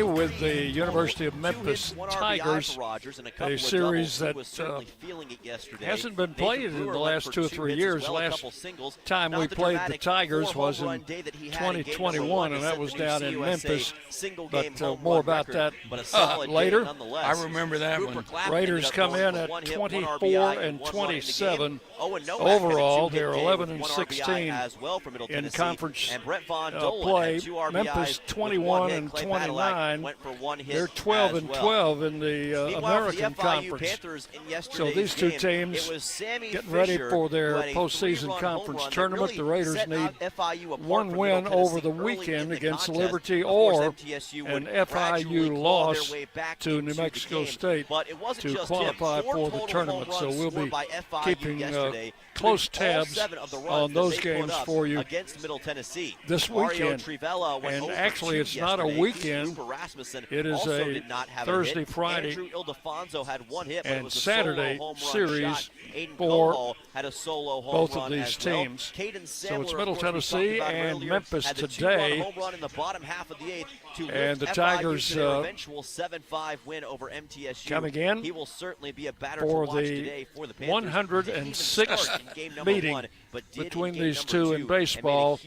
with the University of Memphis Tigers, a series that hasn't been played in the last 2 or 3 years. Last time we played the Tigers was in 2021, and that was down in Memphis. But more about that later. I remember that one. Raiders come in at 24-27 overall. They're 11-16 in conference play. Memphis 21-29. They're 12-12 in the American Conference. So these two teams getting ready for their postseason conference tournament. The Raiders need one win over the weekend against Liberty or an FIU loss to New Mexico State to qualify for the tournament. So we'll be keeping close tabs on those games for you this weekend. And actually, it's not a weekend. It is a Thursday, Friday, and Saturday series for both of these teams. So it's Middle Tennessee and Memphis today. And the Tigers coming in for the 106th meeting between these two in baseball.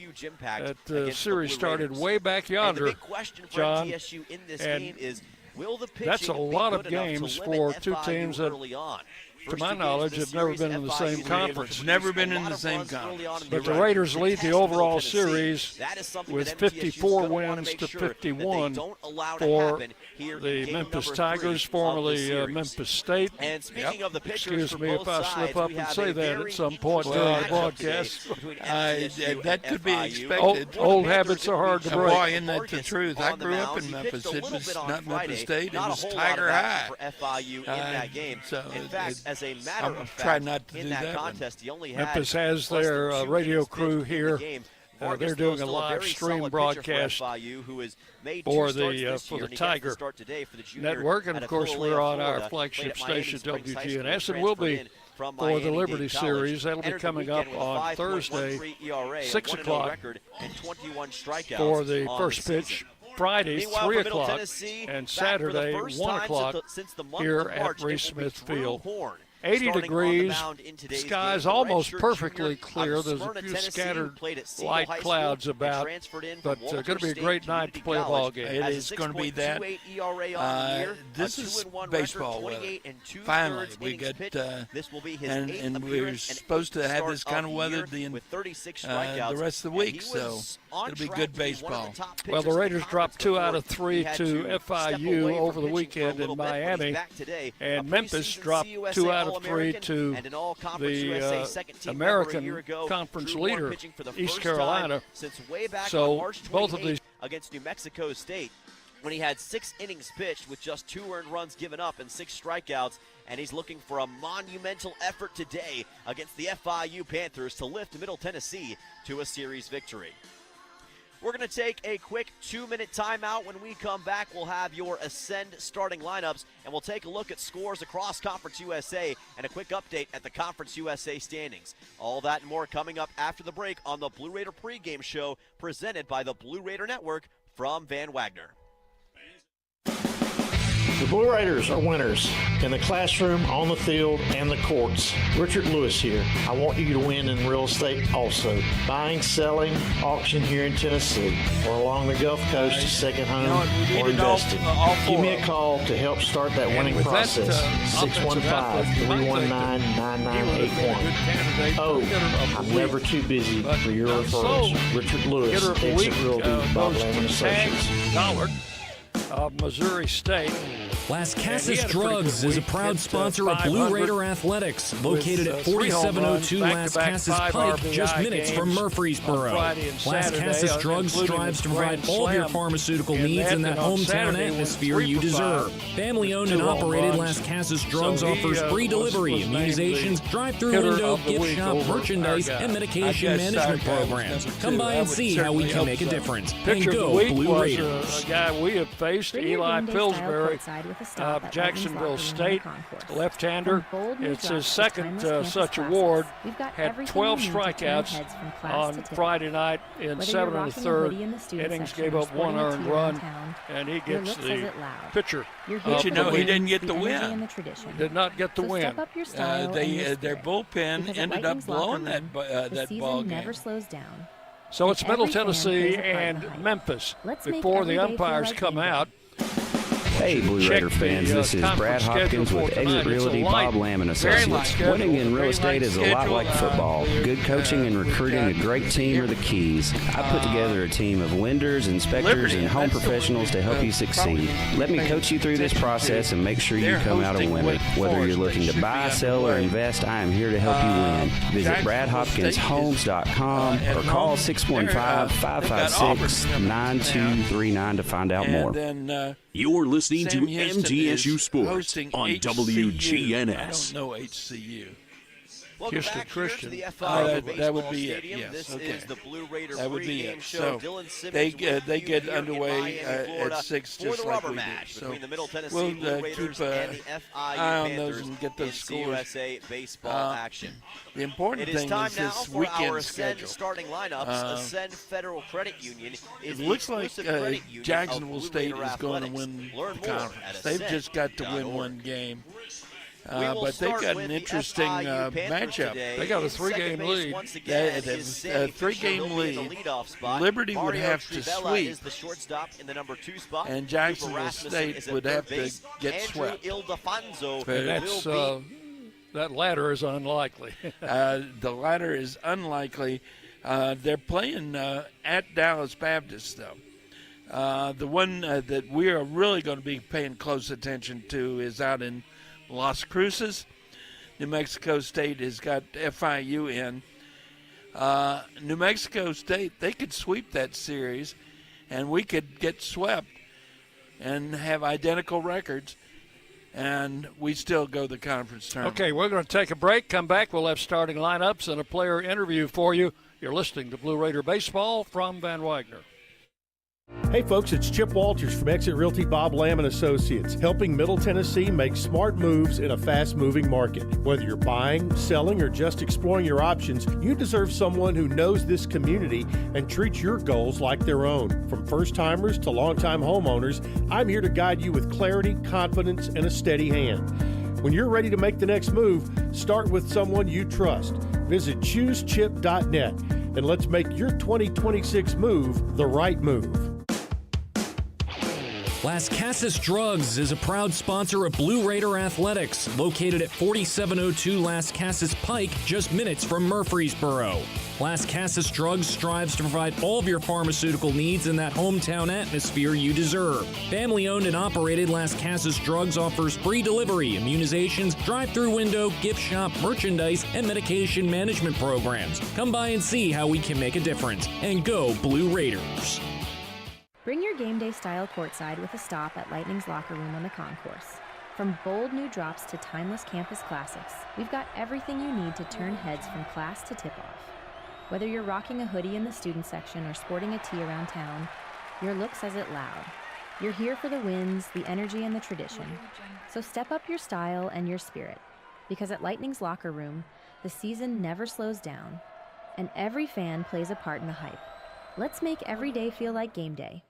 That series started way back yonder, John, and that's a lot of games for two teams that, to my knowledge, have never been in the same conference. Never been in the same conference. But the Raiders lead the overall series with 54 wins to 51 for the Memphis Tigers, formerly Memphis State. Excuse me if I slip up and say that at some point during the broadcast. That could be expected. Old habits are hard to break. Boy, isn't that the truth? I grew up in Memphis. It was not Memphis State. It was Tiger High. So as a matter of fact, try not to in do that that contest, he only had Memphis has their radio crew here. They're doing a live stream broadcast for the Tiger Network, and of course we're on our flagship station WGNS, and we'll be for the Liberty Series. That'll be coming up on Thursday, 6 o'clock for the first pitch. Friday, 3 o'clock, and Saturday, 1 o'clock here at Reese Smith Field. 80 degrees, skies almost perfectly clear. There's a few scattered light clouds about, but going to be a great night to play a ball game. It is going to be that. This is baseball weather. Finally, we get, and we're supposed to have this kind of weather the rest of the week, so it'll be good baseball. Well, the Raiders dropped 2 out of 3 to FIU over the weekend in Miami, and Memphis dropped 2 out of 3 to the American Conference leader, East Carolina. So both of these against New Mexico State, when he had 6 innings pitched with just 2 earned runs given up and 6 strikeouts, and he's looking for a monumental effort today against the FIU Panthers to lift Middle Tennessee to a series victory. We're going to take a quick 2-minute timeout. When we come back, we'll have your Ascend starting lineups, and we'll take a look at scores across Conference USA and a quick update at the Conference USA standings. All that and more coming up after the break on the Blue Raider pregame show presented by the Blue Raider Network from Van Wagner. The Blue Raiders are winners in the classroom, on the field, and the courts. Richard Lewis here. I want you to win in real estate also. Buying, selling, auction here in Tennessee, or along the Gulf Coast, second home, or investing. Give me a call to help start that winning process. 615-319-9981. Oh, I'm never too busy for your referrals. Richard Lewis, Exit Realty, Bob Lamb & Associates. Of Missouri State. Las Casas Drugs is a proud sponsor of Blue Raider Athletics, located at 4702 Las Casas Pike, just minutes from Murfreesboro. Las Casas Drugs strives to provide all of your pharmaceutical needs in that hometown atmosphere you deserve. Family-owned and operated, Las Casas Drugs offers free delivery, immunizations, drive-through window, gift shop, merchandise, and medication management programs. Come by and see how we can make a difference. And go Blue Raiders. A guy we have faced, Eli Pillsbury, of Jacksonville State, left-hander. It's his second such award. Had 12 strikeouts on Friday night in 7 1/3 innings, gave up 1 earned run, and he gets the pitcher. But you know, he didn't get the win. Did not get the win. Their bullpen ended up blowing that ball game. Never slows down. So it's Middle Tennessee and Memphis before the umpires come out. Hey, Blue Raider fans, this is Brad Hopkins with Exit Realty Bob Lamb & Associates. Winning in real estate is a lot like football. Good coaching and recruiting a great team are the keys. I put together a team of lenders, inspectors, and home professionals to help you succeed. Let me coach you through this process and make sure you come out a winner. Whether you're looking to buy, sell, or invest, I am here to help you win. Visit BradHopkinsHomes.com or call 615-556-9239 to find out more. You're listening to MTSU Sports on WGNS. I don't know HCU. Welcome back here to the that would be Stadium. it. Yes. This Okay. is the Blue Raider that would be pregame it. show. So Dylan Simmons they get here underway in Miami, Florida, at 6, for just the like rubber we match do. between the Middle Tennessee we'll Blue Raiders keep and the FIU eye on Panthers those and get those in scores. CUSA baseball action. The important It is thing time is now this for weekend our Ascend schedule. starting lineups. Ascend Federal Credit Union is It looks the like exclusive credit union Jacksonville of Blue State Raider is going to Athletics. win Learn the more conference. at They've just got to win ascend.org. one game. But they've got an interesting matchup. They got a 3-game lead. They have a 3-game lead. Liberty would have to sweep, and Jacksonville State would have to get swept. That's, that latter is unlikely. The latter is unlikely. They're playing at Dallas Baptist, though. The one that we are really going to be paying close attention to is out in Las Cruces. New Mexico State has got FIU in. New Mexico State, they could sweep that series, and we could get swept and have identical records, and we still go the conference tournament. Okay, we're going to take a break. Come back. We'll have starting lineups and a player interview for you. You're listening to Blue Raider Baseball from Van Wagner. Hey folks, it's Chip Walters from Exit Realty Bob Lamb & Associates, helping Middle Tennessee make smart moves in a fast-moving market. Whether you're buying, selling, or just exploring your options, you deserve someone who knows this community and treats your goals like their own. From first-timers to long-time homeowners, I'm here to guide you with clarity, confidence, and a steady hand. When you're ready to make the next move, start with someone you trust. Visit ChooseChip.net and let's make your 2026 move the right move. Las Casas Drugs is a proud sponsor of Blue Raider Athletics, located at 4702 Las Casas Pike, just minutes from Murfreesboro. Las Casas Drugs strives to provide all of your pharmaceutical needs in that hometown atmosphere you deserve. Family-owned and operated, Las Casas Drugs offers free delivery, immunizations, drive-through window, gift shop, merchandise, and medication management programs. Come by and see how we can make a difference. And go Blue Raiders! Bring your game day style courtside with a stop at Lightning's Locker Room on the concourse. From bold new drops to timeless campus classics, we've got everything you need to turn heads from class to tip-off. Whether you're rocking a hoodie in the student section or sporting a tee around town, your look says it loud. You're here for the wins, the energy, and the tradition. So step up your style and your spirit, because at Lightning's Locker Room, the season never slows down, and every fan plays a part in the hype. Let's make every day feel like game day.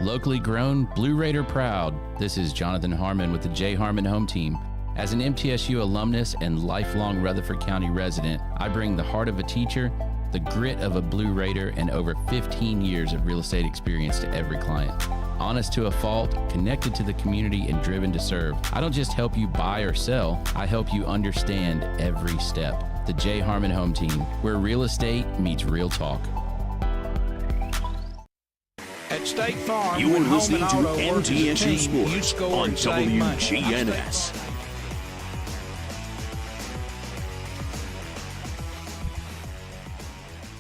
Locally grown, Blue Raider proud. This is Jonathan Harmon with the J. Harmon Home Team. As an MTSU alumnus and lifelong Rutherford County resident, I bring the heart of a teacher, the grit of a Blue Raider, and over 15 years of real estate experience to every client. Honest to a fault, connected to the community, and driven to serve. I don't just help you buy or sell, I help you understand every step. The J. Harmon Home Team, where real estate meets real talk. At State Farm, you are listening to MTSU Sports on WGNS.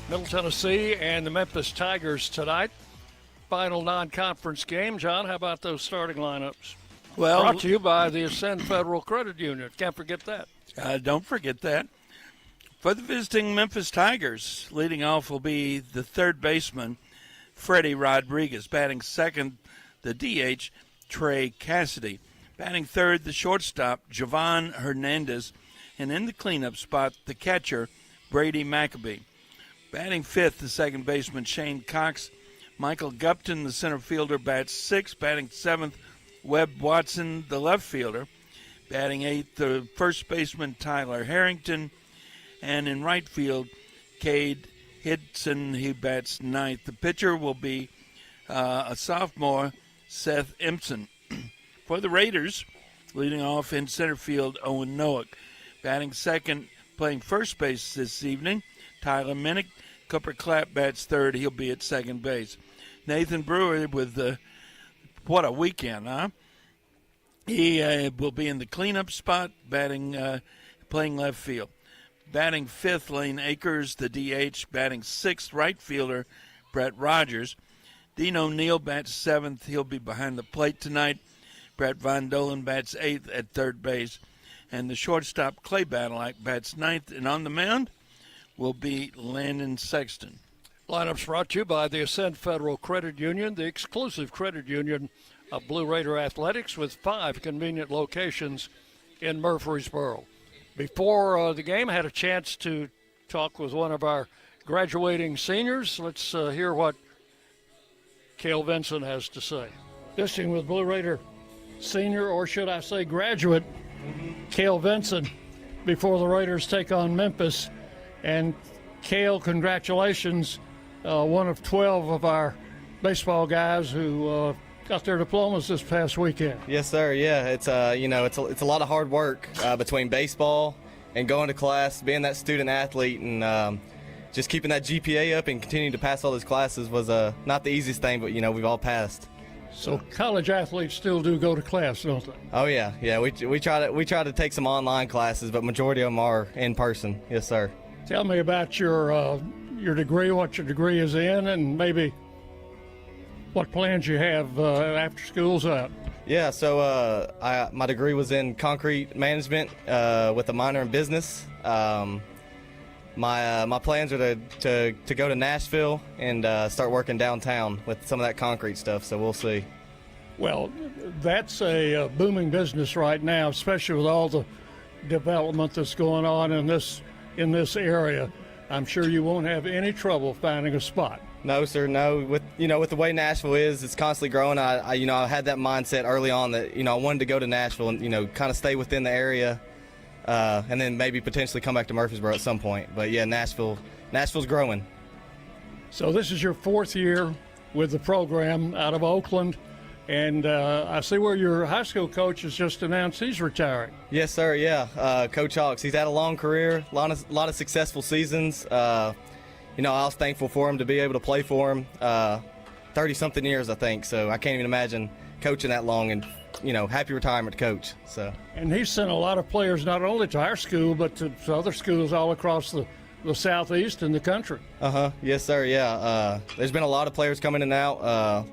Middle Tennessee and the Memphis Tigers tonight. Final non-conference game. John, how about those starting lineups? Well, brought to you by the Ascend Federal Credit Union. Can't forget that. Don't forget that. For the visiting Memphis Tigers, leading off will be the third baseman, Freddie Rodriguez. Batting second, the DH, Trey Cassidy. Batting third, the shortstop, Javon Hernandez. And in the cleanup spot, the catcher, Brady Maccabee. Batting fifth, the second baseman, Shane Cox. Michael Gupton, the center fielder, bats sixth. Batting seventh, Webb Watson, the left fielder. Batting eighth, the first baseman, Tyler Harrington. And in right field, Cade Hidson, he bats ninth. The pitcher will be a sophomore, Seth Empson. For the Raiders, leading off in center field, Owen Noack. Batting second, playing first base this evening, Tyler Minnick. Cooper Clapp bats third. He'll be at second base. Nathan Brewer with what a weekend, huh? He will be in the cleanup spot, playing left field. Batting fifth, Lane Akers, the DH. Batting sixth, right fielder, Brett Rogers. Dean O'Neill bats seventh. He'll be behind the plate tonight. Brett Von Dolen bats eighth at third base. And the shortstop, Clay Badalak, bats ninth. And on the mound will be Landon Sexton. Lineups brought to you by the Ascend Federal Credit Union, the exclusive credit union of Blue Raider Athletics with 5 convenient locations in Murfreesboro. Before the game, I had a chance to talk with one of our graduating seniors. Let's hear what Cale Vinson has to say. Visiting with Blue Raider senior, or should I say graduate, Cale Vinson, before the Raiders take on Memphis. And Cale, congratulations, one of 12 of our baseball guys who got their diplomas this past weekend. Yes, sir. Yeah, it's it's a lot of hard work between baseball and going to class, being that student athlete, and just keeping that GPA up and continuing to pass all those classes was not the easiest thing, but we've all passed. So college athletes still do go to class, don't they? Oh yeah. We try to take some online classes, but majority of them are in person. Yes, sir. Tell me about your degree, what your degree is in, and maybe what plans you have after school's out. Yeah, so my degree was in concrete management with a minor in business. My plans are to go to Nashville and start working downtown with some of that concrete stuff, so we'll see. Well, that's a booming business right now, especially with all the development that's going on in this area. I'm sure you won't have any trouble finding a spot. No, sir, no. With the way Nashville is, it's constantly growing. I had that mindset early on that I wanted to go to Nashville and kind of stay within the area, and then maybe potentially come back to Murfreesboro at some point. But yeah, Nashville's growing. So this is your 4th year with the program out of Oakland, and I see where your high school coach has just announced he's retiring. Yes, sir. Yeah, Coach Hawks. He's had a long career, a lot of successful seasons. I was thankful for him to be able to play for him. 30-something years, I think. So I can't even imagine coaching that long, and happy retirement, Coach. So. And he's sent a lot of players not only to our school but to other schools all across the southeast and the country. Yes, sir. Yeah. There's been a lot of players coming in and out. A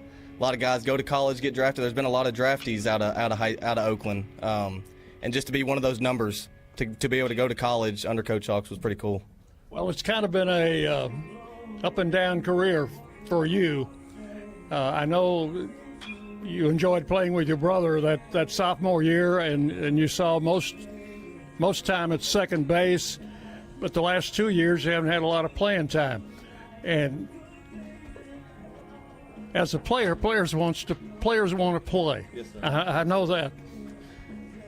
lot of guys go to college, get drafted. There's been a lot of draftees out of Oakland, and just to be one of those numbers to be able to go to college under Coach Hawks was pretty cool. Well, it's kind of been a up and down career for you. I know you enjoyed playing with your brother that sophomore year, and you saw most time at second base, but the last 2 years you haven't had a lot of playing time. And as a player, players want to play. Yes, sir. I know that,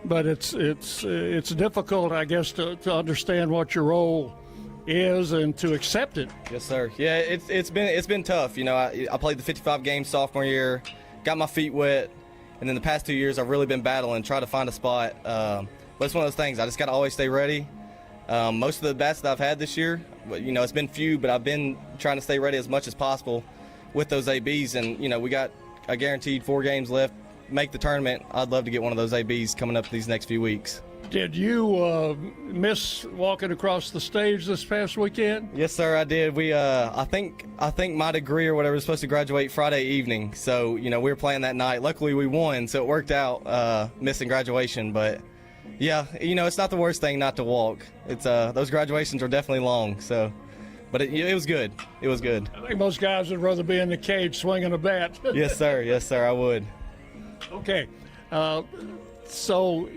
but it's difficult, I guess, to understand what your role is and to accept it. Yes, sir. Yeah, it's been tough. I played the 55 games sophomore year, got my feet wet, and then the past 2 years I've really been battling, trying to find a spot. But it's one of those things. I just got to always stay ready. Most of the bats that I've had this year, it's been few, but I've been trying to stay ready as much as possible with those ABs, and we got a guaranteed 4 games left. Make the tournament. I'd love to get one of those ABs coming up these next few weeks. Did you miss walking across the stage this past weekend? Yes, sir, I did. We I think my degree or whatever was supposed to graduate Friday evening, so we were playing that night. Luckily we won, so it worked out missing graduation. But yeah, it's not the worst thing not to walk. It's those graduations are definitely long, so. But it was good. It was good. I think most guys would rather be in the cage swinging a bat. Yes, sir. Yes, sir, I would. Okay. So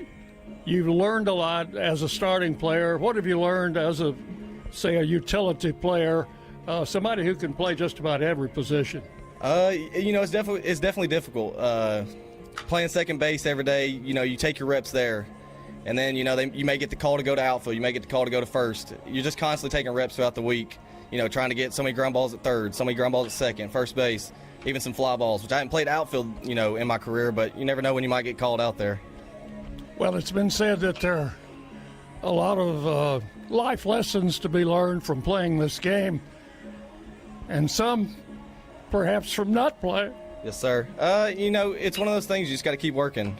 you've learned a lot as a starting player. What have you learned as a utility player, somebody who can play just about every position? It's definitely difficult. Playing second base every day, you take your reps there. And then, you may get the call to go to outfield. You may get the call to go to first. You're just constantly taking reps throughout the week, trying to get so many ground balls at third, so many ground balls at second, first base, even some fly balls, which I haven't played outfield, in my career, but you never know when you might get called out there. Well, it's been said that there are a lot of life lessons to be learned from playing this game, and some perhaps from not playing. Yes, sir. It's one of those things you just got to keep working.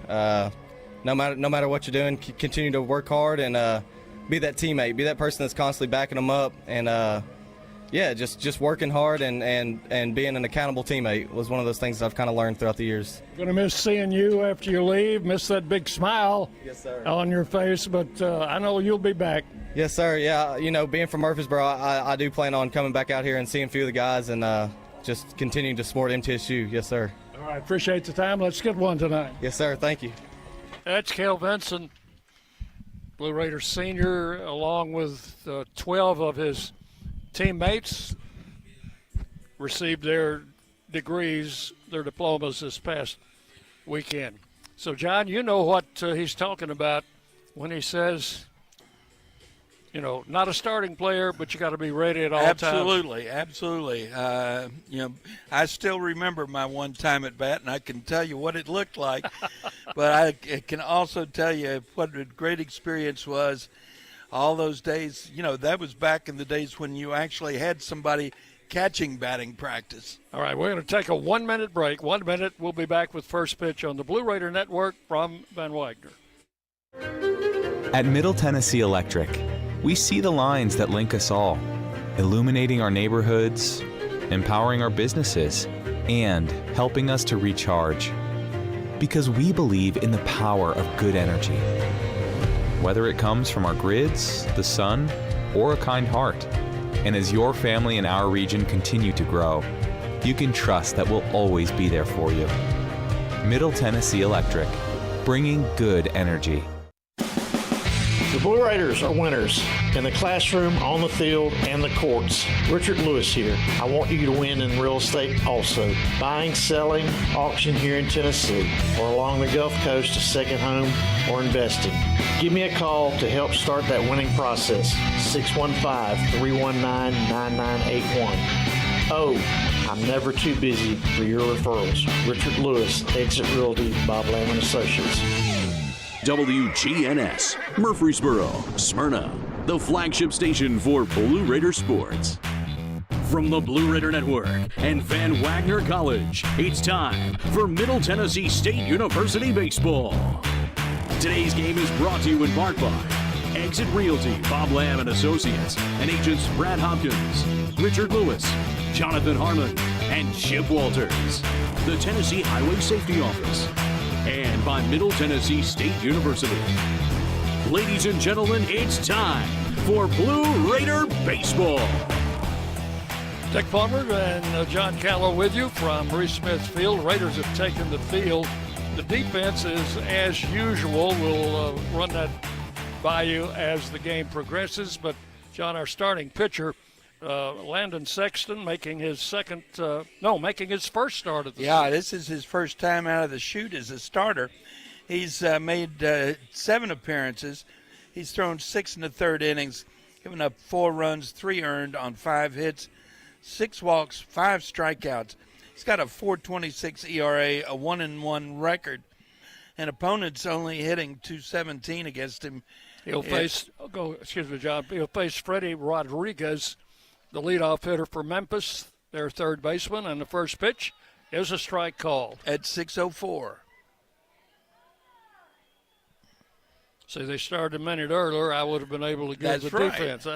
No matter what you're doing, continue to work hard and be that teammate, be that person that's constantly backing them up, and just working hard and being an accountable teammate was one of those things that I've kind of learned throughout the years. Going to miss seeing you after you leave, miss that big smile on your face, but I know you'll be back. Yes, sir. Yeah, being from Murfreesboro, I do plan on coming back out here and seeing a few of the guys and just continuing to support MTSU. Yes, sir. All right, appreciate the time. Let's get one tonight. Yes, sir. Thank you. That's Cale Benson, Blue Raiders senior, along with 12 of his teammates, received their degrees, their diplomas this past weekend. So, John, you know what he's talking about when he says, not a starting player, but you got to be ready at all times. Absolutely. I still remember my one time at bat, and I can tell you what it looked like. But I can also tell you what a great experience was all those days. That was back in the days when you actually had somebody catching batting practice. All right, we're going to take a 1-minute break. 1 minute, we'll be back with First Pitch on the Blue Raider Network from Van Wagner. At Middle Tennessee Electric, we see the lines that link us all, illuminating our neighborhoods, empowering our businesses, and helping us to recharge. Because we believe in the power of good energy. Whether it comes from our grids, the sun, or a kind heart. And as your family and our region continue to grow, you can trust that we'll always be there for you. Middle Tennessee Electric, bringing good energy. The Blue Raiders are winners in the classroom, on the field, and the courts. Richard Lewis here. I want you to win in real estate also. Buying, selling, auction here in Tennessee, or along the Gulf Coast, a second home, or investing. Give me a call to help start that winning process. 615-319-9981. Oh, I'm never too busy for your referrals. Richard Lewis, Exit Realty, Bob Lamb & Associates. WGNS, Murfreesboro, Smyrna, the flagship station for Blue Raider sports. From the Blue Raider Network and Van Wagner College, it's time for Middle Tennessee State University baseball. Today's game is brought to you in part by Exit Realty, Bob Lamb & Associates, and agents Brad Hopkins, Richard Lewis, Jonathan Harmon, and Chip Walters, the Tennessee Highway Safety Office, and by Middle Tennessee State University. Ladies and gentlemen, it's time for Blue Raider Baseball. Dick Plummer and John Callow with you from Maurice Smith Field. Raiders have taken the field. The defense is as usual. We'll run that by you as the game progresses. But, John, our starting pitcher, Landon Sexton, making his first start of the season. Yeah, this is his first time out of the chute as a starter. He's made 7 appearances. He's thrown 6 in the third innings, given up 4 runs, 3 earned on 5 hits, 6 walks, 5 strikeouts. He's got a .426 ERA, a 1-1 record, and opponents only hitting .217 against him. He'll face Freddie Rodriguez, the leadoff hitter for Memphis, their third baseman, and the first pitch is a strike call. At 6:04. See, they started a minute earlier. I would have been able to give the defense.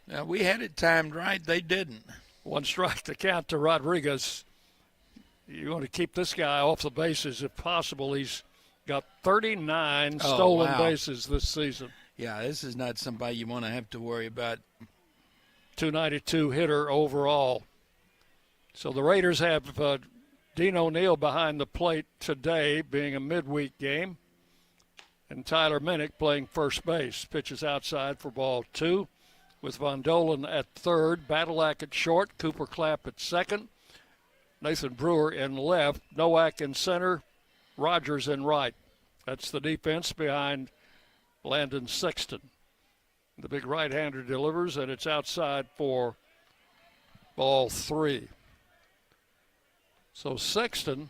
Now, we had it timed right. They didn't. 1 strike to count to Rodriguez. You want to keep this guy off the bases if possible. He's got 39 stolen bases this season. Yeah, this is not somebody you want to have to worry about. .292 hitter overall. So the Raiders have Dean O'Neill behind the plate today, being a midweek game. And Tyler Minnick playing first base. Pitches outside for ball 2 with Von Dolan at third, Badalak at short, Cooper Clapp at second, Nathan Brewer in left, Nowak in center, Rogers in right. That's the defense behind Landon Sexton. The big right-hander delivers, and it's outside for ball 3. So Sexton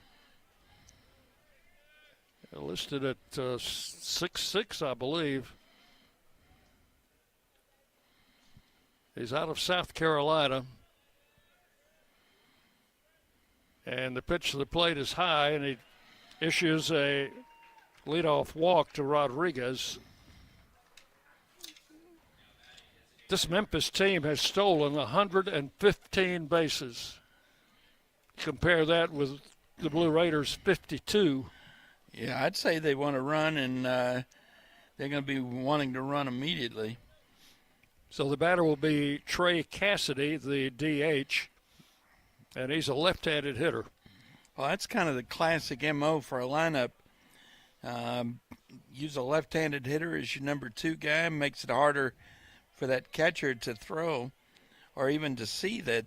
listed at 6'6", I believe. He's out of South Carolina. And the pitch to the plate is high, and he issues a leadoff walk to Rodriguez. This Memphis team has stolen 115 bases. Compare that with the Blue Raiders' 52. Yeah, I'd say they want to run, and they're going to be wanting to run immediately. So the batter will be Trey Cassidy, the DH, and he's a left-handed hitter. Well, that's kind of the classic MO for a lineup. Use a left-handed hitter as your number 2 guy, makes it harder for that catcher to throw or even to see that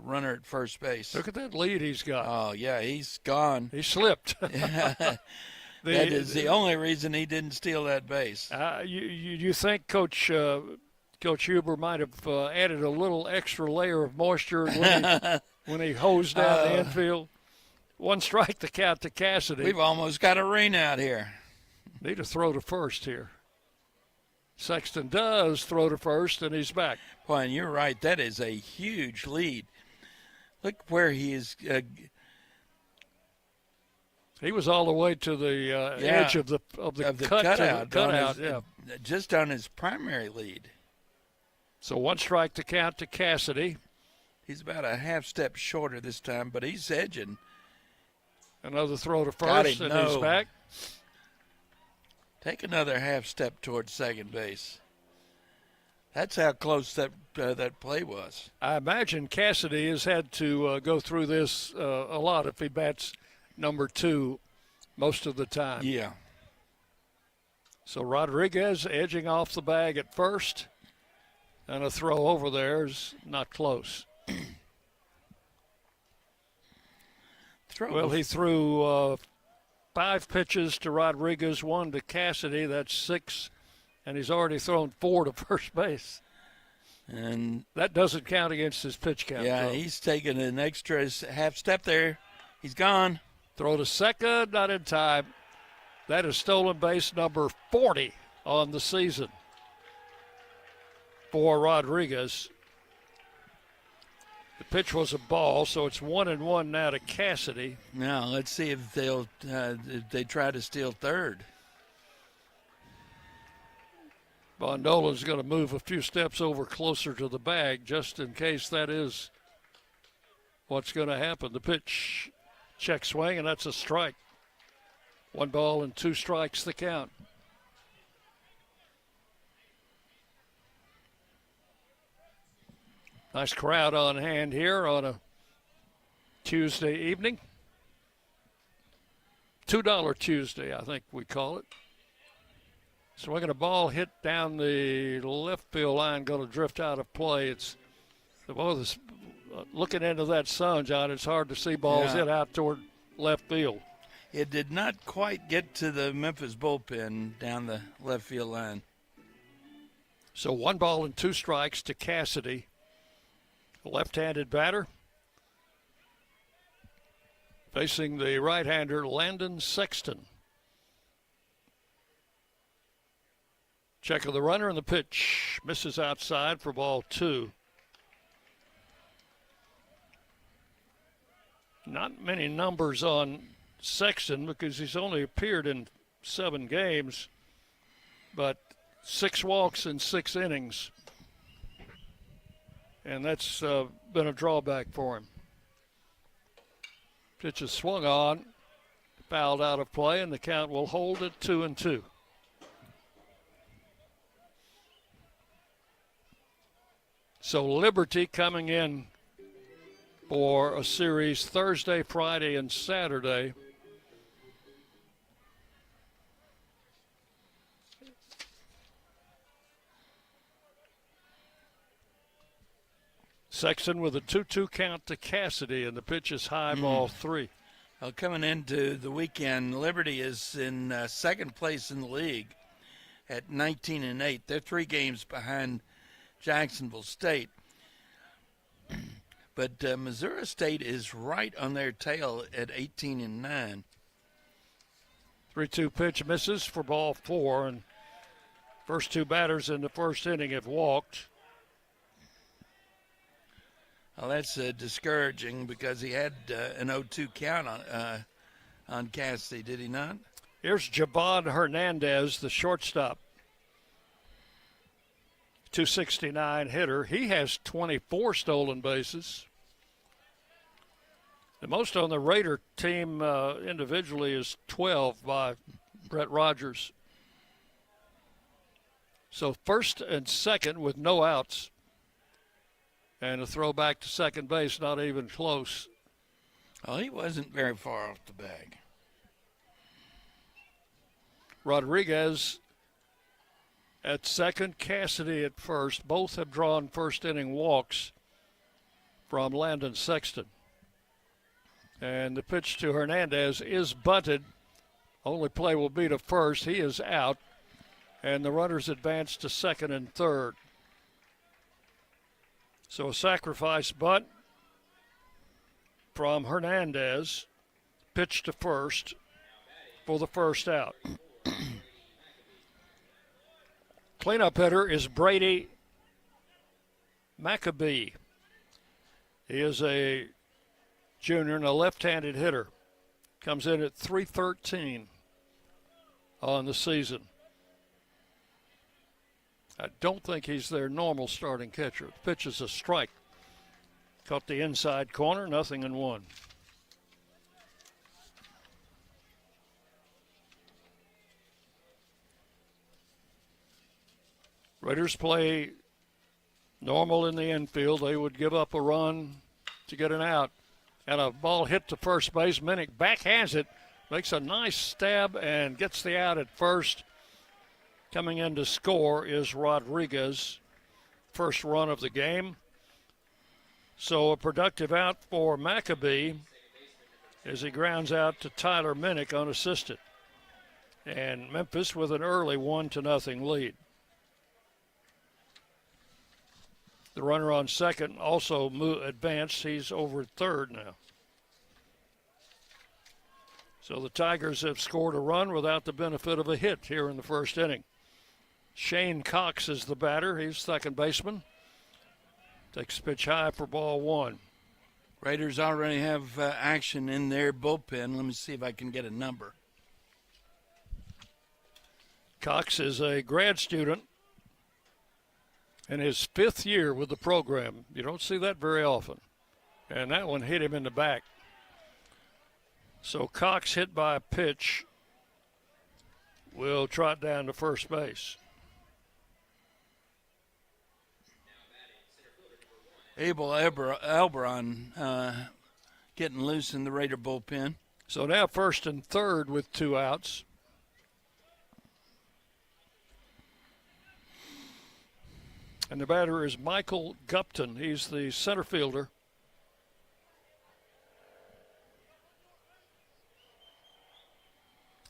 runner at first base. Look at that lead he's got. Oh, yeah, he's gone. He slipped. That is the only reason he didn't steal that base. You think Coach Huber might have added a little extra layer of moisture when he hosed down the infield? 1 strike to count to Cassidy. We've almost got a rain out here. Need to throw to first here. Sexton does throw to first, and he's back. Boy, and you're right. That is a huge lead. Look where he is. He was all the way to the edge of the cutout. Yeah, just on his primary lead. So 1 strike to count to Cassidy. He's about a half step shorter this time, but he's edging. Another throw to first, and he's back. Take another half step towards second base. That's how close that play was. I imagine Cassidy has had to go through this a lot if he bats number 2 most of the time. Yeah. So Rodriguez edging off the bag at first, and a throw over there is not close. Well, he threw 5 pitches to Rodriguez, 1 to Cassidy. That's 6, and he's already thrown 4 to first base. And that doesn't count against his pitch count. Yeah, throw. He's taking an extra half step there. He's gone. Throw to second, not in time. That is stolen base number 40 on the season for Rodriguez. The pitch was a ball, so it's 1-1 now to Cassidy. Now let's see if they try to steal third. Von Dolan's going to move a few steps over closer to the bag just in case that is what's going to happen. The pitch, check swing, and that's a strike. 1 ball and 2 strikes the count. Nice crowd on hand here on a Tuesday evening. $2 Tuesday, I think we call it. Swinging a ball hit down the left field line, going to drift out of play. Looking into that sun, John, it's hard to see balls hit out toward left field. It did not quite get to the Memphis bullpen down the left field line. So 1 ball and 2 strikes to Cassidy. Left-handed batter facing the right-hander Landon Sexton. Check of the runner, and the pitch misses outside for ball 2. Not many numbers on Sexton because he's only appeared in 7 games, but 6 walks in 6 innings. And that's been a drawback for him. Pitch is swung on, fouled out of play, and the count will hold at 2-2. So Liberty coming in for a series Thursday, Friday, and Saturday. Sexton with a 2-2 count to Cassidy, and the pitch is high, ball 3. Well, coming into the weekend, Liberty is in second place in the league at 19-8. They're 3 games behind Jacksonville State. But Missouri State is right on their tail at 18-9. 3-2 pitch misses for ball 4, and first 2 batters in the first inning have walked. Well, that's discouraging because he had an 0-2 count on Cassidy, did he not? Here's Javon Hernandez, the shortstop. 269 hitter. He has 24 stolen bases. The most on the Raider team individually is 12 by Brett Rogers. So first and second with no outs. And a throw back to second base, not even close. Well, he wasn't very far off the bag. Rodriguez at second, Cassidy at first. Both have drawn first inning walks from Landon Sexton. And the pitch to Hernandez is bunted. Only play will be to first. He is out. And the runners advance to second and third. So a sacrifice bunt from Hernandez. Pitch to first for the first out. Cleanup hitter is Brady Maccabee. He is a junior and a left-handed hitter. Comes in at .313 on the season. I don't think he's their normal starting catcher. The pitch is a strike. Caught the inside corner, 0-1. Raiders play normal in the infield. They would give up a run to get an out. And a ball hit to first base. Minnick backhands it, makes a nice stab, and gets the out at first. Coming in to score is Rodriguez, first run of the game. So a productive out for Maccabee as he grounds out to Tyler Minnick unassisted. And Memphis with an early 1-0 lead. The runner on second also advanced. He's over third now. So the Tigers have scored a run without the benefit of a hit here in the first inning. Shane Cox is the batter. He's second baseman. Takes pitch high for ball 1. Raiders already have action in their bullpen. Let me see if I can get a number. Cox is a grad student in his 5th year with the program. You don't see that very often. And that one hit him in the back. So Cox, hit by a pitch, will trot down to first base. Abel Elbron getting loose in the Raider bullpen. So now first and third with 2 outs. And the batter is Michael Gupton. He's the center fielder.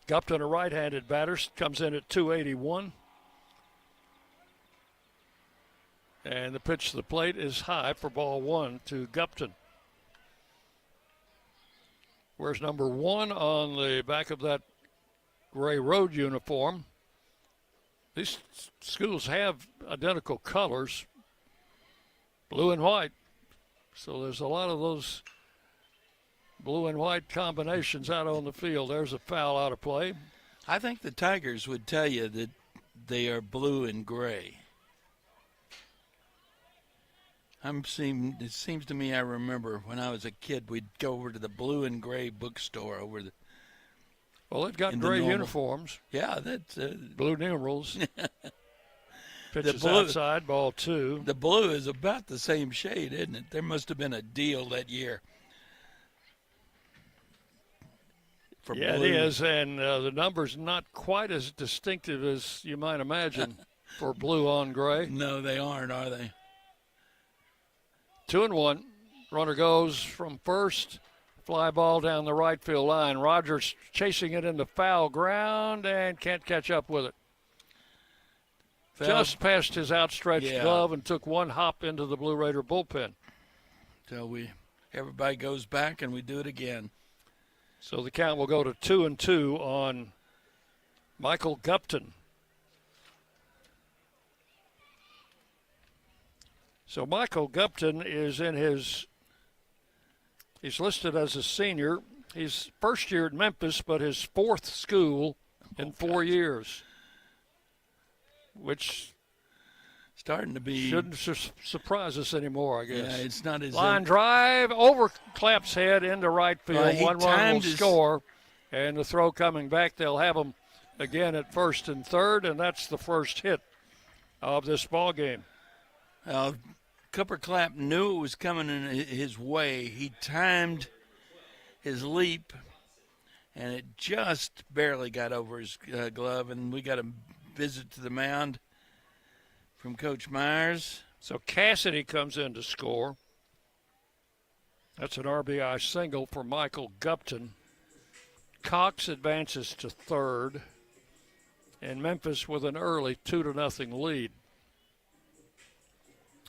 Gupton, a right-handed batter, comes in at .281. And the pitch to the plate is high for ball 1 to Gupton. Where's number 1 on the back of that gray road uniform? These schools have identical colors, blue and white. So there's a lot of those blue and white combinations out on the field. There's a foul out of play. I think the Tigers would tell you that they are blue and gray. It seems to me I remember when I was a kid, we'd go over to the blue and gray bookstore over the. Well, they've got gray uniforms. Yeah, that's blue numerals. Pitch is outside, ball 2. The blue is about the same shade, isn't it? There must have been a deal that year. Yeah, blue. It is, and the number's not quite as distinctive as you might imagine for blue on gray. No, they aren't, are they? 2-1. Runner goes from first. Fly ball down the right field line. Rogers chasing it into foul ground and can't catch up with it. Just past his outstretched glove and took one hop into the Blue Raider bullpen. So everybody goes back and we do it again. So the count will go to 2-2 on Michael Gupton. So Michael Gupton is he's listed as a senior. He's first year at Memphis, but his fourth school in 4 years, which starting to be shouldn't surprise us anymore, I guess. Yeah, it's not as line drive over Clapp's head into right field. One run will score, and the throw coming back. They'll have him again at first and third, and that's the first hit of this ball game. Cooper Clapp knew it was coming in his way. He timed his leap, and it just barely got over his glove, and we got a visit to the mound from Coach Myers. So Cassidy comes in to score. That's an RBI single for Michael Gupton. Cox advances to third, and Memphis with an early 2-0 lead.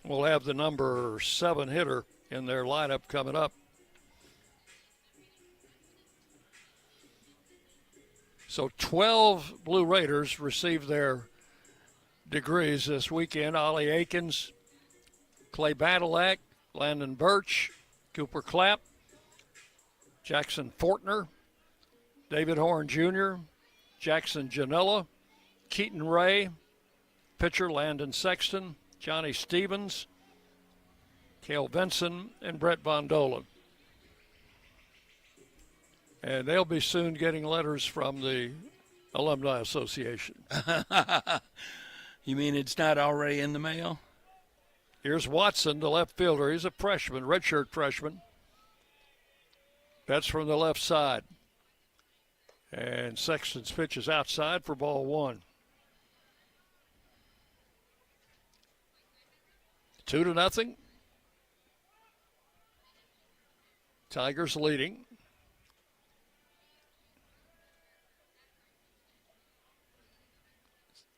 We'll have the number 7 hitter in their lineup coming up. So 12 Blue Raiders received their degrees this weekend. Ollie Aikens, Clay Badalak, Landon Birch, Cooper Clapp, Jackson Fortner, David Horn Jr., Jackson Janella, Keaton Ray, pitcher Landon Sexton, Johnny Stevens, Cale Vinson, and Brett Von Dolan. And they'll be soon getting letters from the Alumni Association. You mean it's not already in the mail? Here's Watson, the left fielder. He's a freshman, redshirt freshman. That's from the left side. And Sexton's pitch is outside for ball 1. 2-0. Tigers leading.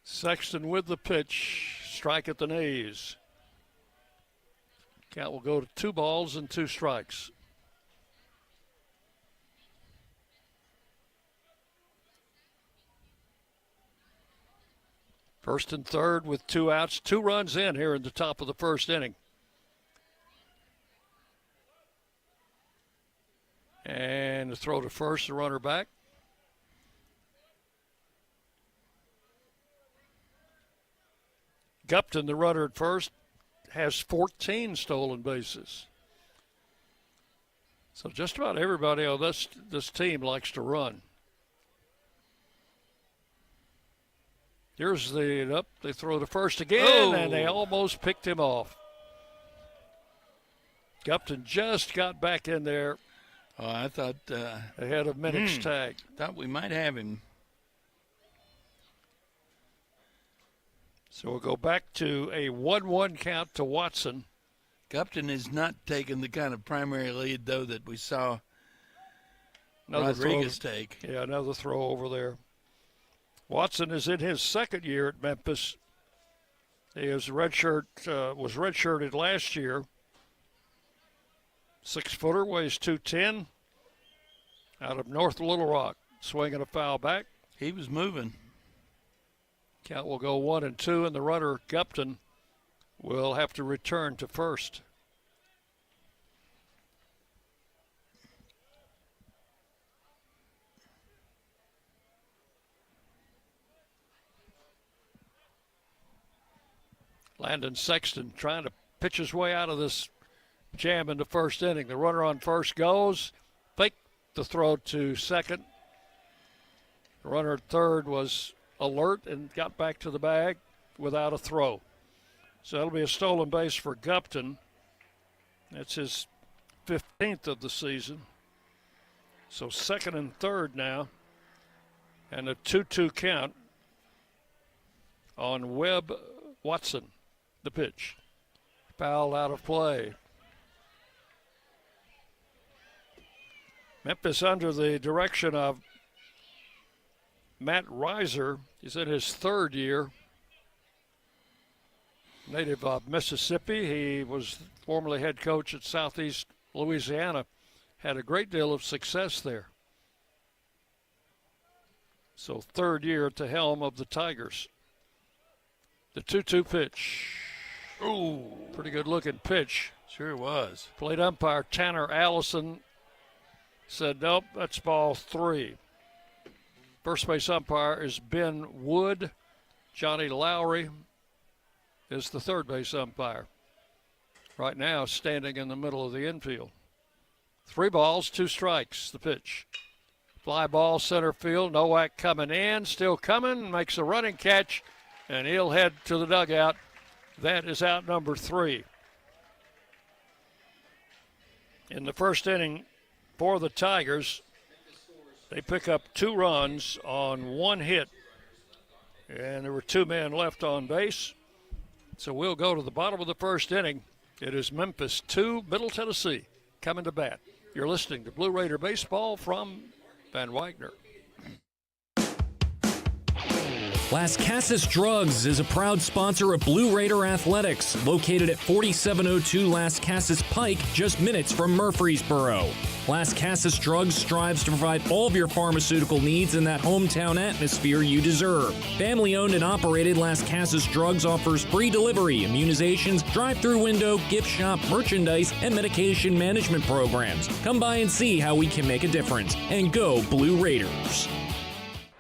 Sexton with the pitch. Strike at the knees. Count will go to 2 balls and 2 strikes. First and third with 2 outs. 2 runs in here in the top of the first inning. And the throw to first, the runner back. Gupton, the runner at first, has 14 stolen bases. So just about everybody on this team likes to run. Here's they throw to first again, and they almost picked him off. Gupton just got back in there. Oh, I thought ahead of Minnick's tag. Thought we might have him. So we'll go back to a 1-1 count to Watson. Gupton is not taking the kind of primary lead, though, that we saw Rodriguez take. Yeah, another throw over there. Watson is in his second year at Memphis. He was redshirted last year. 6-footer, weighs 210. Out of North Little Rock, swinging a foul back. He was moving. Count will go 1-2, and the runner, Gupton, will have to return to first. Landon Sexton trying to pitch his way out of this jam in the first inning. The runner on first goes. Faked the throw to second. The runner at third was alert and got back to the bag. without a throw. So that'll be a stolen base for Gupton. That's his 15th of the season. So second and third now. And a 2-2 count on Webb Watson, the pitch. Fouled out of play. Memphis under the direction of Matt Reiser. He's in his third year. Native of Mississippi. He was formerly head coach at Southeast Louisiana. Had a great deal of success there. So third year at the helm of the Tigers. The 2-2 pitch. Ooh, pretty good looking pitch. Sure was. Plate umpire Tanner Allison said, nope, that's ball 3. First base umpire is Ben Wood. Johnny Lowry is the third base umpire. Right now standing in the middle of the infield. 3 balls, 2 strikes, the pitch. Fly ball center field. Nowak coming in, still coming, makes a running catch, and he'll head to the dugout. That is out number 3. In the first inning for the Tigers, they pick up 2 runs on 1 hit, and there were 2 men left on base. So we'll go to the bottom of the first inning. It is Memphis 2, Middle Tennessee coming to bat. You're listening to Blue Raider Baseball from Van Wagner. Las Casas Drugs is a proud sponsor of Blue Raider Athletics, located at 4702 Las Casas Pike, just minutes from Murfreesboro. Las Casas Drugs strives to provide all of your pharmaceutical needs in that hometown atmosphere you deserve. Family-owned and operated, Las Casas Drugs offers free delivery, immunizations, drive-through window, gift shop, merchandise, and medication management programs. Come by and see how we can make a difference. And go Blue Raiders.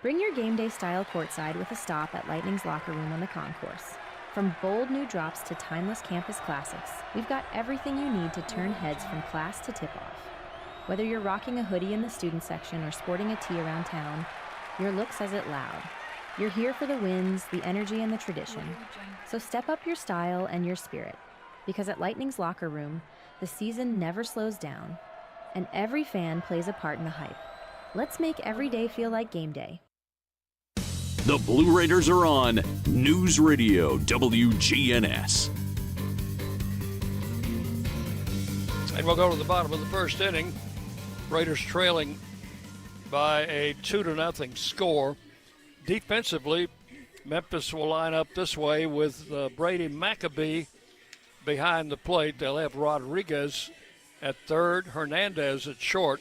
Bring your game day style courtside with a stop at Lightning's locker room on the concourse. From bold new drops to timeless campus classics, we've got everything you need to turn heads from class to tip-off. Whether you're rocking a hoodie in the student section or sporting a tee around town, your look says it loud. You're here for the wins, the energy, and the tradition. So step up your style and your spirit, because at Lightning's locker room, the season never slows down, and every fan plays a part in the hype. Let's make every day feel like game day. The Blue Raiders are on News Radio WGNS. And we'll go to the bottom of the first inning. Raiders trailing by a 2-0 score. Defensively, Memphis will line up this way with Brady McAbee behind the plate. They'll have Rodriguez at third, Hernandez at short,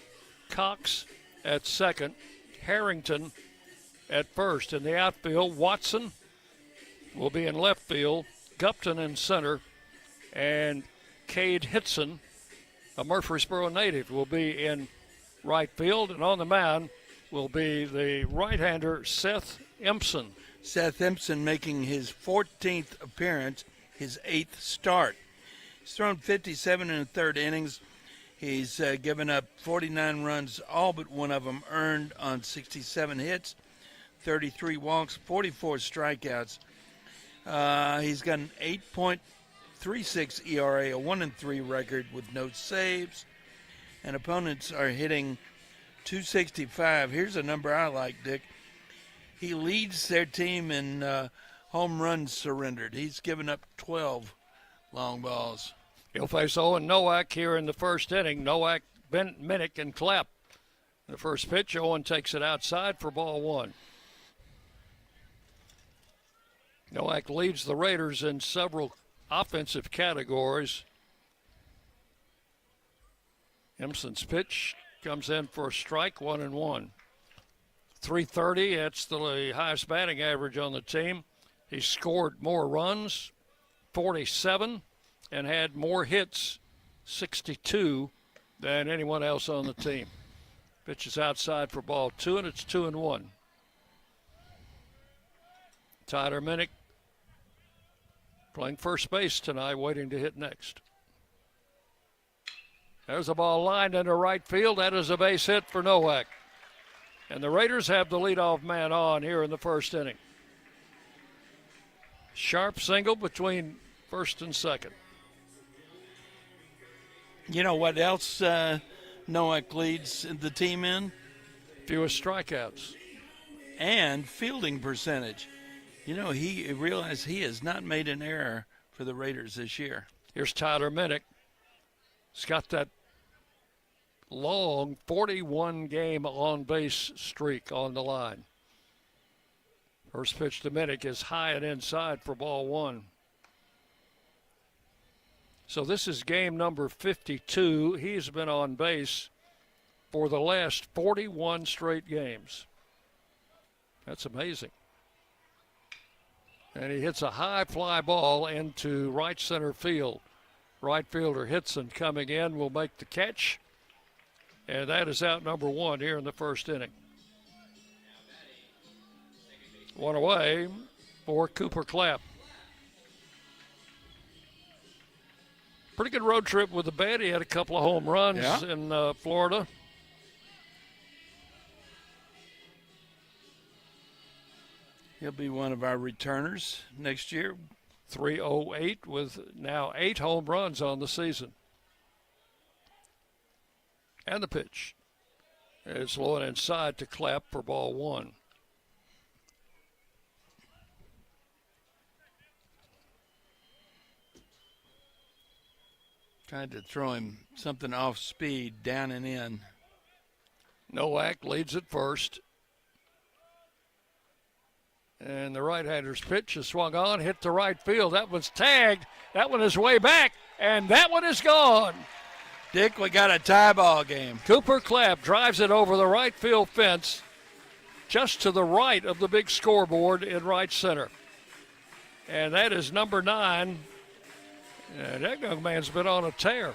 Cox at second, Harrington at first. In the outfield, Watson will be in left field, Gupton in center, and Cade Hitson, a Murfreesboro native, will be in right field. And on the mound will be the right-hander Seth Empson. Seth Empson making his 14th appearance, his 8th start. He's thrown 57 in the third innings. He's given up 49 runs, all but one of them earned on 67 hits, 33 walks, 44 strikeouts. He's got an 8.36 ERA, a 1-3 record with no saves, and opponents are hitting .265. Here's a number I like, Dick. He leads their team in home runs surrendered. He's given up 12 long balls. He'll face Owen Nowak here in the first inning. Nowak, Minnick, and Clapp. The first pitch, Owen takes it outside for ball 1. Nowak leads the Raiders in several offensive categories. Empson's pitch comes in for a strike, 1-1. 330, that's the highest batting average on the team. He scored more runs, 47, and had more hits, 62, than anyone else on the team. Pitch is outside for ball 2, and it's 2-1. Tyler Minnick playing first base tonight, waiting to hit next. There's a ball lined into right field. That is a base hit for Nowak. And the Raiders have the leadoff man on here in the first inning. Sharp single between first and second. You know what else Nowak leads the team in? Fewest strikeouts. And fielding percentage. You know, he realized he has not made an error for the Raiders this year. Here's Tyler Minnick. He's got that long 41-game on-base streak on the line. First pitch to Minnick is high and inside for ball one. So this is game number 52. He's been on base for the last 41 straight games. That's amazing. And he hits a high fly ball into right center field. Right fielder Hitson coming in will make the catch. And that is out number one here in the first inning. One away for Cooper Clapp. Pretty good road trip with the bat. He had a couple of home runs in Florida. He'll be one of our returners next year. 308 with now 8 home runs on the season. And the pitch. It's low and inside to Clapp for ball one. Tried to throw him something off speed, down and in. Nowak leads at first. And the right-hander's pitch is swung on, hit to right field. That one's tagged. That one is way back, and that one is gone. Dick, we got a tie ball game. Cooper Clapp drives it over the right field fence, just to the right of the big scoreboard in right center. And that is number 9. That young man's been on a tear.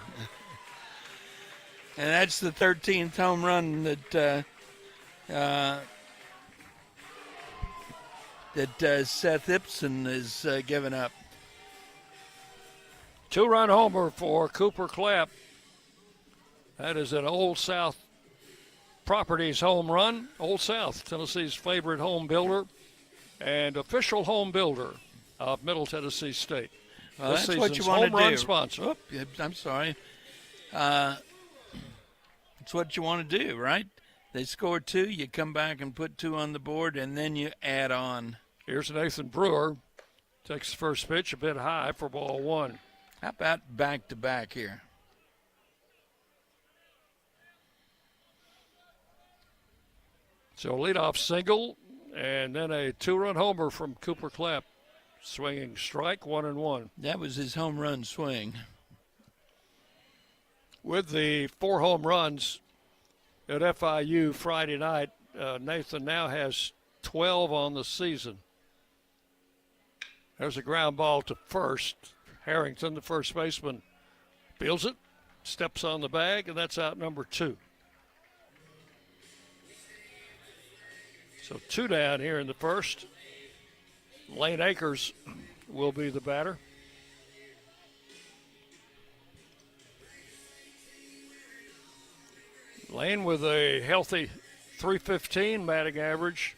And that's the 13th home run that Seth Ipson has given up. 2-run homer for Cooper Clapp. That is an Old South Properties home run. Old South, Tennessee's favorite home builder and official home builder of Middle Tennessee State. Well, that's what you want to do. Home run sponsor. Oop, I'm sorry. That's what you want to do, right? They score 2, you come back and put 2 on the board, and then you add on. Here's Nathan Brewer. Takes the first pitch a bit high for ball one. How about back-to-back here? So leadoff single, and then a 2-run homer from Cooper Clapp. Swinging strike, 1-1. That was his home run swing. With the 4 home runs at FIU Friday night, Nathan now has 12 on the season. There's a ground ball to first. Harrington, the first baseman, fields it, steps on the bag, and that's out number 2. So 2 down here in the first. Lane Akers will be the batter. Lane with a healthy .315 batting average,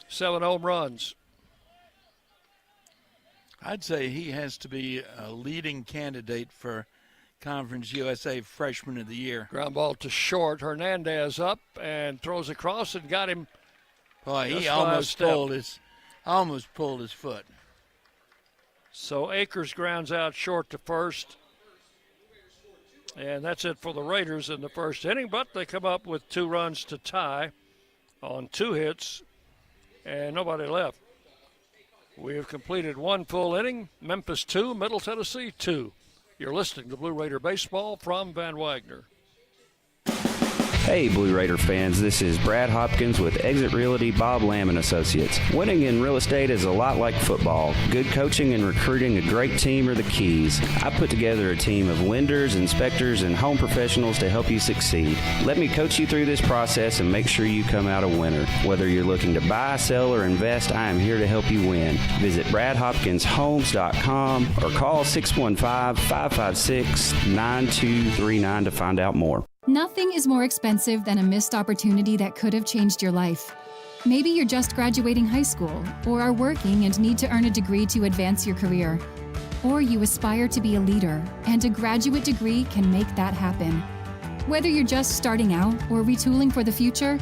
7 home runs. I'd say he has to be a leading candidate for Conference USA Freshman of the Year. Ground ball to short. Hernandez up and throws across and got him. Boy, he almost pulled his foot. So Akers grounds out short to first. And that's it for the Raiders in the first inning, but they come up with 2 runs to tie on 2 hits and nobody left. We have completed 1 full inning. Memphis 2, Middle Tennessee 2. You're listening to Blue Raider Baseball from Van Wagner. Hey, Blue Raider fans, this is Brad Hopkins with Exit Realty Bob Lamb & Associates. Winning in real estate is a lot like football. Good coaching and recruiting a great team are the keys. I put together a team of lenders, inspectors, and home professionals to help you succeed. Let me coach you through this process and make sure you come out a winner. Whether you're looking to buy, sell, or invest, I am here to help you win. Visit BradHopkinsHomes.com or call 615-556-9239 to find out more. Nothing is more expensive than a missed opportunity that could have changed your life. Maybe you're just graduating high school or are working and need to earn a degree to advance your career. Or you aspire to be a leader, and a graduate degree can make that happen. Whether you're just starting out or retooling for the future,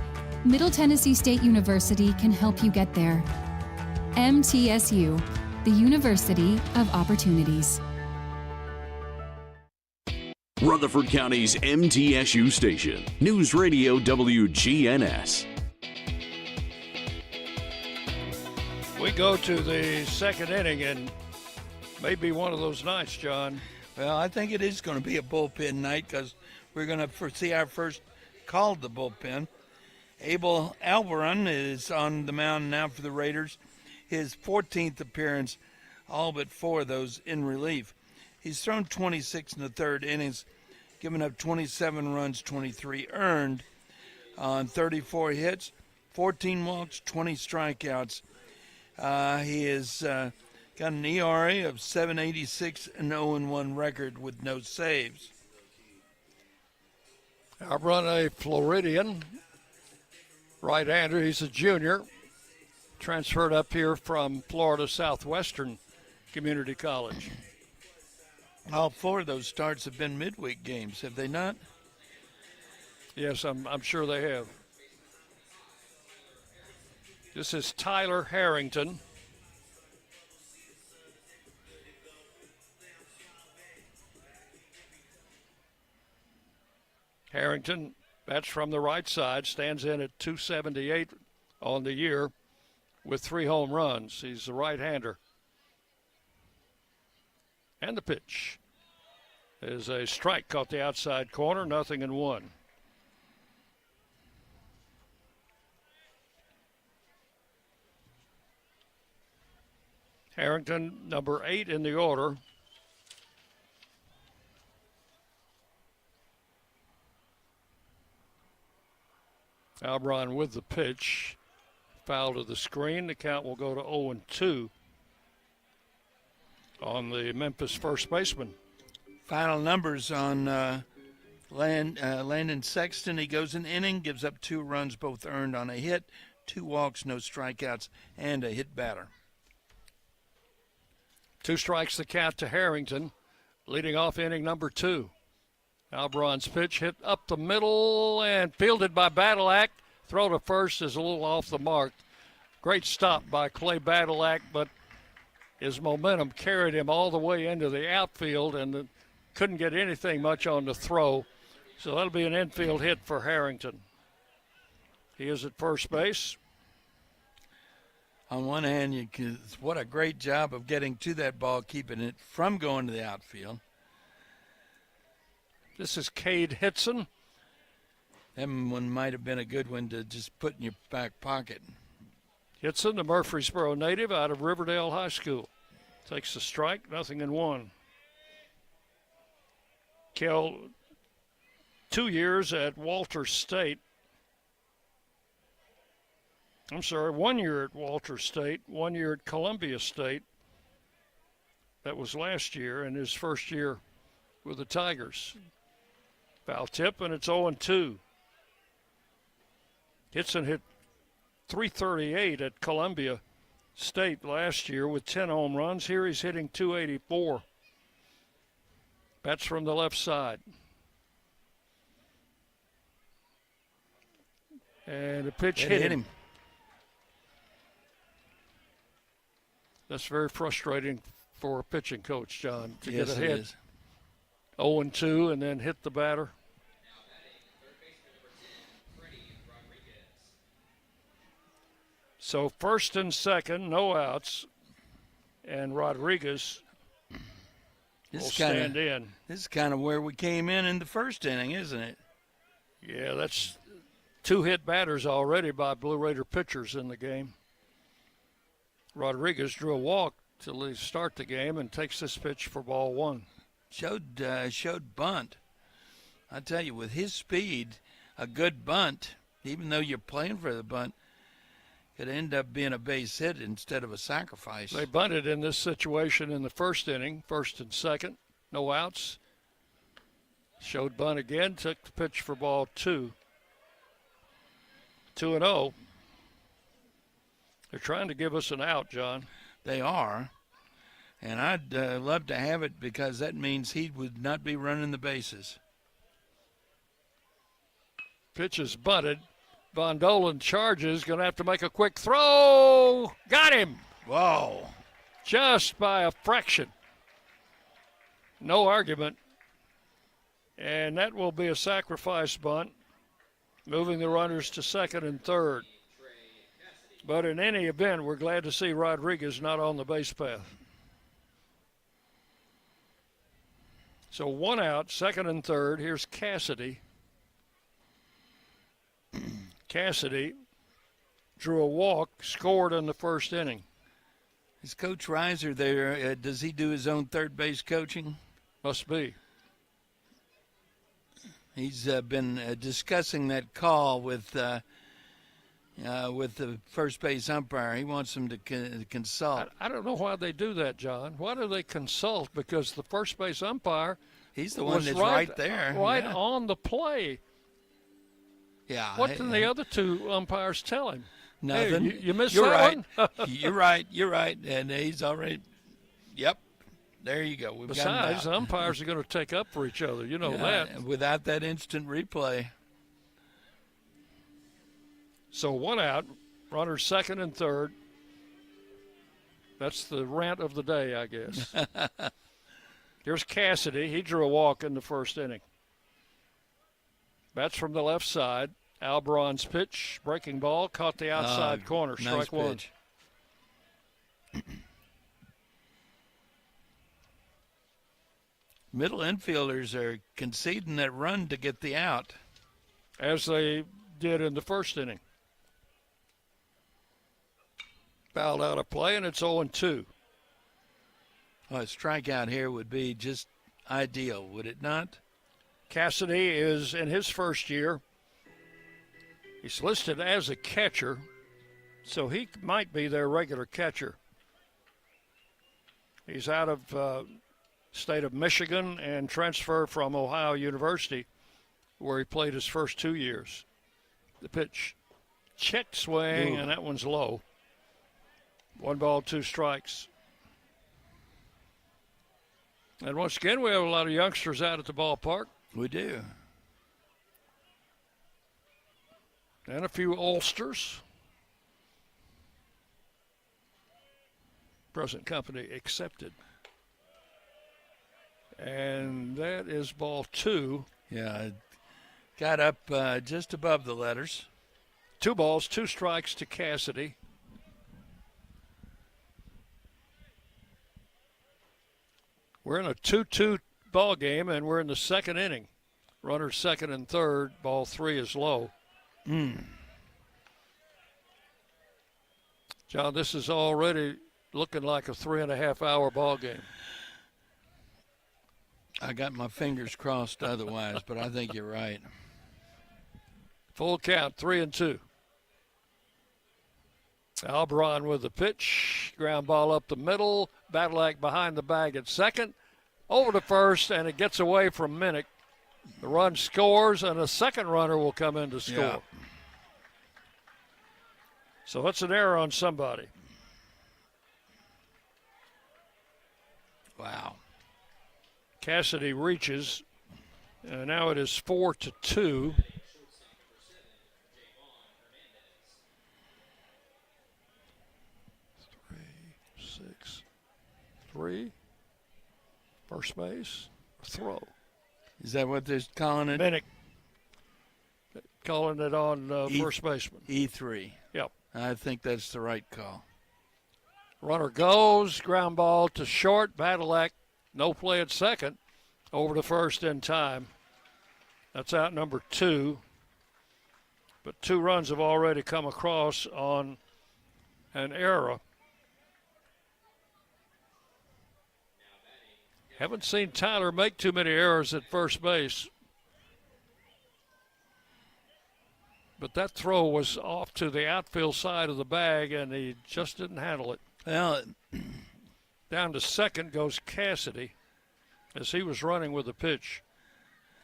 Middle Tennessee State University can help you get there. MTSU, the University of Opportunities. Rutherford County's MTSU station, News Radio WGNS. We go to the second inning, and maybe one of those nights, John. Well, I think it is going to be a bullpen night because we're going to see our first call to the bullpen. Abel Alvaron is on the mound now for the Raiders. His 14th appearance, all but 4 of those in relief. He's thrown 26 in the third innings, giving up 27 runs, 23 earned on 34 hits, 14 walks, 20 strikeouts. He has got an ERA of 7.86 and 0-1 record with no saves. Alvaron, a Floridian right-hander. He's a junior, transferred up here from Florida Southwestern Community College. All 4 of those starts have been midweek games, have they not? Yes, I'm sure they have. This is Tyler Harrington. Harrington bats from the right side, stands in at 278 on the year with 3 home runs. He's a right-hander. And the pitch is a strike, caught the outside corner, 0-1. Harrington, number 8 in the order. Alvaron with the pitch. Foul to the screen. The count will go to 0-2 on the Memphis first baseman. Final numbers on Landon Sexton. He goes an inning, gives up 2 runs, both earned on a hit, 2 walks, no strikeouts, and a hit batter. 2 strikes the count to Harrington, leading off inning number 2. Alvaron's pitch hit up the middle and fielded by Badalack. Throw to first is a little off the mark. Great stop by Clay Badalack, but his momentum carried him all the way into the outfield and couldn't get anything much on the throw. So that'll be an infield hit for Harrington. He is at first base. On one hand, what a great job of getting to that ball, keeping it from going to the outfield. This is Cade Hitson. That one might have been a good one to just put in your back pocket. Hitson, the Murfreesboro native out of Riverdale High School. Takes the strike, 0-1. Kell, 2 years at Walters State. I'm sorry, 1 year at Walters State, 1 year at Columbia State. That was last year, and his first year with the Tigers. Foul tip, and it's 0-2. Hitson hit .338 at Columbia State last year with 10 home runs. Here he's hitting .284. Bats from the left side. And the pitch hit him. That's very frustrating for a pitching coach, John, to get ahead 0-2 and then hit the batter. So first and second, no outs, and Rodriguez will stand in. This is kind of where we came in the first inning, isn't it? Yeah, that's 2 hit batters already by Blue Raider pitchers in the game. Rodriguez drew a walk to start the game and takes this pitch for ball 1. Showed bunt. I tell you, with his speed, a good bunt, even though you're playing for the bunt, could end up being a base hit instead of a sacrifice. They bunted in this situation in the first inning, first and second, no outs. Showed bunt again, took the pitch for ball 2. 2-0. They're trying to give us an out, John. They are. And I'd love to have it because that means he would not be running the bases. Pitch is bunted. Von Dolan charges. Going to have to make a quick throw. Got him. Whoa. Just by a fraction. No argument. And that will be a sacrifice bunt, moving the runners to second and third. But in any event, we're glad to see Rodriguez not on the base path. So 1 out, second and third. Here's Cassidy. Cassidy drew a walk, scored in the first inning. Is Coach Reiser there? Does he do his own third base coaching? Must be. He's been discussing that call with the first base umpire. He wants him to consult. I don't know why they do that, John. Why do they consult? Because the first base umpire, he's the one that's right there. Right on the play. Yeah. What can the other two umpires tell him? Nothing. Hey, you missed You're that right. one? You're right. And he's already, yep. There you go. Besides, umpires are going to take up for each other. You know that. Without that instant replay. So 1 out, runners second and third. That's the rant of the day, I guess. Here's Cassidy. He drew a walk in the first inning. Bats from the left side. Albron's pitch, breaking ball, caught the outside corner, strike one. Middle infielders are conceding that run to get the out. As they did in the first inning. Fouled out of play, and it's 0-2. Well, a strikeout here would be just ideal, would it not? Cassidy is in his first year. He's listed as a catcher, so he might be their regular catcher. He's out of state of Michigan and transferred from Ohio University, where he played his first 2 years. The pitch, check swing, and that one's low. 1 ball, 2 strikes. And once again, we have a lot of youngsters out at the ballpark. We do. And a few Ulsters. Present company accepted. And that is ball 2. Yeah, it got up just above the letters. 2 balls, 2 strikes to Cassidy. We're in a 2-2 ball game, and we're in the second inning. Runners second and third. Ball 3 is low. John, this is already looking like a 3.5-hour ball game. I got my fingers crossed otherwise, but I think you're right. Full count, 3-2. Albron with the pitch. Ground ball up the middle. Badalak behind the bag at second. Over to first, and it gets away from Minnick. The run scores, and a second runner will come in to score. Yeah. So it's an error on somebody. Wow. Cassidy reaches, and now it is 4-2. 3, 6, 3. First base, throw. Is that what they're calling it? Minnick calling it on first baseman. E3. Yep. I think that's the right call. Runner goes, ground ball to short. Badalak, no play at second. Over to first in time. That's out number 2. But 2 runs have already come across on an error. Haven't seen Tyler make too many errors at first base. But that throw was off to the outfield side of the bag, and he just didn't handle it. Well, down to second goes Cassidy as he was running with the pitch.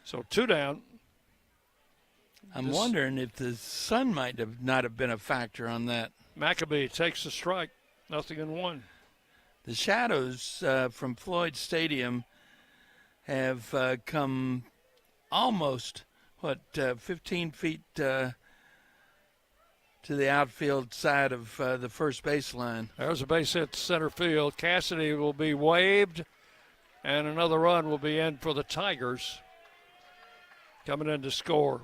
So 2 down. I'm wondering if the sun might have not have been a factor on that. Maccabee takes the strike, 0-1. The shadows from Floyd Stadium have come almost, 15 feet to the outfield side of the first baseline. There's a base hit to center field. Cassidy will be waved, and another run will be in for the Tigers. Coming in to score,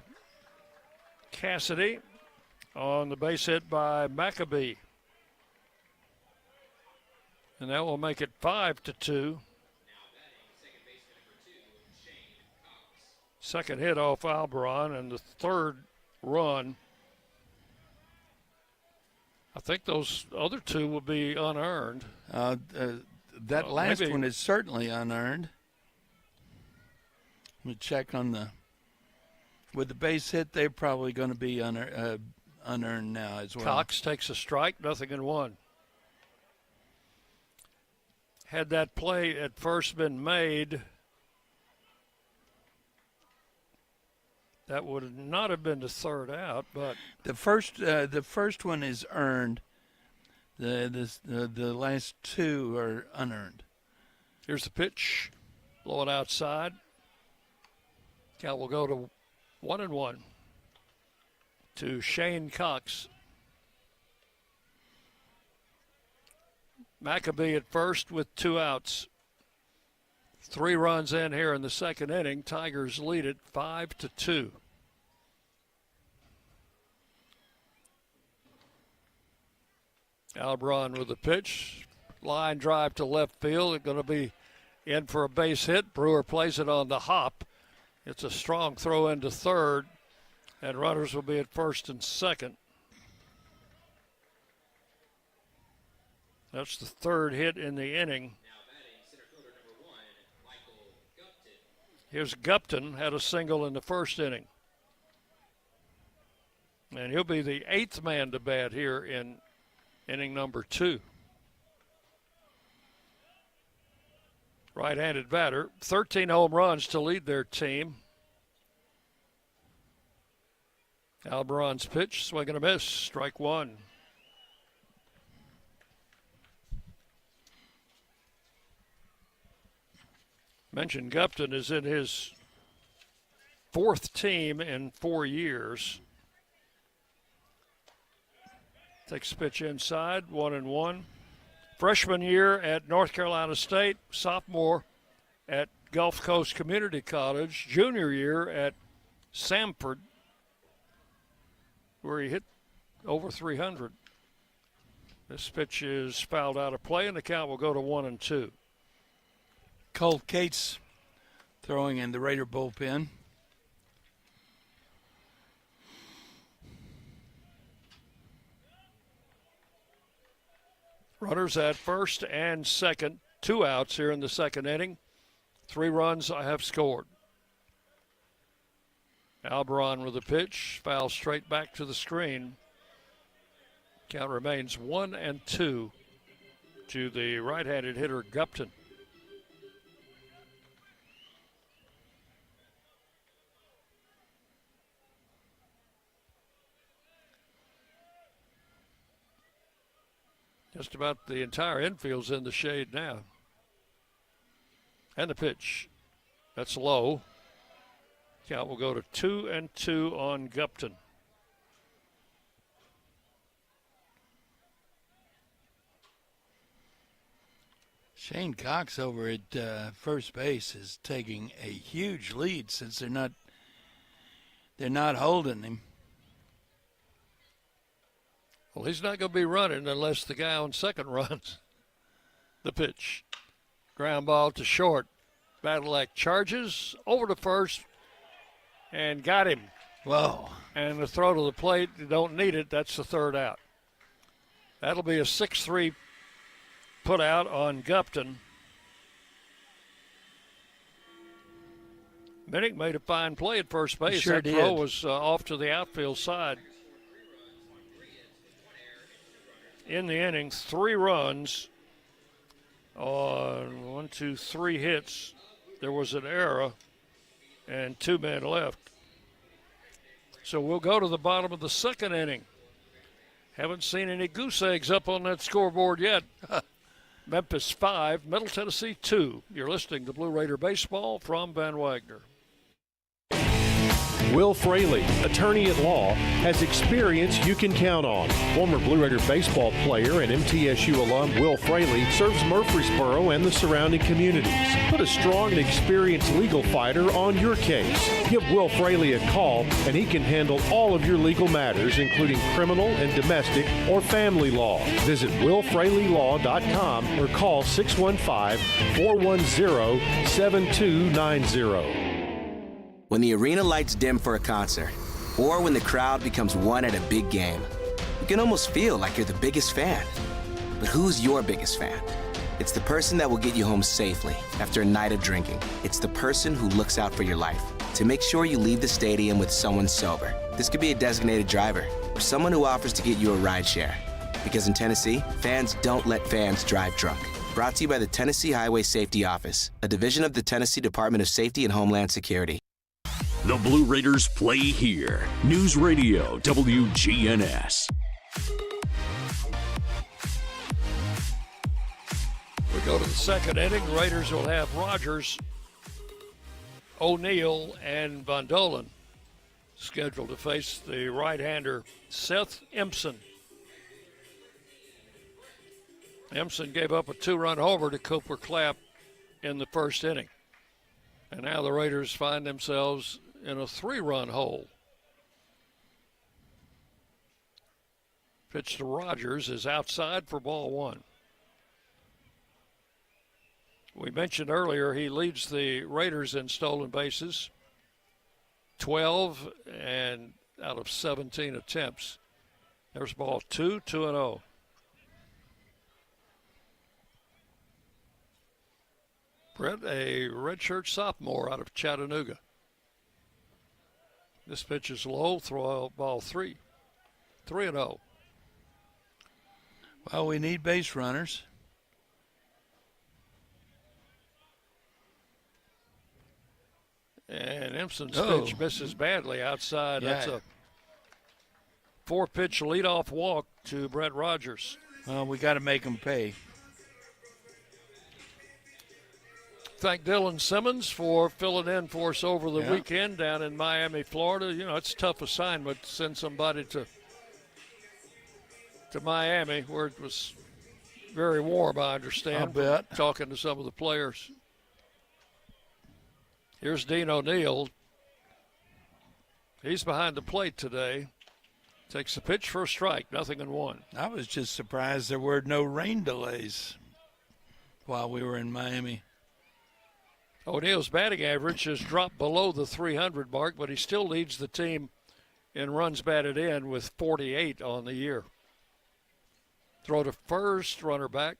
Cassidy on the base hit by Maccabee. And that will make it 5-2. Second hit off Alberon, and the third run. I think those other two will be unearned. That last one is certainly unearned. Let me check on the. With the base hit, they're probably going to be unearned now as well. Cox takes a strike, 0-1. Had that play at first been made, that would not have been the third out, but the first one is earned. The last two are unearned. Here's the pitch, blowing outside. Count will go to 1-1 to Shane Cox. Maccabee at first with 2 outs. 3 runs in here in the second inning. Tigers lead it 5-2. Alberon with the pitch. Line drive to left field. It's going to be in for a base hit. Brewer plays it on the hop. It's a strong throw into third, and runners will be at first and second. That's the third hit in the inning. Here's Gupton, had a single in the first inning. And he'll be the 8th man to bat here in inning number 2. Right-handed batter, 13 home runs to lead their team. Alberon's pitch, swing and a miss, strike 1. Mentioned Gupton is in his 4th team in 4 years. Takes a pitch inside, 1-1. Freshman year at North Carolina State, sophomore at Gulf Coast Community College, junior year at Samford, where he hit over 300. This pitch is fouled out of play, and the count will go to 1-2. Colt Cates throwing in the Raider bullpen. Runners at first and second. 2 outs here in the second inning. 3 runs I have scored. Alberon with the pitch. Foul straight back to the screen. Count remains 1-2 to the right-handed hitter Gupton. Just about the entire infield's in the shade now. And the pitch. That's low. Count will go to 2-2 on Gupton. Shane Cox over at first base is taking a huge lead since they're not holding him. Well, he's not going to be running unless the guy on second runs. The pitch. Ground ball to short. Badalak charges over to first and got him. Whoa. And the throw to the plate, you don't need it. That's the third out. That'll be a 6-3 put out on Gupton. Minnick made a fine play at first base. Sure that did. throw was off to the outfield side. In the inning, 3 runs on 3 hits. There was an error and 2 men left. So we'll go to the bottom of the second inning. Haven't seen any goose eggs up on that scoreboard yet. Memphis 5, Middle Tennessee 2. You're listening to Blue Raider Baseball from Van Wagner. Will Fraley, attorney at law, has experience you can count on. Former Blue Raider baseball player and MTSU alum Will Fraley serves Murfreesboro and the surrounding communities. Put a strong and experienced legal fighter on your case. Give Will Fraley a call and he can handle all of your legal matters, including criminal and domestic or family law. Visit willfraleylaw.com or call 615-410-7290. When the arena lights dim for a concert, or when the crowd becomes one at a big game, you can almost feel like you're the biggest fan. But who's your biggest fan? It's the person that will get you home safely after a night of drinking. It's the person who looks out for your life to make sure you leave the stadium with someone sober. This could be a designated driver or someone who offers to get you a ride share. Because in Tennessee, fans don't let fans drive drunk. Brought to you by the Tennessee Highway Safety Office, a division of the Tennessee Department of Safety and Homeland Security. The Blue Raiders play here. News Radio WGNS. We go to the second inning. The Raiders will have Rogers, O'Neill, and Von Dolan scheduled to face the right-hander Seth Empson. Empson gave up a 2-run homer to Cooper Clapp in the first inning. And now the Raiders find themselves in a 3-run hole. Pitch to Rogers is outside for ball 1. We mentioned earlier he leads the Raiders in stolen bases, 12 and out of 17 attempts. There's ball 2, 2-0. Brett, a redshirt sophomore out of Chattanooga. This pitch is low, throw out ball 3. 3-0. Well, we need base runners. And Empson's pitch misses badly outside. Yeah. That's a 4-pitch leadoff walk to Brett Rogers. Well, we got to make them pay. Thank Dylan Simmons for filling in for us over the weekend down in Miami, Florida. You know, it's a tough assignment to send somebody to Miami, where it was very warm, I understand. I bet. Talking to some of the players. Here's Dean O'Neill. He's behind the plate today. Takes the pitch for a strike, 0-1. I was just surprised there were no rain delays while we were in Miami. O'Neill's batting average has dropped below the 300 mark, but he still leads the team in runs batted in with 48 on the year. Throw to first, runner back.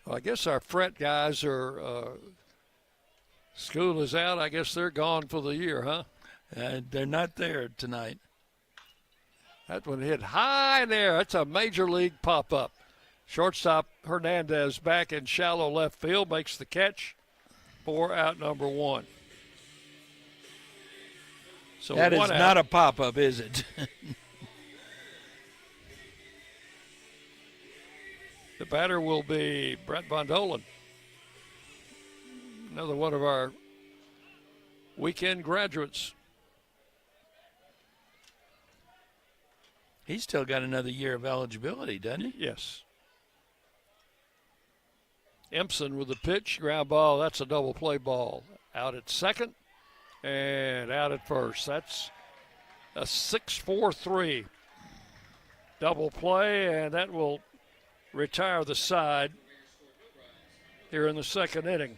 Well, I guess our fret guys are, school is out. I guess they're gone for the year, huh? They're not there tonight. That one hit high there. That's a major league pop-up. Shortstop Hernandez back in shallow left field, makes the catch for out number 1. So that is not a pop-up, is it? The batter will be Brett Von Dolan. Another one of our weekend graduates. He's still got another year of eligibility, doesn't he? Yes. Empson with the pitch, ground ball. That's a double play ball. Out at second and out at first. That's a 6-4-3 double play, and that will retire the side here in the second inning.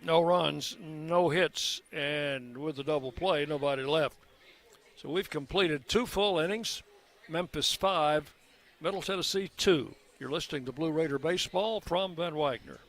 No runs, no hits, and with the double play, nobody left. So we've completed 2 full innings. Memphis 5, Middle Tennessee 2. You're listening to Blue Raider Baseball from Van Wagner.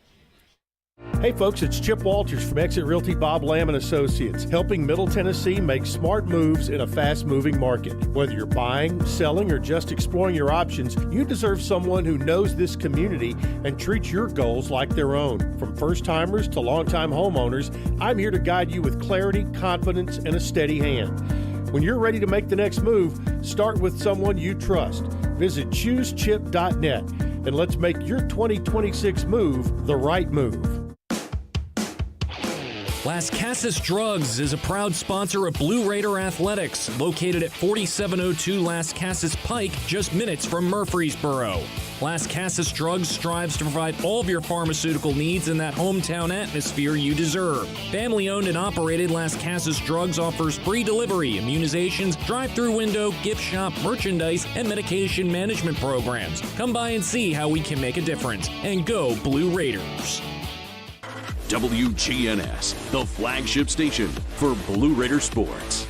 Hey folks, it's Chip Walters from Exit Realty Bob Lamb & Associates, helping Middle Tennessee make smart moves in a fast-moving market. Whether you're buying, selling, or just exploring your options, you deserve someone who knows this community and treats your goals like their own. From first-timers to long-time homeowners, I'm here to guide you with clarity, confidence, and a steady hand. When you're ready to make the next move, start with someone you trust. Visit choosechip.net and let's make your 2026 move the right move. Las Casas Drugs is a proud sponsor of Blue Raider Athletics, located at 4702 Las Casas Pike, just minutes from Murfreesboro. Las Casas Drugs strives to provide all of your pharmaceutical needs in that hometown atmosphere you deserve. Family-owned and operated, Las Casas Drugs offers free delivery, immunizations, drive-through window, gift shop, merchandise, and medication management programs. Come by and see how we can make a difference. And go Blue Raiders. WGNS, the flagship station for Blue Raider sports.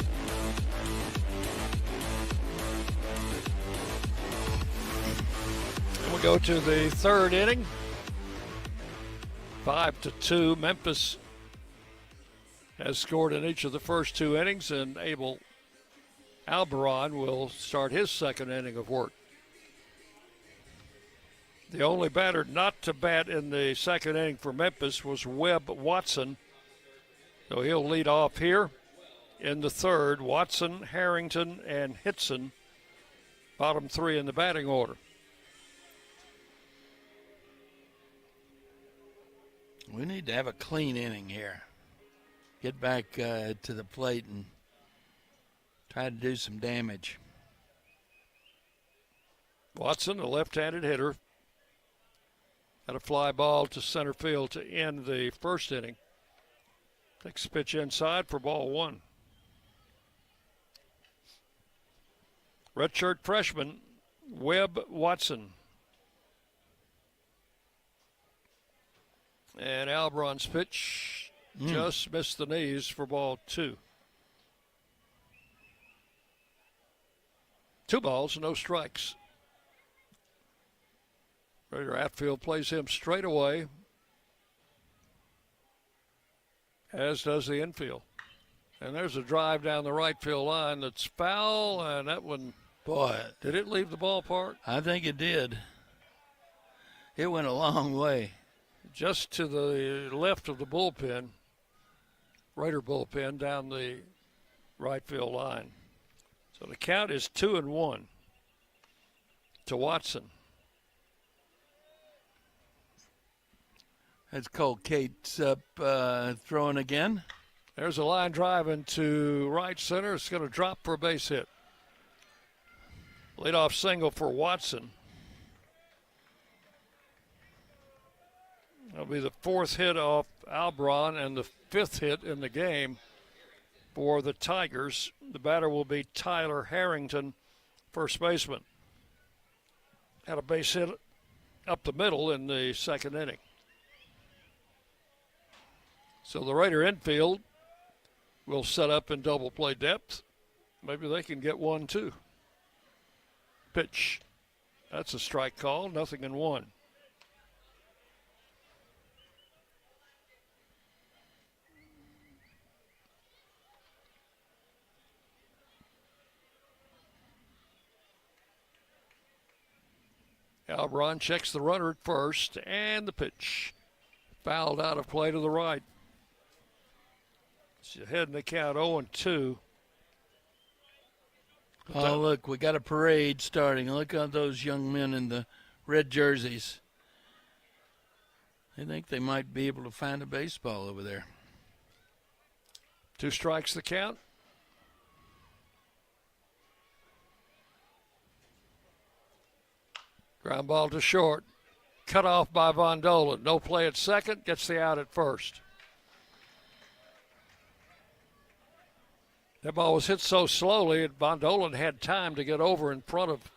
We'll go to the third inning. 5-2. Memphis has scored in each of the first two innings, and Abel Alberon will start his second inning of work. The only batter not to bat in the second inning for Memphis was Webb Watson. So he'll lead off here in the third. Watson, Harrington, and Hitson, bottom three in the batting order. We need to have a clean inning here. Get back to the plate and try to do some damage. Watson, a left-handed hitter, had a fly ball to center field to end the first inning. Takes a pitch inside for ball one. Redshirt freshman, Webb Watson. And Alberon's pitch just missed the knees for ball two. 2 balls, no strikes. Raider outfield plays him straight away, as does the infield. And there's a drive down the right field line that's foul, and that one, boy, did it leave the ballpark? I think it did. It went a long way. Just to the left of the bullpen, Raider bullpen, down the right field line. So the count is 2-1 to Watson. That's Cole Cates up throwing again. There's a line drive into right center. It's going to drop for a base hit. Leadoff single for Watson. That'll be the fourth hit off Alberon and the fifth hit in the game for the Tigers. The batter will be Tyler Harrington, first baseman. Had a base hit up the middle in the second inning. So the Raider infield will set up in double play depth. Maybe they can get 1-2. Pitch. That's a strike call, 0-1. Alberon checks the runner at first, and the pitch. Fouled out of play to the right. She's ahead in the count, 0-2. Oh, look, we got a parade starting. Look at those young men in the red jerseys. I think they might be able to find a baseball over there. 2 strikes the count. Ground ball to short. Cut off by Von Dolan. No play at second. Gets the out at first. That ball was hit so slowly, Von Dolan had time to get over in front of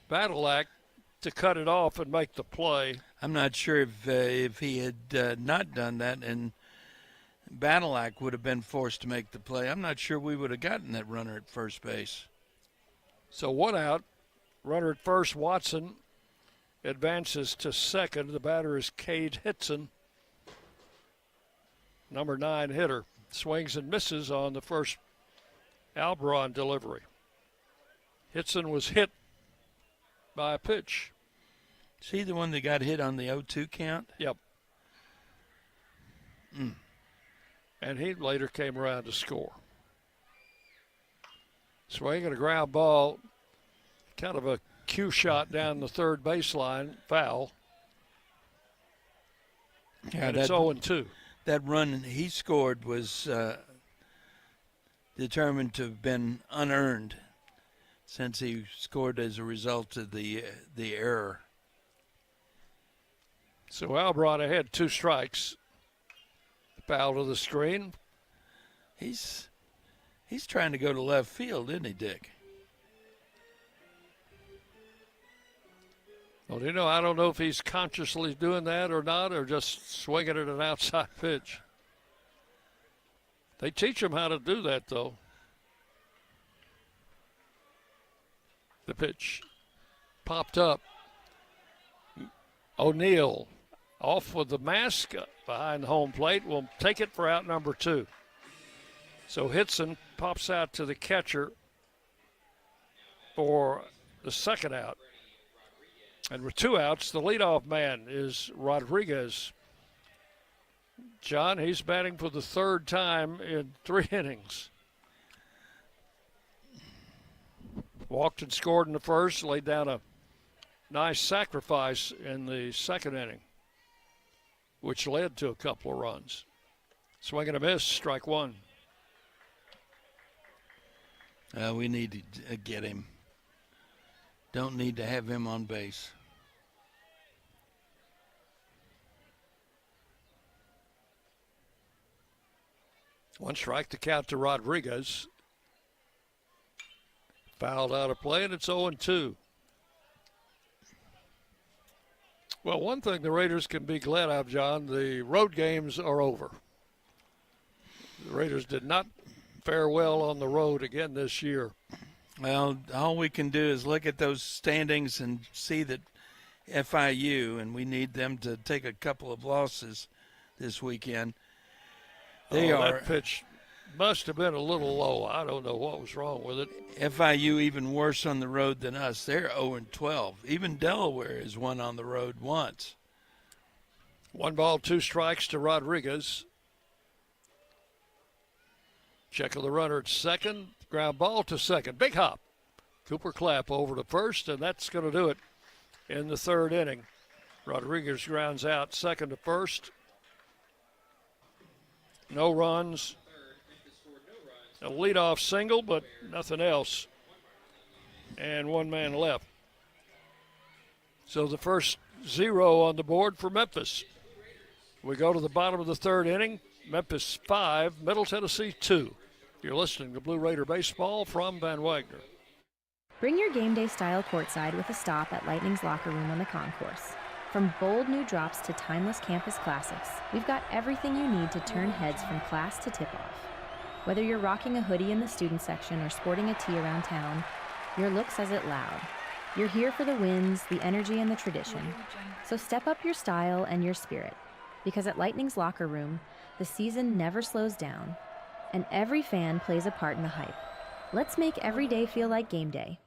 Badalak to cut it off and make the play. I'm not sure if he had not done that and Badalak would have been forced to make the play. I'm not sure we would have gotten that runner at first base. So 1 out. Runner at first, Watson advances to second. The batter is Cade Hitson. number 9 hitter. Swings and misses on the first Albron delivery. Hitson was hit by a pitch. Is he the one that got hit on the 0-2 count? Yep. And he later came around to score. Swing and a ground ball, kind of a cue shot down the third baseline, foul. Yeah, and it's 0-2. That run he scored was determined to have been unearned since he scored as a result of the error. So Albron ahead, 2 strikes. Foul to the screen. He's trying to go to left field, isn't he, Dick? Well, I don't know if he's consciously doing that or not, or just swinging at an outside pitch. They teach him how to do that, though. The pitch popped up. O'Neill off with the mask behind the home plate. Will take it for out number 2. So Hitson pops out to the catcher for the second out. And with 2 outs, the leadoff man is Rodriguez. John, he's batting for the 3rd time in 3 innings. Walked and scored in the first, laid down a nice sacrifice in the 2nd inning, which led to a couple of runs. Swing and a miss, strike 1. We need to get him. Don't need to have him on base. One strike to count to Rodriguez. Fouled out of play, and it's 0-2. Well, one thing the Raiders can be glad of, John, the road games are over. The Raiders did not fare well on the road again this year. Well, all we can do is look at those standings and see that FIU, and we need them to take a couple of losses this weekend. That pitch must have been a little low. I don't know what was wrong with it. FIU even worse on the road than us. They're 0-12. Even Delaware has won on the road once. 1 ball, 2 strikes to Rodriguez. Check of the runner at second. Ground ball to second. Big hop. Cooper Clapp over to first, and that's going to do it in the 3rd inning. Rodriguez grounds out second to first. No runs. A leadoff single, but nothing else. And 1 man left. So the first 0 on the board for Memphis. We go to the bottom of the 3rd inning. Memphis 5, Middle Tennessee 2. You're listening to Blue Raider Baseball from Van Wagner. Bring your game day style courtside with a stop at Lightning's locker room on the concourse. From bold new drops to timeless campus classics, we've got everything you need to turn heads from class to tip-off. Whether you're rocking a hoodie in the student section or sporting a tee around town, your look says it loud. You're here for the wins, the energy, and the tradition. So step up your style and your spirit, because at Lightning's locker room, the season never slows down, and every fan plays a part in the hype. Let's make every day feel like game day.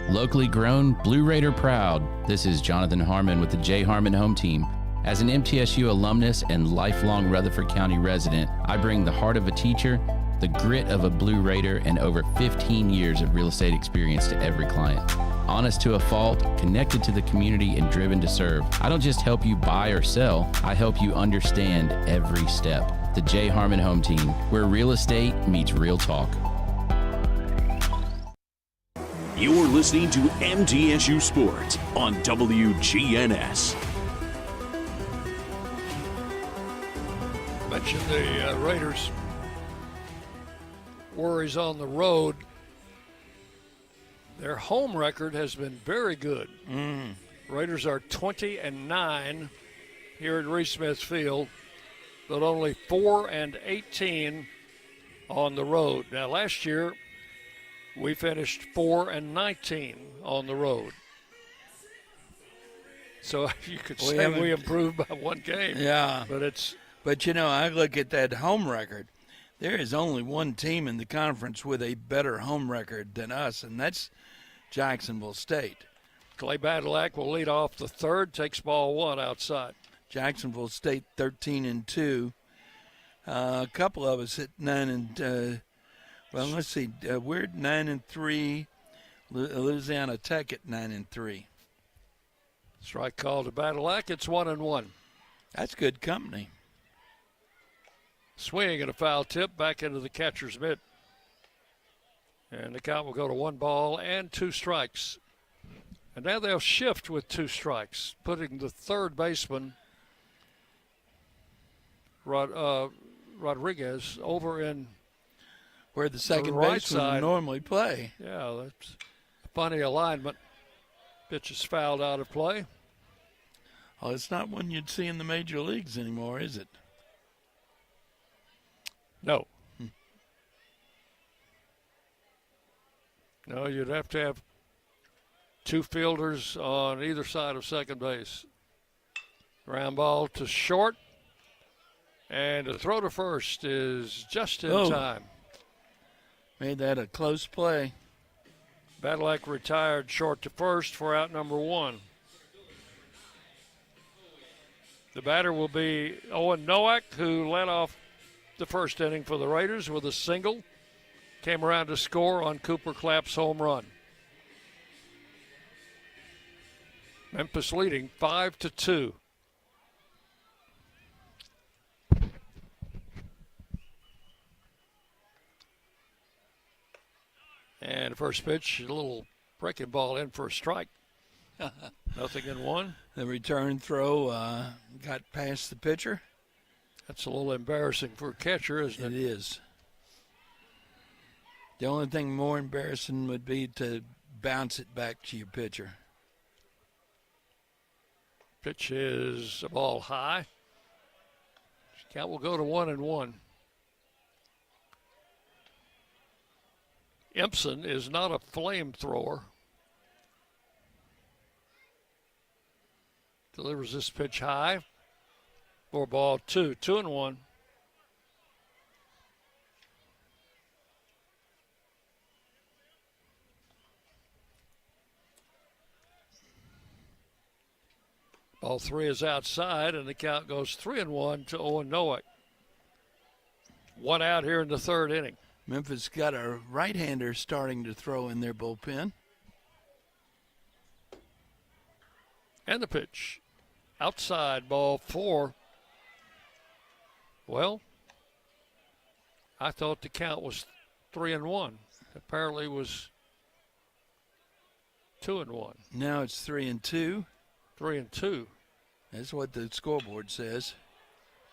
Locally grown, Blue Raider proud. This is Jonathan Harmon with the J. Harmon Home Team. As an MTSU alumnus and lifelong Rutherford County resident, I bring the heart of a teacher, the grit of a Blue Raider, and over 15 years of real estate experience to every client. Honest to a fault, connected to the community, and driven to serve. I don't just help you buy or sell, I help you understand every step. The J. Harmon Home Team, where real estate meets real talk. You're listening to MTSU Sports on WGNS. Mentioned the Raiders' worries on the road. Their home record has been very good. Raiders are 20-9 here at Reese Smith Field, but only 4-18 on the road. Now, last year, we finished 4-19 on the road. So you could say we improved by 1 game. Yeah. But it's But, I look at that home record. There is only one team in the conference with a better home record than us, and that's Jacksonville State. Clay Badalack will lead off the third, takes ball 1 outside. Jacksonville State 13-2. A couple of us at 9 let's see. We're 9-3. Louisiana Tech at 9-3. Strike call to Badalack. It's 1-1. That's good company. Swing and a foul tip back into the catcher's mitt. And the count will go to 1 ball and 2 strikes. And now they'll shift with 2 strikes, putting the third baseman, Rodriguez, over in where the second right baseman side. Normally play. Yeah, that's a funny alignment. Pitch is fouled out of play. Oh, it's not one you'd see in the major leagues anymore, is it? No. No, you'd have to have 2 fielders on either side of second base. Ground ball to short. And the throw to first is just in time. Made that a close play. Badalack retired short to first for out number 1. The batter will be Owen Nowak, who led off the first inning for the Raiders with a single. Came around to score on Cooper Clapp's home run. Memphis leading 5-2. And the first pitch, a little breaking ball in for a strike. Nothing in 1. The return throw got past the pitcher. That's a little embarrassing for a catcher, isn't it? It is. The only thing more embarrassing would be to bounce it back to your pitcher. Pitch is a ball high. Count will go to 1-1. Empson is not a flamethrower. Delivers this pitch high for ball 2. 2-1. Ball 3 is outside, and the count goes 3-1 to Owen Nowak. 1 out here in the third inning. Memphis got a right-hander starting to throw in their bullpen. And the pitch. Outside, ball 4. Well, I thought the count was 3-1. Apparently it was 2-1. Now it's 3-2. 3-2. That's what the scoreboard says.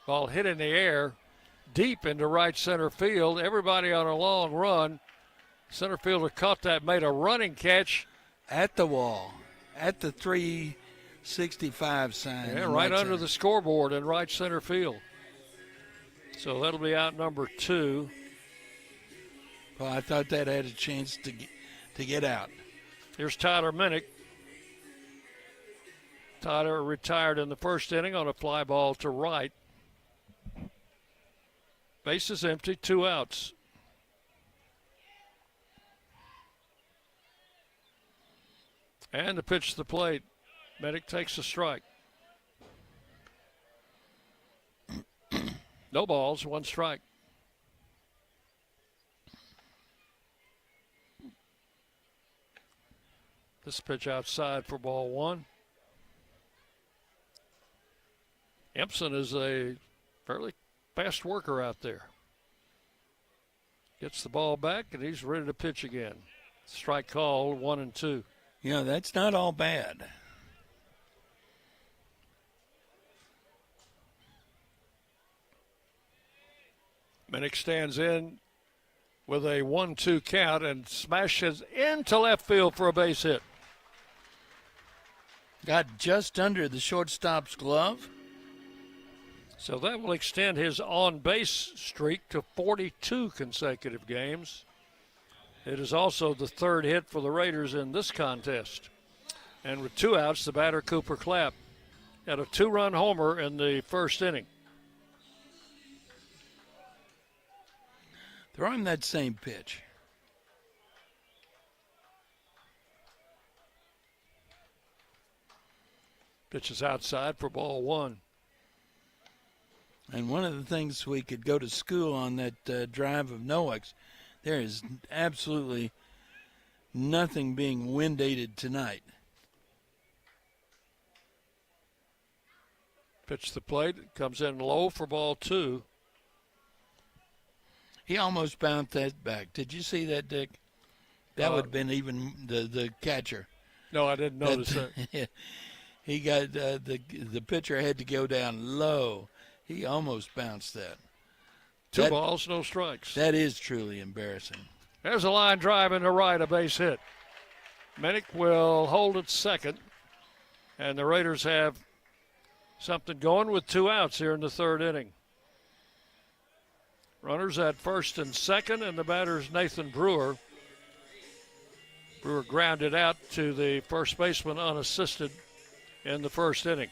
Ball hit in the air, deep into right center field. Everybody on a long run. Center fielder caught that, made a running catch. At the wall, at the 365 sign. Yeah, right under the scoreboard in right center field. So that'll be out number 2. Well, I thought that had a chance to get out. Here's Tyler Minnick. Tyler retired in the first inning on a fly ball to right. Base is empty, 2 outs. And the pitch to the plate. Minnick takes a strike. No balls, 1 strike. This pitch outside for ball 1. Empson is a fairly fast worker out there. Gets the ball back, and he's ready to pitch again. Strike call, 1-2. Yeah, that's not all bad. Minnick stands in with a 1-2 count and smashes into left field for a base hit. Got just under the shortstop's glove. So that will extend his on-base streak to 42 consecutive games. It is also the 3rd hit for the Raiders in this contest. And with 2 outs, the batter, Cooper Clapp, had a 2-run homer in the first inning. Throw him that same pitch. Pitch is outside for ball one. And one of the things we could go to school on that drive of Noak's, there is absolutely nothing being wind-aided tonight. Pitch to the plate, comes in low for ball two. He almost bounced that back. Did you see that, Dick? That would have been even the catcher. No, I didn't notice that. He got the pitcher had to go down low. He almost bounced that. Two balls, no strikes. That is truly embarrassing. There's a line drive in the right, a base hit. Minnick will hold at second, and the Raiders have something going with 2 outs here in the third inning. Runners at first and second, and the batter's Nathan Brewer. Brewer grounded out to the first baseman unassisted in the first inning.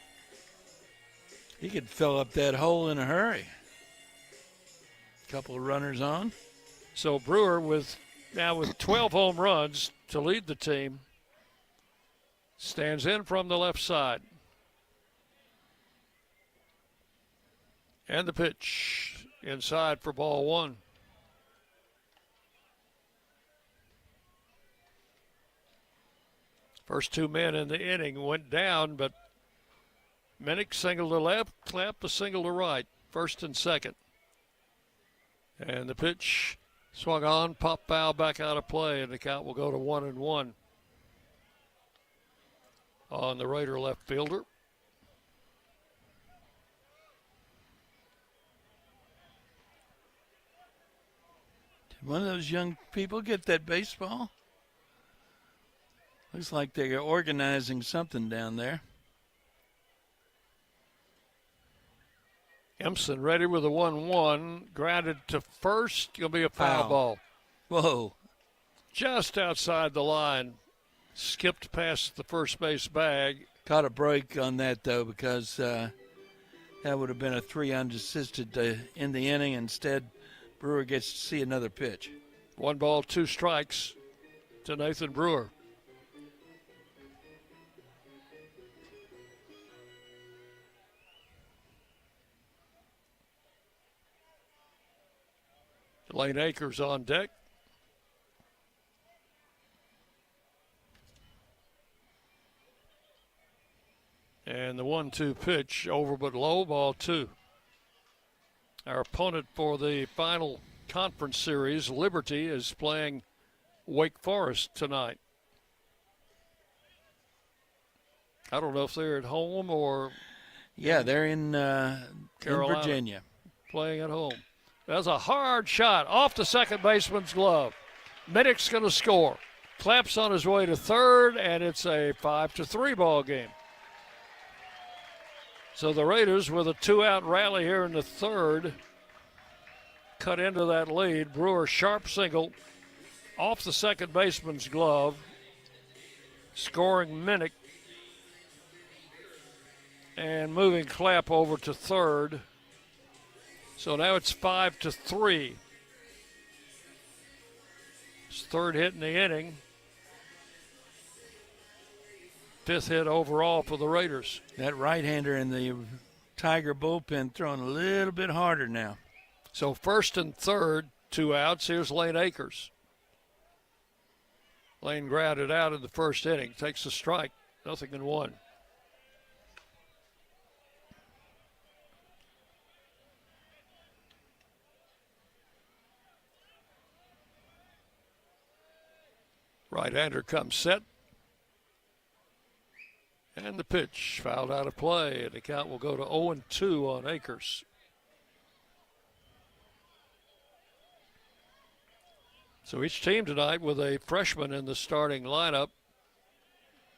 He could fill up that hole in a hurry. Couple of runners on. So Brewer with 12 home runs to lead the team, stands in from the left side. And the pitch inside for ball one. First 2 men in the inning went down, but Minnick single to left, Clapp a single to right, first and second. And the pitch swung on, pop foul back out of play, and the count will go to 1-1 on the Raider left fielder. Did one of those young people get that baseball? Looks like they're organizing something down there. Empson ready with a 1-1. Grounded to first. Going to be a foul ball. Whoa. Just outside the line. Skipped past the first base bag. Caught a break on that, though, because that would have been a 3 unassisted in the inning. Instead, Brewer gets to see another pitch. 1 ball, 2 strikes to Nathan Brewer. Lane Akers on deck. And the 1-2 pitch over but low, ball 2. Our opponent for the final conference series, Liberty, is playing Wake Forest tonight. I don't know if they're at home or... Yeah, they're in Virginia. Playing at home. That's a hard shot off the second baseman's glove. Minnick's going to score. Claps on his way to third, and it's a 5-3 ball game. So the Raiders, with a 2-out rally here in the third, cut into that lead. Brewer sharp single off the second baseman's glove, scoring Minnick, and moving Clapp over to third. So now it's 5-3. His third hit in the inning. 5th hit overall for the Raiders. That right-hander in the Tiger bullpen throwing a little bit harder now. So first and third, 2 outs. Here's Lane Akers. Lane grounded out in the first inning. Takes a strike. 0-1. Right-hander comes set. And the pitch fouled out of play, and the count will go to 0-2 on Akers. So each team tonight with a freshman in the starting lineup.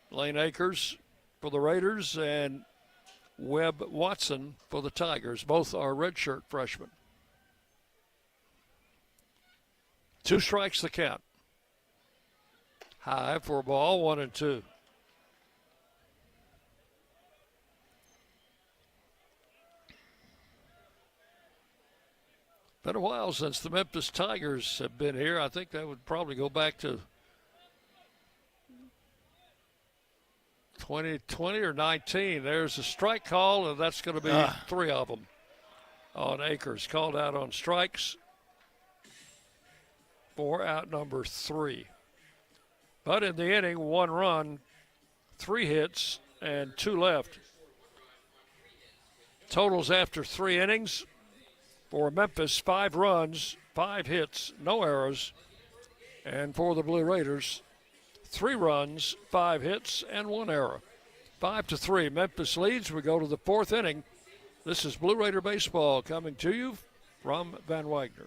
Lane Akers for the Raiders and Webb Watson for the Tigers. Both are redshirt freshmen. 2 strikes the count. High for a ball, 1-2. Been a while since the Memphis Tigers have been here. I think that would probably go back to 2020 or 19. There's a strike call, and that's going to be 3 of them on Akers. Called out on strikes for out number 3. But in the inning, 1 run, 3 hits, and 2 left. Totals after 3 innings for Memphis, 5 runs, 5 hits, no errors. And for the Blue Raiders, 3 runs, 5 hits, and 1 error. 5-3, Memphis leads. We go to the 4th inning. This is Blue Raider baseball coming to you from Van Wagner.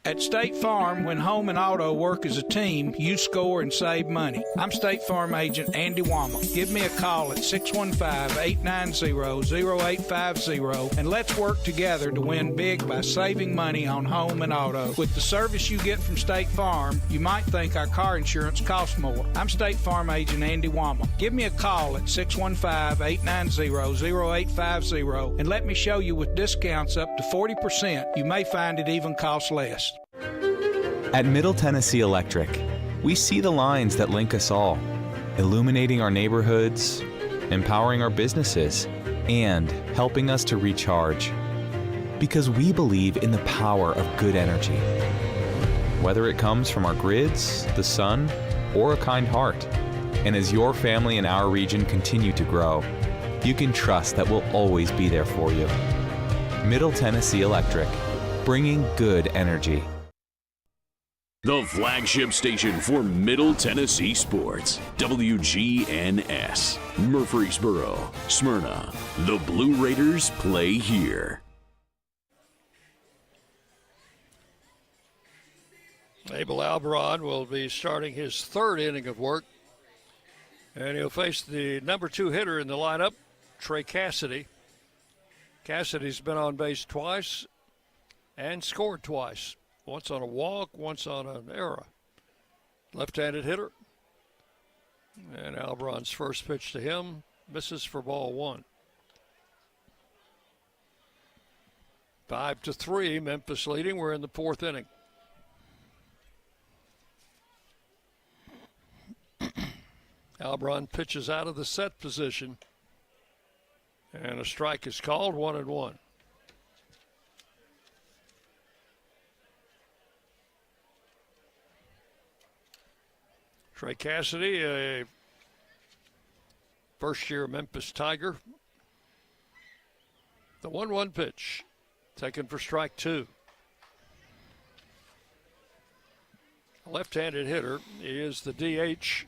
At State Farm, when home and auto work as a team, you score and save money. I'm State Farm agent Andy Wama. Give me a call at 615-890-0850, and let's work together to win big by saving money on home and auto. With the service you get from State Farm, you might think our car insurance costs more. I'm State Farm agent Andy Wama. Give me a call at 615-890-0850, and let me show you with discounts up to 40%. You may find it even costs less. At Middle Tennessee Electric, we see the lines that link us all, illuminating our neighborhoods, empowering our businesses, and helping us to recharge. Because we believe in the power of good energy. Whether it comes from our grids, the sun, or a kind heart. And as your family and our region continue to grow, you can trust that we'll always be there for you. Middle Tennessee Electric, bringing good energy. The flagship station for Middle Tennessee sports, WGNS, Murfreesboro, Smyrna. The Blue Raiders play here. Abel Albaron will be starting his 3rd inning of work, and he'll face the number 2 hitter in the lineup, Trey Cassidy. Cassidy's been on base twice and scored twice. Once on a walk, once on an error. Left-handed hitter. And Albaron's first pitch to him misses for ball 1. 5-3, Memphis leading. We're in the 4th inning. Albaron pitches out of the set position. And a strike is called, 1-1. Trey Cassidy, a first-year Memphis Tiger. The 1-1 pitch, taken for strike 2. A left-handed hitter. He is the DH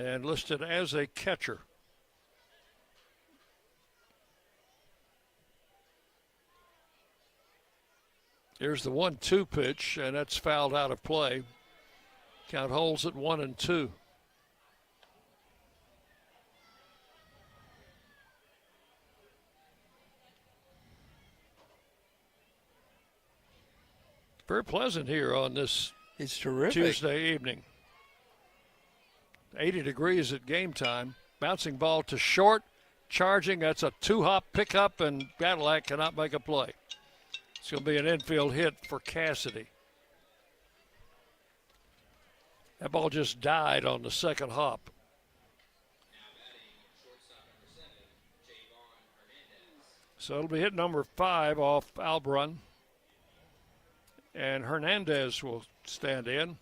and listed as a catcher. Here's the 1-2 pitch, and that's fouled out of play. Count holds at 1-2. Very pleasant here on this It's terrific. Tuesday evening. 80 degrees at game time. Bouncing ball to short. Charging. That's a 2-hop pickup, and Cadillac cannot make a play. It's going to be an infield hit for Cassidy. That ball just died on the second hop. So it'll be hit number 5 off Albaron. And Hernandez will stand in.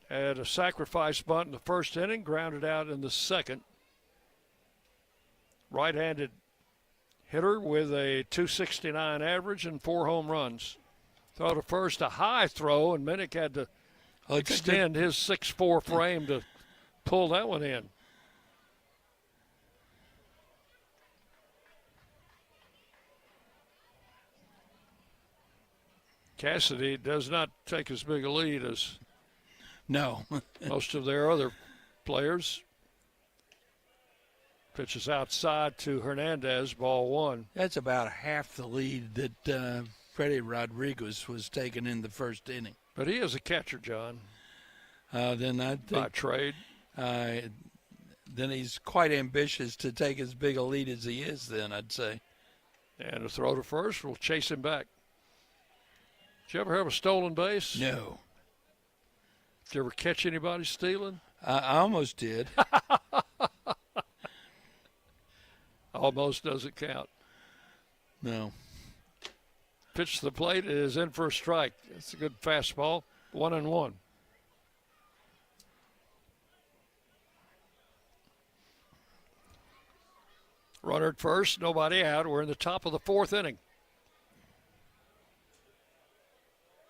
Had a sacrifice bunt in the first inning, grounded out in the second. Right-handed hitter with a .269 average and 4 home runs. Throw to first, a high throw, and Minnick had to extend his 6'4" frame to pull that one in. Cassidy does not take as big a lead as most of their other players. Pitches outside to Hernandez, ball 1. That's about half the lead that Freddie Rodriguez was taking in the first inning. But he is a catcher, John. Then I think by trade. Then he's quite ambitious to take as big a lead as he is. Then I'd say. And a throw to first will chase him back. Did you ever have a stolen base? No. Did you ever catch anybody stealing? I almost did. Almost doesn't count. No. Pitch to the plate is in for a strike. It's a good fastball. 1-1. Runner at first, nobody out. We're in the top of the fourth inning.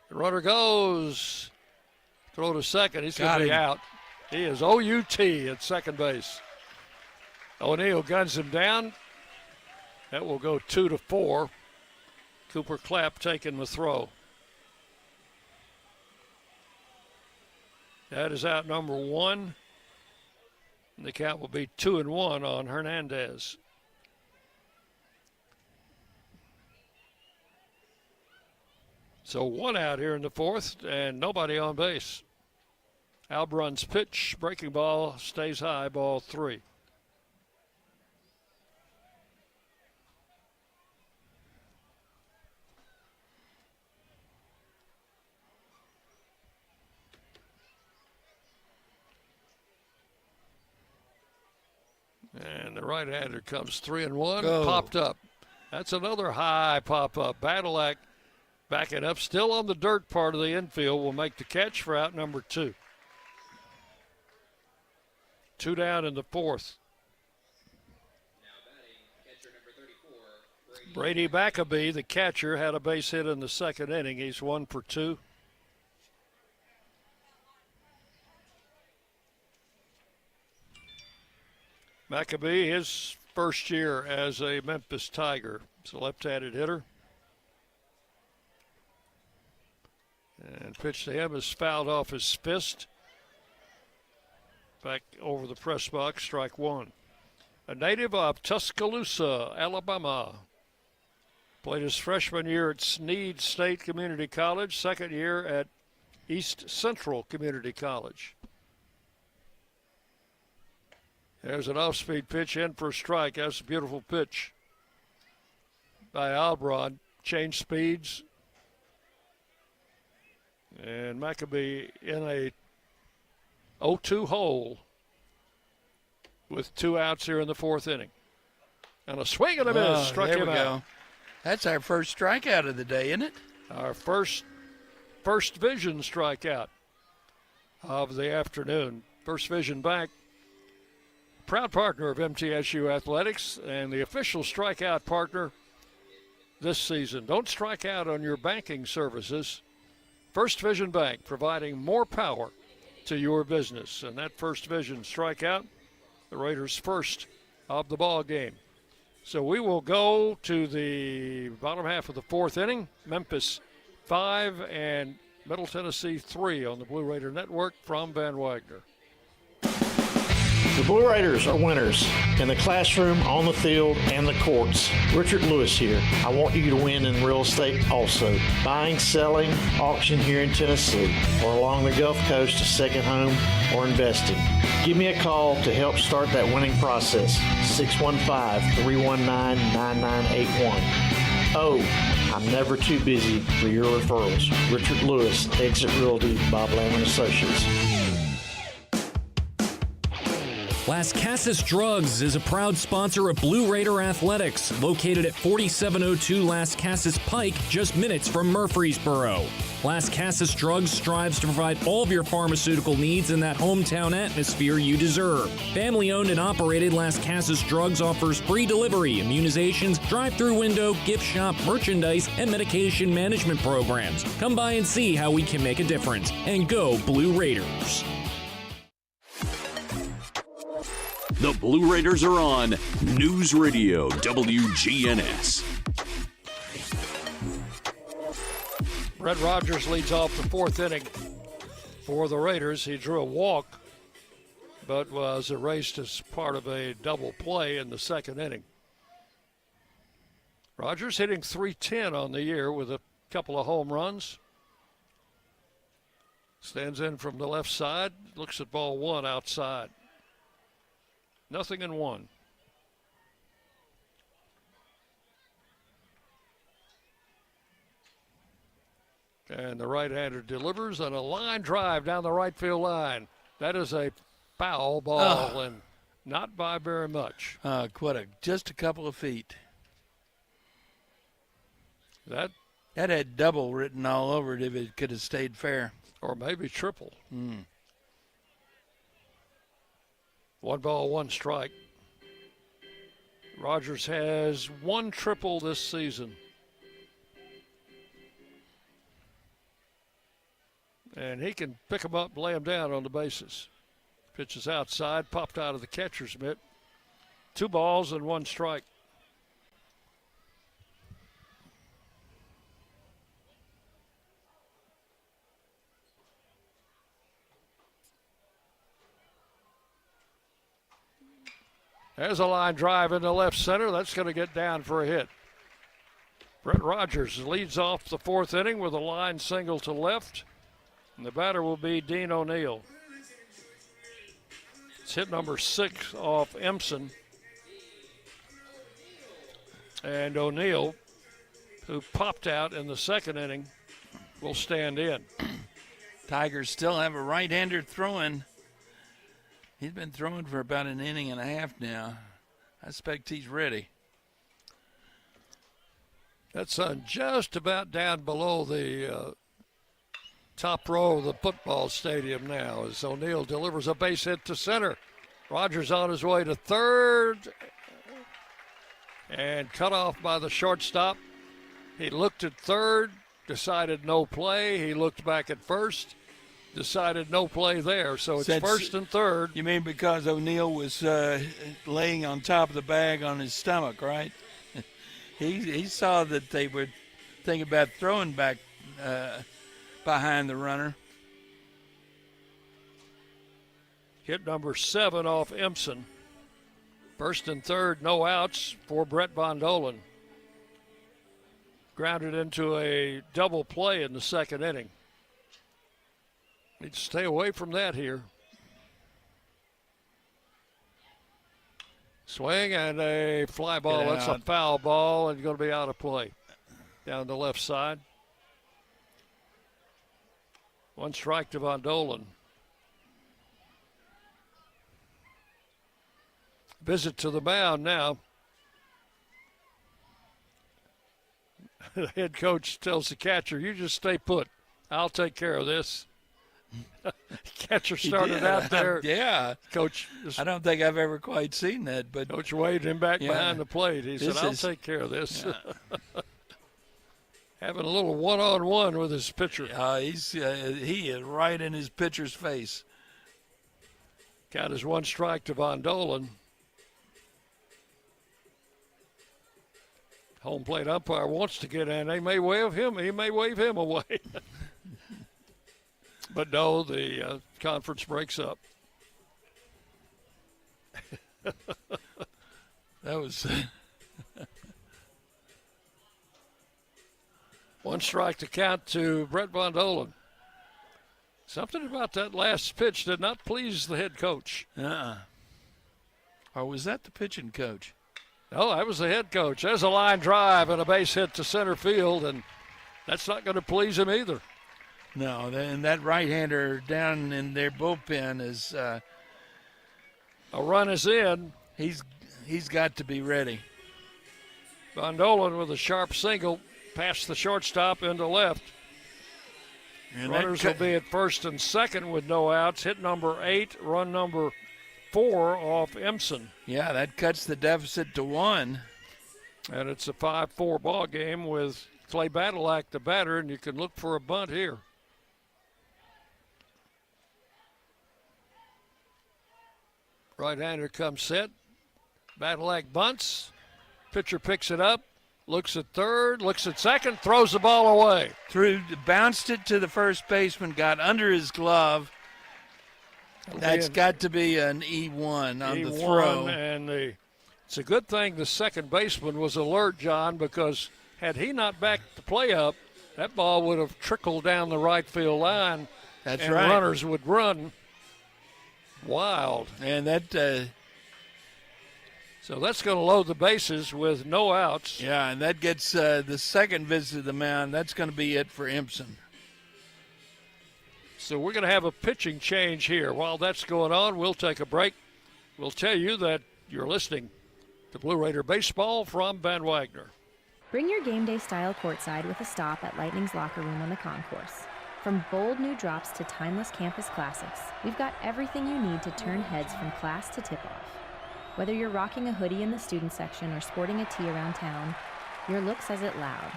The runner goes. Throw to second. He's going to be out. He is OUT at second base. O'Neill guns him down. That will go 2-4. Cooper Clapp taking the throw. That is out number 1. And the count will be 2-1 on Hernandez. So 1 out here in the fourth and nobody on base. Albrun's pitch, breaking ball, stays high, ball 3. And the right-hander comes 3-1, popped up. That's another high pop-up. Badalak backing up, still on the dirt part of the infield, will make the catch for out number 2. 2 down in the fourth. Brady Backeby, the catcher, had a base hit in the second inning. He's 1 for 2. Backeby, his first year as a Memphis Tiger. He's a left-handed hitter. And pitch to him is fouled off his fist. Back over the press box, strike 1. A native of Tuscaloosa, Alabama. Played his freshman year at Snead State Community College, second year at East Central Community College. There's an off-speed pitch in for a strike. That's a beautiful pitch by Albron. Change speeds. And Maccabee in a 0-2 hole with 2 outs here in the fourth inning. And a swing and a miss. Struck him out. That's our first strikeout of the day, isn't it? Our first Vision strikeout of the afternoon. First Vision Bank, proud partner of MTSU Athletics and the official strikeout partner this season. Don't strike out on your banking services. First Vision Bank, providing more power to your business. And that First Vision strikeout, the Raiders' first of the ball game. So we will go to the bottom half of the fourth inning. Memphis 5 and Middle Tennessee 3 on the Blue Raider Network from Van Wagner. The Blue Raiders are winners in the classroom, on the field, and the courts. Richard Lewis here. I want you to win in real estate also. Buying, selling, auction here in Tennessee, or along the Gulf Coast, a second home, or investing. Give me a call to help start that winning process. 615-319-9981. Oh, I'm never too busy for your referrals. Richard Lewis, Exit Realty, Bob Lamb & Associates. Las Casas Drugs is a proud sponsor of Blue Raider Athletics, located at 4702 Las Casas Pike, just minutes from Murfreesboro. Las Casas Drugs strives to provide all of your pharmaceutical needs in that hometown atmosphere you deserve. Family-owned and operated, Las Casas Drugs offers free delivery, immunizations, drive-through window, gift shop, merchandise, and medication management programs. Come by and see how we can make a difference. And go Blue Raiders. The Blue Raiders are on News Radio WGNS. Brett Rogers leads off the fourth inning for the Raiders. He drew a walk, but was erased as part of a double play in the second inning. Rogers hitting .310 on the year with a couple of home runs. Stands in from the left side, looks at ball 1 outside. 0-1. And the right-hander delivers on a line drive down the right field line. That is a foul ball, and not by very much. Just a couple of feet. That had double written all over it if it could have stayed fair. Or maybe triple. 1 ball, 1 strike. Rogers has 1 triple this season. And he can pick them up and lay them down on the bases. Pitches outside, popped out of the catcher's mitt. 2 balls and 1 strike. There's a line drive into left center. That's going to get down for a hit. Brett Rogers leads off the 4th inning with a line single to left. And the batter will be Dean O'Neill. It's hit number 6 off Empson. And O'Neill, who popped out in the 2nd inning, will stand in. Tigers still have a right-hander throwing. He's been throwing for about an inning and a half now. I expect he's ready. That's just about down below the top row of the football stadium now as O'Neill delivers a base hit to center. Rogers on his way to 3rd and cut off by the shortstop. He looked at 3rd, decided no play. He looked back at 1st, decided no play there. So it's 1st and 3rd. You mean because O'Neill was laying on top of the bag on his stomach, right? He saw that they were thinking about throwing back behind the runner. Hit number 7 off Empson. 1st and 3rd, no outs for Brett Von Dolan. Grounded into a double play in the 2nd inning. Need to stay away from that here. Swing and a fly ball. That's a foul ball and going to be out of play. Down the left side. 1 strike to Von Dolan. Visit to the mound now. The head coach tells the catcher, you just stay put. I'll take care of this. Catcher started out there. Yeah. Coach. I don't think I've ever quite seen that, but Coach waved him back behind the plate. He said, I'll take care of this. Yeah. Having a little one-on-one with his pitcher. He is right in his pitcher's face. Count is 1 strike to Von Dolan. Home plate umpire wants to get in. He may wave him away. But no, the conference breaks up. That was 1 strike to count to Brett Von Dolan. Something about that last pitch did not please the head coach. Or was that the pitching coach? No, that was the head coach. There's a line drive and a base hit to center field, and that's not going to please him either. No, and that right-hander down in their bullpen is a run is in. He's got to be ready. Von Dolan with a sharp single past the shortstop into left. And runners will be at 1st and 2nd with no outs. Hit number 8, run number 4 off Empson. Yeah, that cuts the deficit to 1. And it's a 5-4 ball game with Clay Badalak the batter, and you can look for a bunt here. Right-hander comes set. Badalak bunts. Pitcher picks it up. Looks at 3rd, looks at 2nd, throws the ball away. Bounced it to the first baseman, got under his glove. That's got to be an E1 on the throw. And it's a good thing the second baseman was alert, John, because had he not backed the play up, that ball would have trickled down the right field line. That's and right. Runners would run wild. And that. So that's going to load the bases with no outs. Yeah, and that gets the second visit to the mound. That's going to be it for Empson. So we're going to have a pitching change here. While that's going on, we'll take a break. We'll tell you that you're listening to Blue Raider Baseball from Van Wagner. Bring your game day style courtside with a stop at Lightning's locker room on the concourse. From bold new drops to timeless campus classics, we've got everything you need to turn heads from class to tip-off. Whether you're rocking a hoodie in the student section or sporting a tee around town, your look says it loud.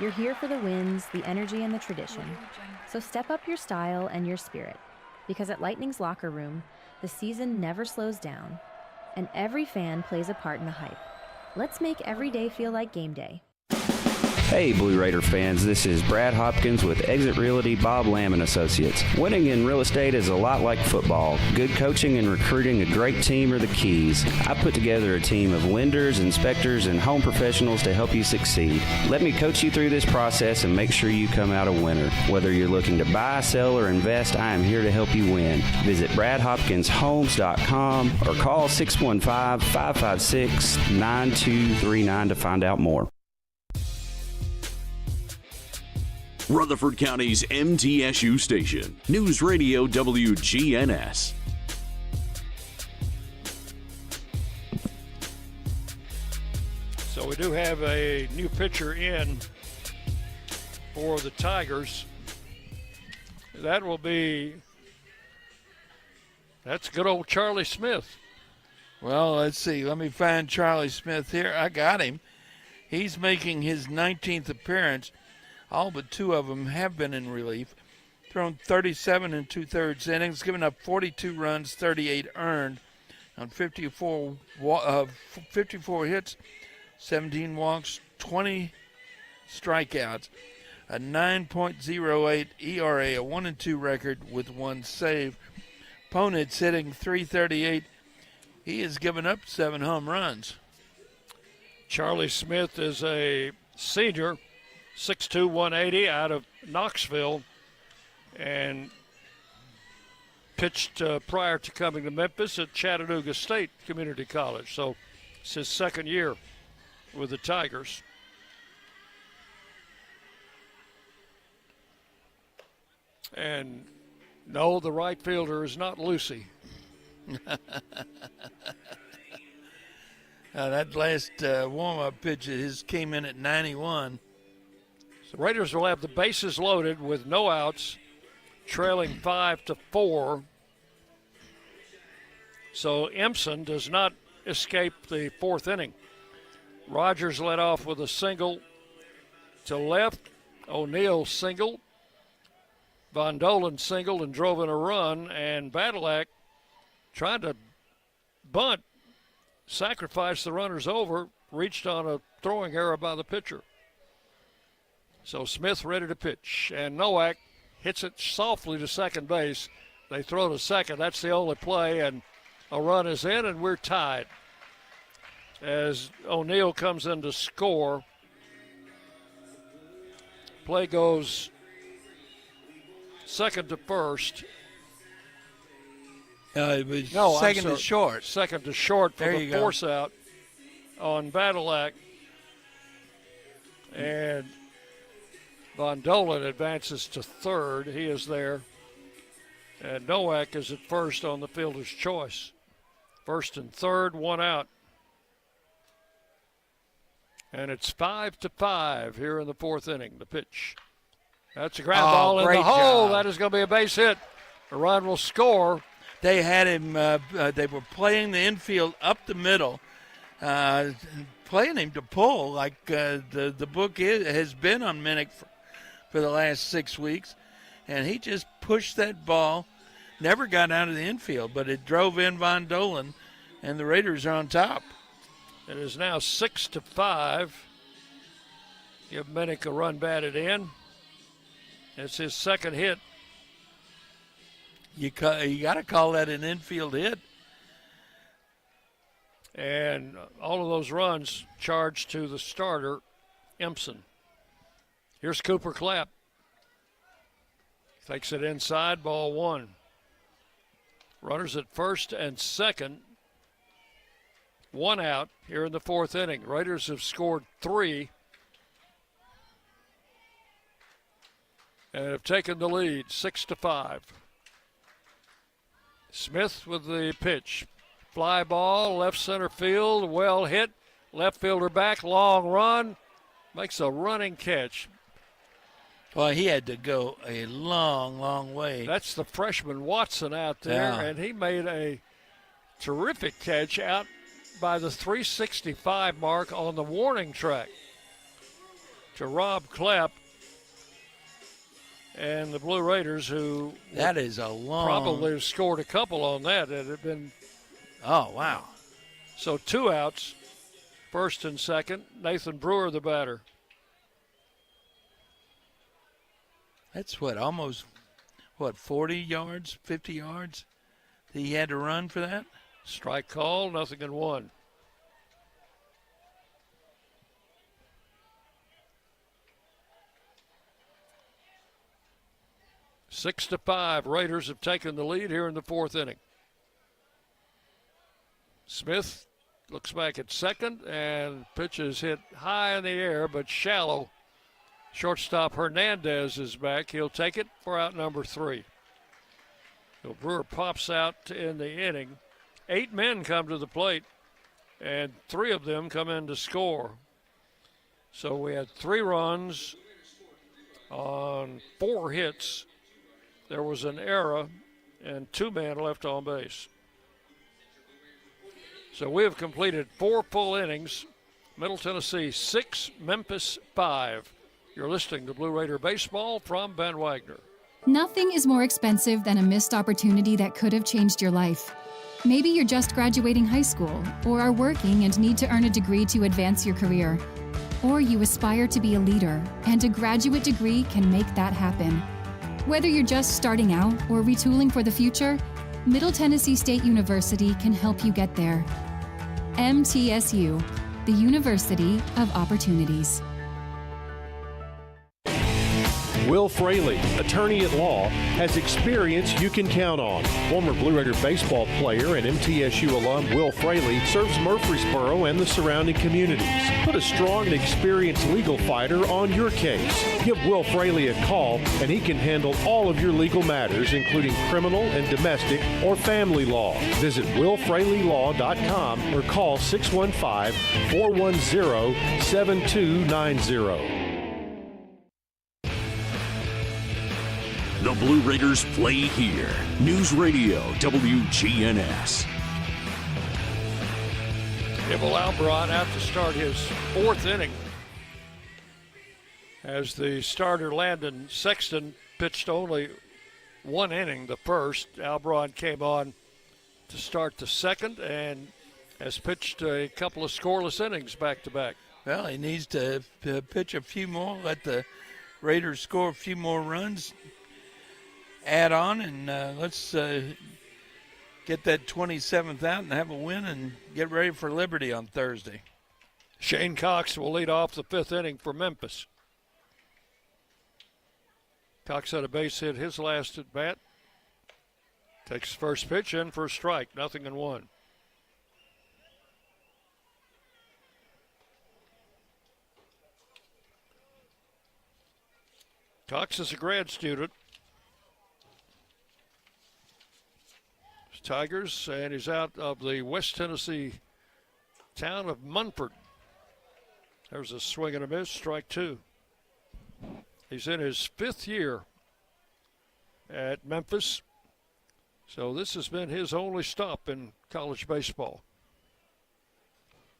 You're here for the wins, the energy, and the tradition. So step up your style and your spirit, because at Lightning's locker room, the season never slows down, and every fan plays a part in the hype. Let's make every day feel like game day. Hey, Blue Raider fans, this is Brad Hopkins with Exit Realty Bob Lamb & Associates. Winning in real estate is a lot like football. Good coaching and recruiting a great team are the keys. I put together a team of lenders, inspectors, and home professionals to help you succeed. Let me coach you through this process and make sure you come out a winner. Whether you're looking to buy, sell, or invest, I am here to help you win. Visit BradHopkinsHomes.com or call 615-556-9239 to find out more. Rutherford County's MTSU station, News Radio WGNS. So we do have a new pitcher in for the Tigers. That's good old Charlie Smith. Well, let's see. Let me find Charlie Smith here. I got him. He's making his 19th appearance. All but two of them have been in relief. Thrown 37 and 2/3 innings, given up 42 runs, 38 earned on 54 hits, 17 walks, 20 strikeouts, a 9.08 ERA, a 1-2 record with 1 save. Opponent's hitting .338. He has given up 7 home runs. Charlie Smith is a senior, 6'2", 180 out of Knoxville, and pitched prior to coming to Memphis at Chattanooga State Community College. So it's his second year with the Tigers. And no, the right fielder is not Lucy. That last warm-up pitch of his came in at 91. The Raiders will have the bases loaded with no outs, trailing 5-4. So Empson does not escape the fourth inning. Rogers led off with a single to left. O'Neill singled. Von Dolan singled and drove in a run. And Badalak tried to bunt, sacrificed the runners over, reached on a throwing error by the pitcher. So Smith ready to pitch, and Nowak hits it softly to second base. They throw to second. That's the only play, and a run is in, and we're tied. As O'Neill comes in to score, play goes second to first. It was second to short. Second to short for the force out on Badalak. And Von Dolan advances to third. He is there. And Nowak is at first on the fielder's choice. First and third, one out. And it's 5-5 here in the fourth inning. The pitch. That's a ground ball in the hole. That is going to be a base hit. The run will score. They had him, they were playing the infield up the middle, playing him to pull like the book has been on Minnick for the last 6 weeks. And he just pushed that ball, never got out of the infield, but it drove in Von Dolan, and the Raiders are on top. It is now 6-5. Give Minnick a run batted in. It's his second hit. You got to call that an infield hit. And all of those runs charged to the starter, Empson. Here's Cooper Clapp. Takes it inside, ball one. Runners at first and second. One out here in the fourth inning. Raiders have scored 3. and have taken the lead 6-5. Smith with the pitch. Fly ball, left center field, well hit. Left fielder back, long run. Makes a running catch. Well, he had to go a long, long way. That's the freshman Watson out there, and he made a terrific catch out by the 365 mark on the warning track to Rob Klepp and the Blue Raiders, who that is a long, probably scored a couple on that. It had been. Oh, wow. So 2 outs, first and second. Nathan Brewer, the batter. That's almost 40 yards, 50 yards he had to run for that? Strike call, 0-1. Six to 5. Raiders have taken the lead here in the 4th inning. Smith looks back at second, and pitch is hit high in the air but shallow. Shortstop Hernandez is back. He'll take it for out number 3. So Brewer pops out in the inning. 8 men come to the plate, and 3 of them come in to score. So we had 3 runs on 4 hits. There was an error, and 2 men left on base. So we have completed 4 full innings. Middle Tennessee 6, Memphis 5. You're listening to Blue Raider Baseball from Ben Wagner. Nothing is more expensive than a missed opportunity that could have changed your life. Maybe you're just graduating high school, or are working and need to earn a degree to advance your career. Or you aspire to be a leader, and a graduate degree can make that happen. Whether you're just starting out or retooling for the future, Middle Tennessee State University can help you get there. MTSU, the University of Opportunities. Will Fraley, attorney at law, has experience you can count on. Former Blue Raider baseball player and MTSU alum Will Fraley serves Murfreesboro and the surrounding communities. Put a strong and experienced legal fighter on your case. Give Will Fraley a call and he can handle all of your legal matters, including criminal and domestic or family law. Visit willfraleylaw.com or call 615-410-7290. The Blue Raiders play here. News Radio WGNS. Ibel Albron out to start his 4th inning. As the starter Landon Sexton pitched only 1 inning, the first. Albron came on to start the 2nd and has pitched a couple of scoreless innings back-to-back. Well, he needs to pitch a few more, let the Raiders score a few more runs. Add on, and let's get that 27th out and have a win and get ready for Liberty on Thursday. Shane Cox will lead off the 5th inning for Memphis. Cox had a base hit his last at bat. Takes first pitch in for a strike, 0-1. Cox is a grad student. Tigers, and he's out of the West Tennessee town of Munford. There's a swing and a miss, strike 2. He's in his 5th year at Memphis, so this has been his only stop in college baseball.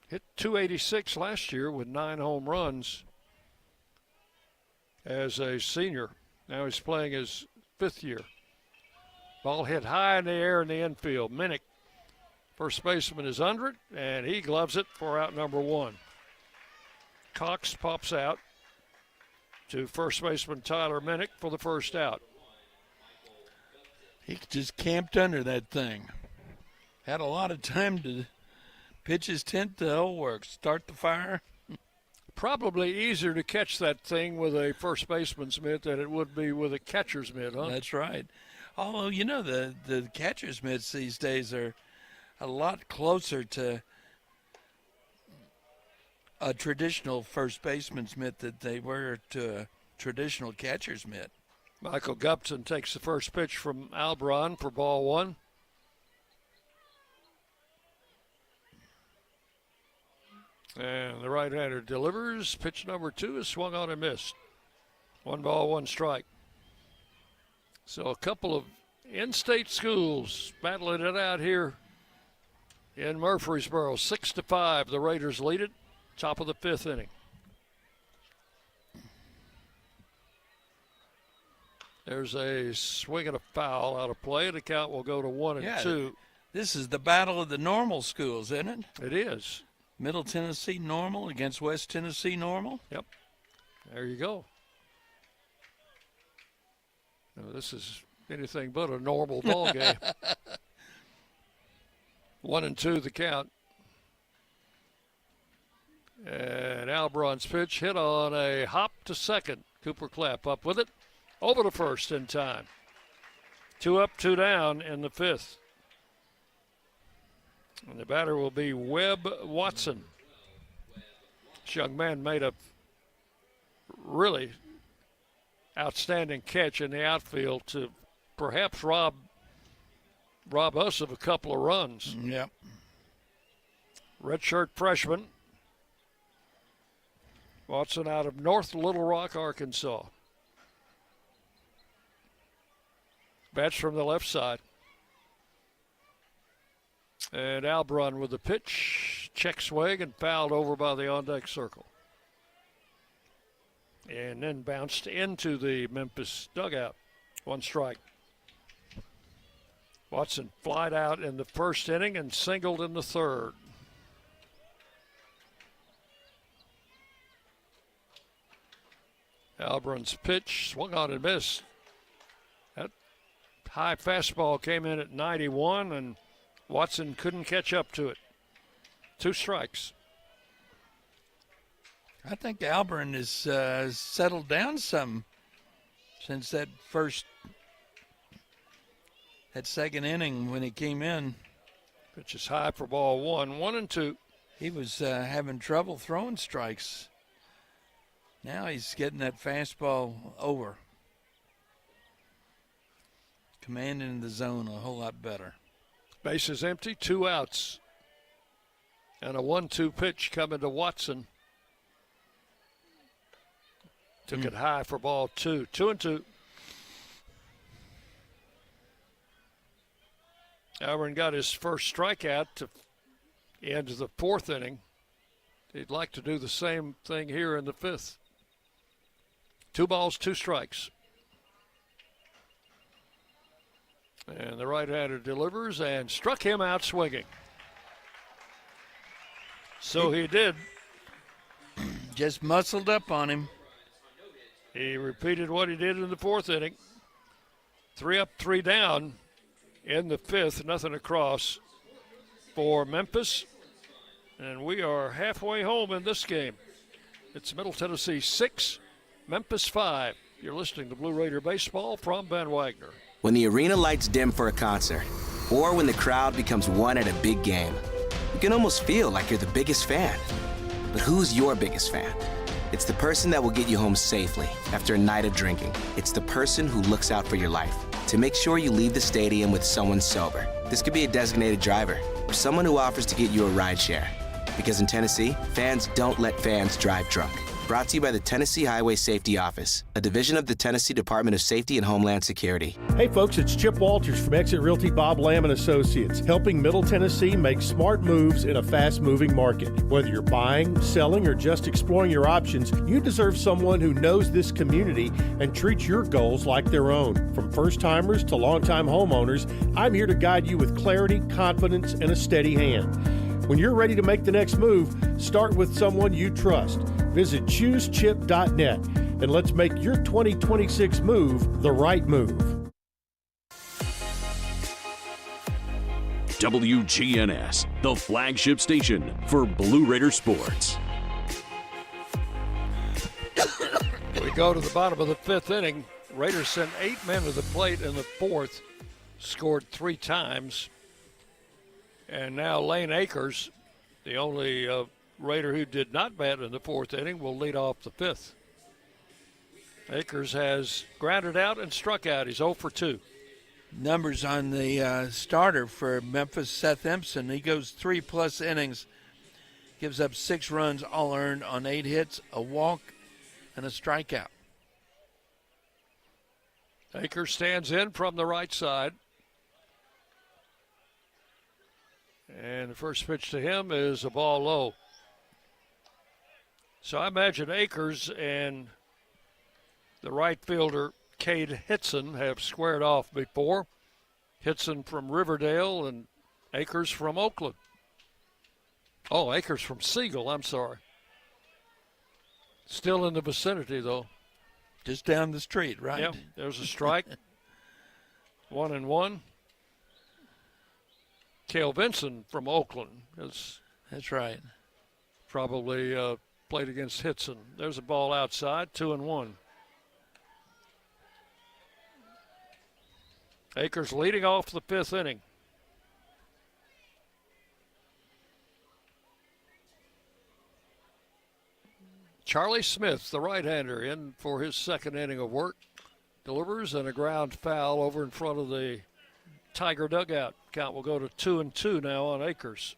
Hit .286 last year with 9 home runs as a senior. Now he's playing his 5th year. Ball hit high in the air in the infield. Minnick, first baseman, is under it, and he gloves it for out number 1. Cox pops out to first baseman Tyler Minnick for the first out. He just camped under that thing. Had a lot of time to pitch his tent to hell work, start the fire. Probably easier to catch that thing with a first baseman's mitt than it would be with a catcher's mitt, huh? That's right. Although, you know, the catcher's mitts these days are a lot closer to a traditional first baseman's mitt than they were to a traditional catcher's mitt. Michael Gupton takes the first pitch from Albron for ball one. And the right-hander delivers. Pitch number 2 is swung on and missed. 1 ball, 1 strike. So a couple of in-state schools battling it out here in Murfreesboro. 6-5, the Raiders lead it. Top of the 5th inning. There's a swing and a foul out of play. The count will go to 1-2. This is the battle of the normal schools, isn't it? It is. Middle Tennessee Normal against West Tennessee Normal. Yep. There you go. Now, this is anything but a normal ball game. 1-2 the count. And Albron's pitch hit on a hop to second. Cooper Clapp up with it. Over to first in time. 2 up, 2 down in the 5th. And the batter will be Webb Watson. This young man made a really outstanding catch in the outfield to perhaps rob us of a couple of runs. Yep. Redshirt freshman. Watson out of North Little Rock, Arkansas. Bats from the left side. And Albron with the pitch. Check swing and fouled over by the on-deck circle. And then bounced into the Memphis dugout. 1 strike. Watson flied out in the 1st inning and singled in the 3rd. Albron's pitch swung on and missed. That high fastball came in at 91, and Watson couldn't catch up to it. 2 strikes. I think Albron has settled down some since that 2nd inning when he came in. Pitch is high for ball 1, 1-2. He was having trouble throwing strikes. Now he's getting that fastball over. Commanding the zone a whole lot better. Base is empty, 2 outs. And a 1-2 pitch coming to Watson. Took it high for ball 2. 2-2. Albron got his first strikeout to end the 4th inning. He'd like to do the same thing here in the 5th. 2 balls, 2 strikes. And the right-hander delivers and struck him out swinging. So he did. Just muscled up on him. He repeated what he did in the 4th inning. 3 up, 3 down in the 5th. Nothing across for Memphis. And we are halfway home in this game. It's Middle Tennessee 6, Memphis 5. You're listening to Blue Raider Baseball from Van Wagner. When the arena lights dim for a concert, or when the crowd becomes one at a big game, you can almost feel like you're the biggest fan. But who's your biggest fan? It's the person that will get you home safely after a night of drinking. It's the person who looks out for your life to make sure you leave the stadium with someone sober. This could be a designated driver or someone who offers to get you a ride share. Because in Tennessee, fans don't let fans drive drunk. Brought to you by the Tennessee Highway Safety Office, a division of the Tennessee Department of Safety and Homeland Security. Hey folks, it's Chip Walters from Exit Realty Bob Lamb & Associates, helping Middle Tennessee make smart moves in a fast-moving market. Whether you're buying, selling, or just exploring your options, you deserve someone who knows this community and treats your goals like their own. From first-timers to long-time homeowners, I'm here to guide you with clarity, confidence, and a steady hand. When you're ready to make the next move, start with someone you trust. Visit choosechip.net and let's make your 2026 move the right move. WGNS, the flagship station for Blue Raider sports. We go to the bottom of the 5th inning. Raiders sent 8 men to the plate in the 4th, scored 3 times. And now Lane Akers, the only Raider who did not bat in the 4th inning, will lead off the 5th. Akers has grounded out and struck out. He's 0 for 2. Numbers on the starter for Memphis, Seth Empson. He goes 3+ innings, gives up 6 runs, all earned on 8 hits, a walk, and a strikeout. Akers stands in from the right side. And the first pitch to him is a ball low. So I imagine Akers and the right fielder, Cade Hitson, have squared off before. Hitson from Riverdale and Akers from Oakland. Oh, Akers from Siegel, I'm sorry. Still in the vicinity, though. Just down the street, right? Yeah, there's a strike. 1-1. Cale Vinson from Oakland. That's right. Probably played against Hitson. There's a ball outside, 2-1. Akers leading off the 5th inning. Charlie Smith, the right-hander, in for his 2nd inning of work. Delivers and a ground foul over in front of the Tiger dugout. Count will go to 2-2 now on Akers.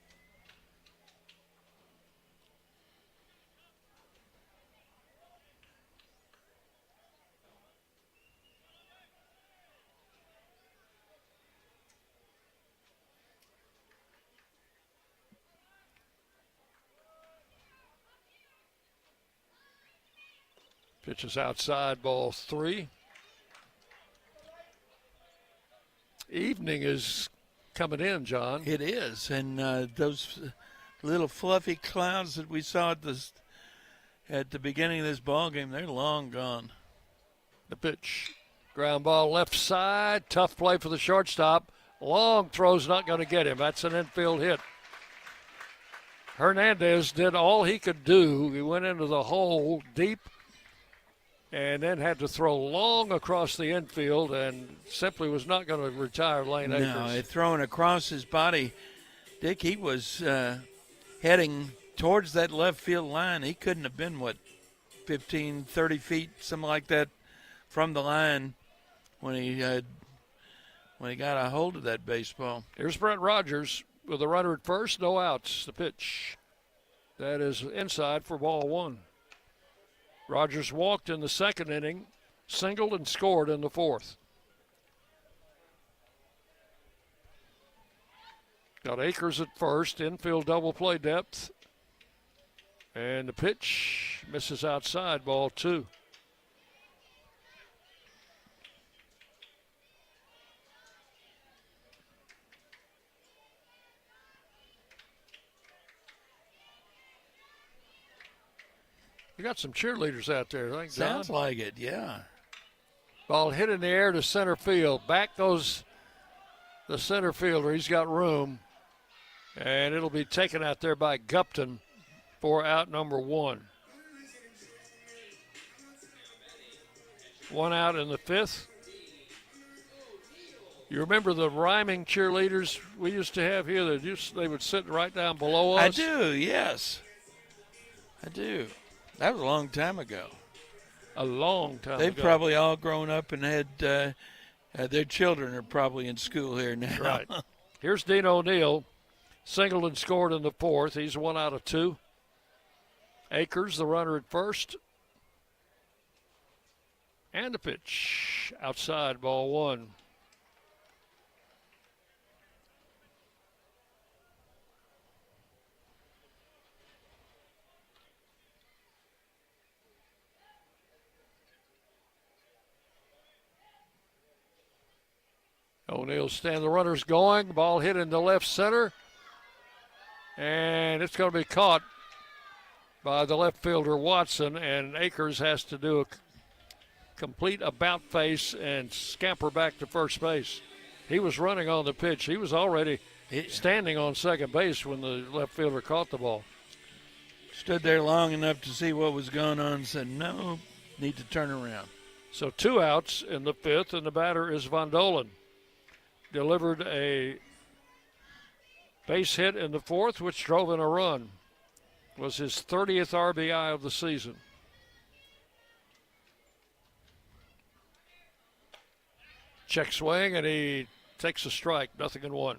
Pitches outside, ball 3. Evening is coming in, John. It is, and those little fluffy clouds that we saw at the beginning of this ball game, they're long gone. The pitch, ground ball left side, tough play for the shortstop. Long throw's not going to get him. That's an infield hit. Hernandez did all he could do. He went into the hole deep and then had to throw long across the infield and simply was not going to retire Lane Akers. No, it thrown across his body. Dick, he was heading towards that left field line. He couldn't have been, 15, 30 feet, something like that, from the line when he got a hold of that baseball. Here's Brent Rogers with a runner at first, no outs. The pitch. That is inside for ball 1. Rogers walked in the 2nd inning, singled and scored in the 4th. Got Akers at first, infield double play depth. And the pitch misses outside, ball 2. You got some cheerleaders out there, I think, John. Sounds like it, yeah. Ball hit in the air to center field. Back goes the center fielder. He's got room. And it'll be taken out there by Gupton for out number 1. 1 out in the 5th. You remember the rhyming cheerleaders we used to have here? They would sit right down below us? I do, yes. I do. That was a long time ago. A long time They've ago. probably all grown up and had their children are probably in school here now. Right. Here's Dean O'Neill. Singled and scored in the 4th. He's 1 out of 2. Akers, the runner at first. And the pitch. Outside, ball 1. O'Neill stand the runners going. Ball hit into left center. And it's going to be caught by the left fielder Watson. And Akers has to do a complete about face and scamper back to first base. He was running on the pitch. He was already standing on second base when the left fielder caught the ball. Stood there long enough to see what was going on and said, no, need to turn around. So 2 outs in the 5th, and the batter is Von Dolan. Delivered a base hit in the 4th, which drove in a run. Was his 30th RBI of the season. Check swing, and he takes a strike. 0-1.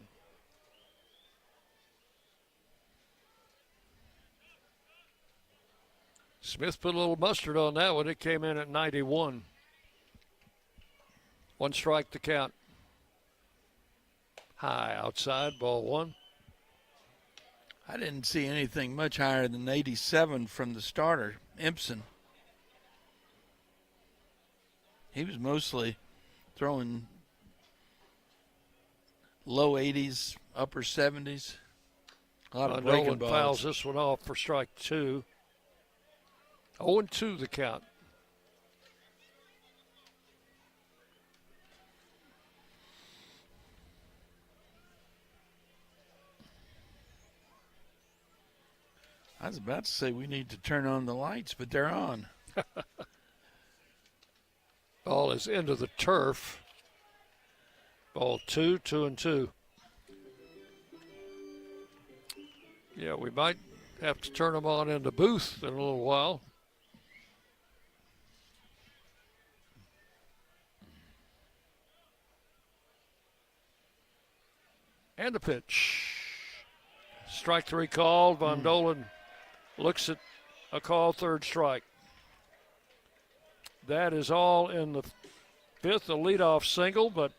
Smith put a little mustard on that one. It came in at 91. 1 strike to count. High outside, ball 1. I didn't see anything much higher than 87 from the starter, Impson. He was mostly throwing low 80s, upper 70s. A lot of breaking balls. Fouls this one off for strike 2. 0-2 the count. I was about to say we need to turn on the lights, but they're on. Ball is into the turf. Ball 2, 2-2. Yeah, we might have to turn them on in the booth in a little while. And the pitch. Strike 3 called. Von Dolan looks at a call, 3rd strike. That is all in the 5th, a leadoff single, but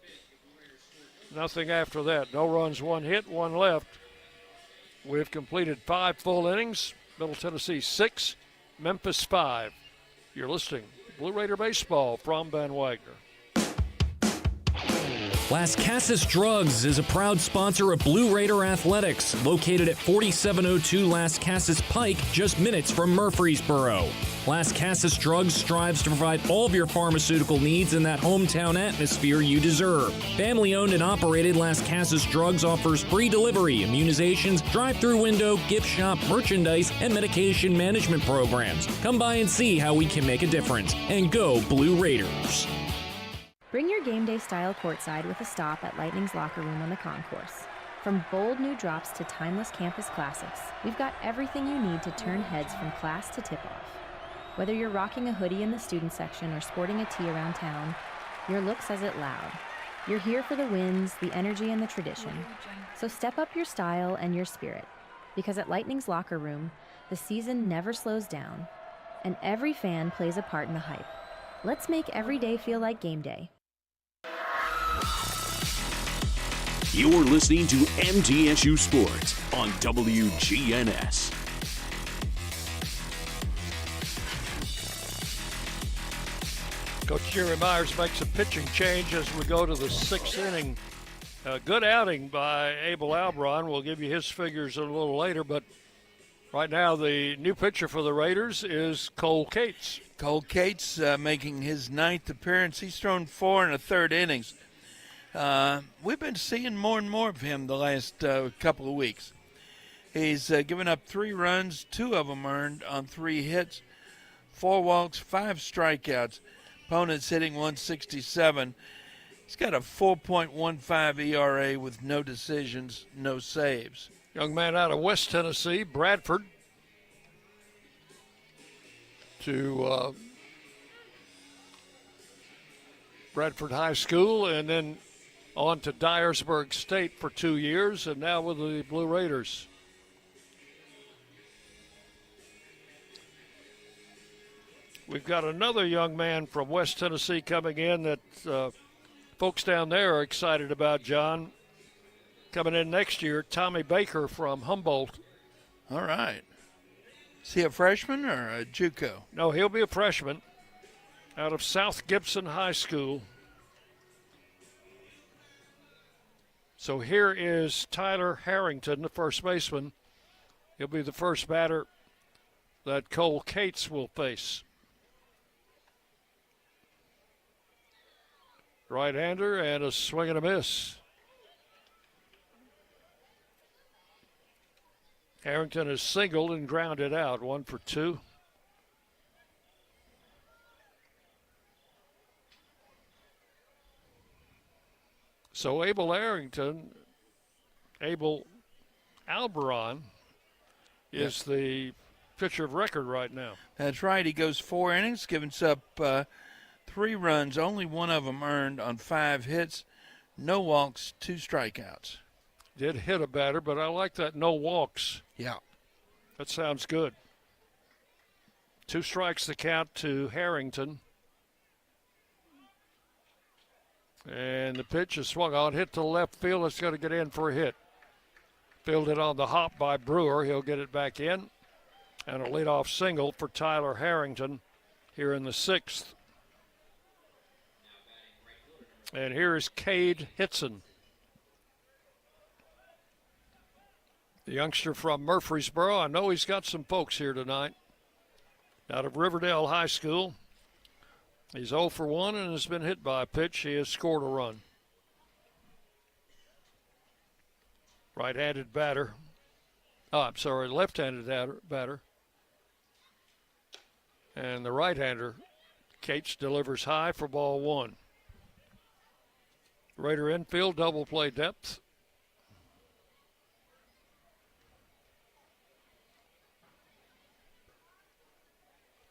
nothing after that. No runs, 1 hit, 1 left. We've completed 5 full innings. Middle Tennessee 6, Memphis 5. You're listening Blue Raider Baseball from Van Wagner. Las Casas Drugs is a proud sponsor of Blue Raider Athletics, located at 4702 Las Casas Pike, just minutes from Murfreesboro. Las Casas Drugs strives to provide all of your pharmaceutical needs in that hometown atmosphere you deserve. Family-owned and operated, Las Casas Drugs offers free delivery, immunizations, drive-through window, gift shop, merchandise, and medication management programs. Come by and see how we can make a difference. And go Blue Raiders! Bring your game day style courtside with a stop at Lightning's locker room on the concourse. From bold new drops to timeless campus classics, we've got everything you need to turn heads from class to tip-off. Whether you're rocking a hoodie in the student section or sporting a tee around town, your look says it loud. You're here for the wins, the energy, and the tradition. So step up your style and your spirit, because at Lightning's locker room, the season never slows down, and every fan plays a part in the hype. Let's make every day feel like game day. You're listening to MTSU Sports on WGNS. Coach Jerry Myers makes a pitching change as we go to the 6th inning. Good outing by Abel Albron. We'll give you his figures a little later, but right now the new pitcher for the Raiders is Cole Cates. Cole Cates making his 9th appearance. He's thrown 4 1/3 innings. We've been seeing more and more of him the last couple of weeks. He's given up 3 runs, 2 of them earned on 3 hits, 4 walks, 5 strikeouts. Opponents hitting 167. He's got a 4.15 ERA with no decisions, no saves. Young man out of West Tennessee, Bradford, to Bradford High School, and then on to Dyersburg State for 2 years, and now with the Blue Raiders. We've got another young man from West Tennessee coming in that folks down there are excited about, John. Coming in next year, Tommy Baker from Humboldt. All right. Is he a freshman or a JUCO? No, he'll be a freshman out of South Gibson High School. So here is Tyler Harrington, the first baseman. He'll be the first batter that Cole Cates will face. Right-hander and a swing and a miss. Harrington is singled and grounded out, 1 for 2. So Abel Alberon is the pitcher of record right now. That's right. He goes 4 innings, gives up 3 runs, only one of them earned on 5 hits, no walks, 2 strikeouts. Did hit a batter, but I like that no walks. Yeah. That sounds good. 2 strikes the count to Harrington. And the pitch is swung on, hit to left field. It's going to get in for a hit. Fielded on the hop by Brewer. He'll get it back in. And a leadoff single for Tyler Harrington here in the 6th. And here is Cade Hitson, the youngster from Murfreesboro. I know he's got some folks here tonight. Out of Riverdale High School. He's 0 for 1 and has been hit by a pitch. He has scored a run. Right-handed batter. Oh, I'm sorry, left-handed batter. And the right-hander, Cates, delivers high for ball 1. Raider infield, double play depth.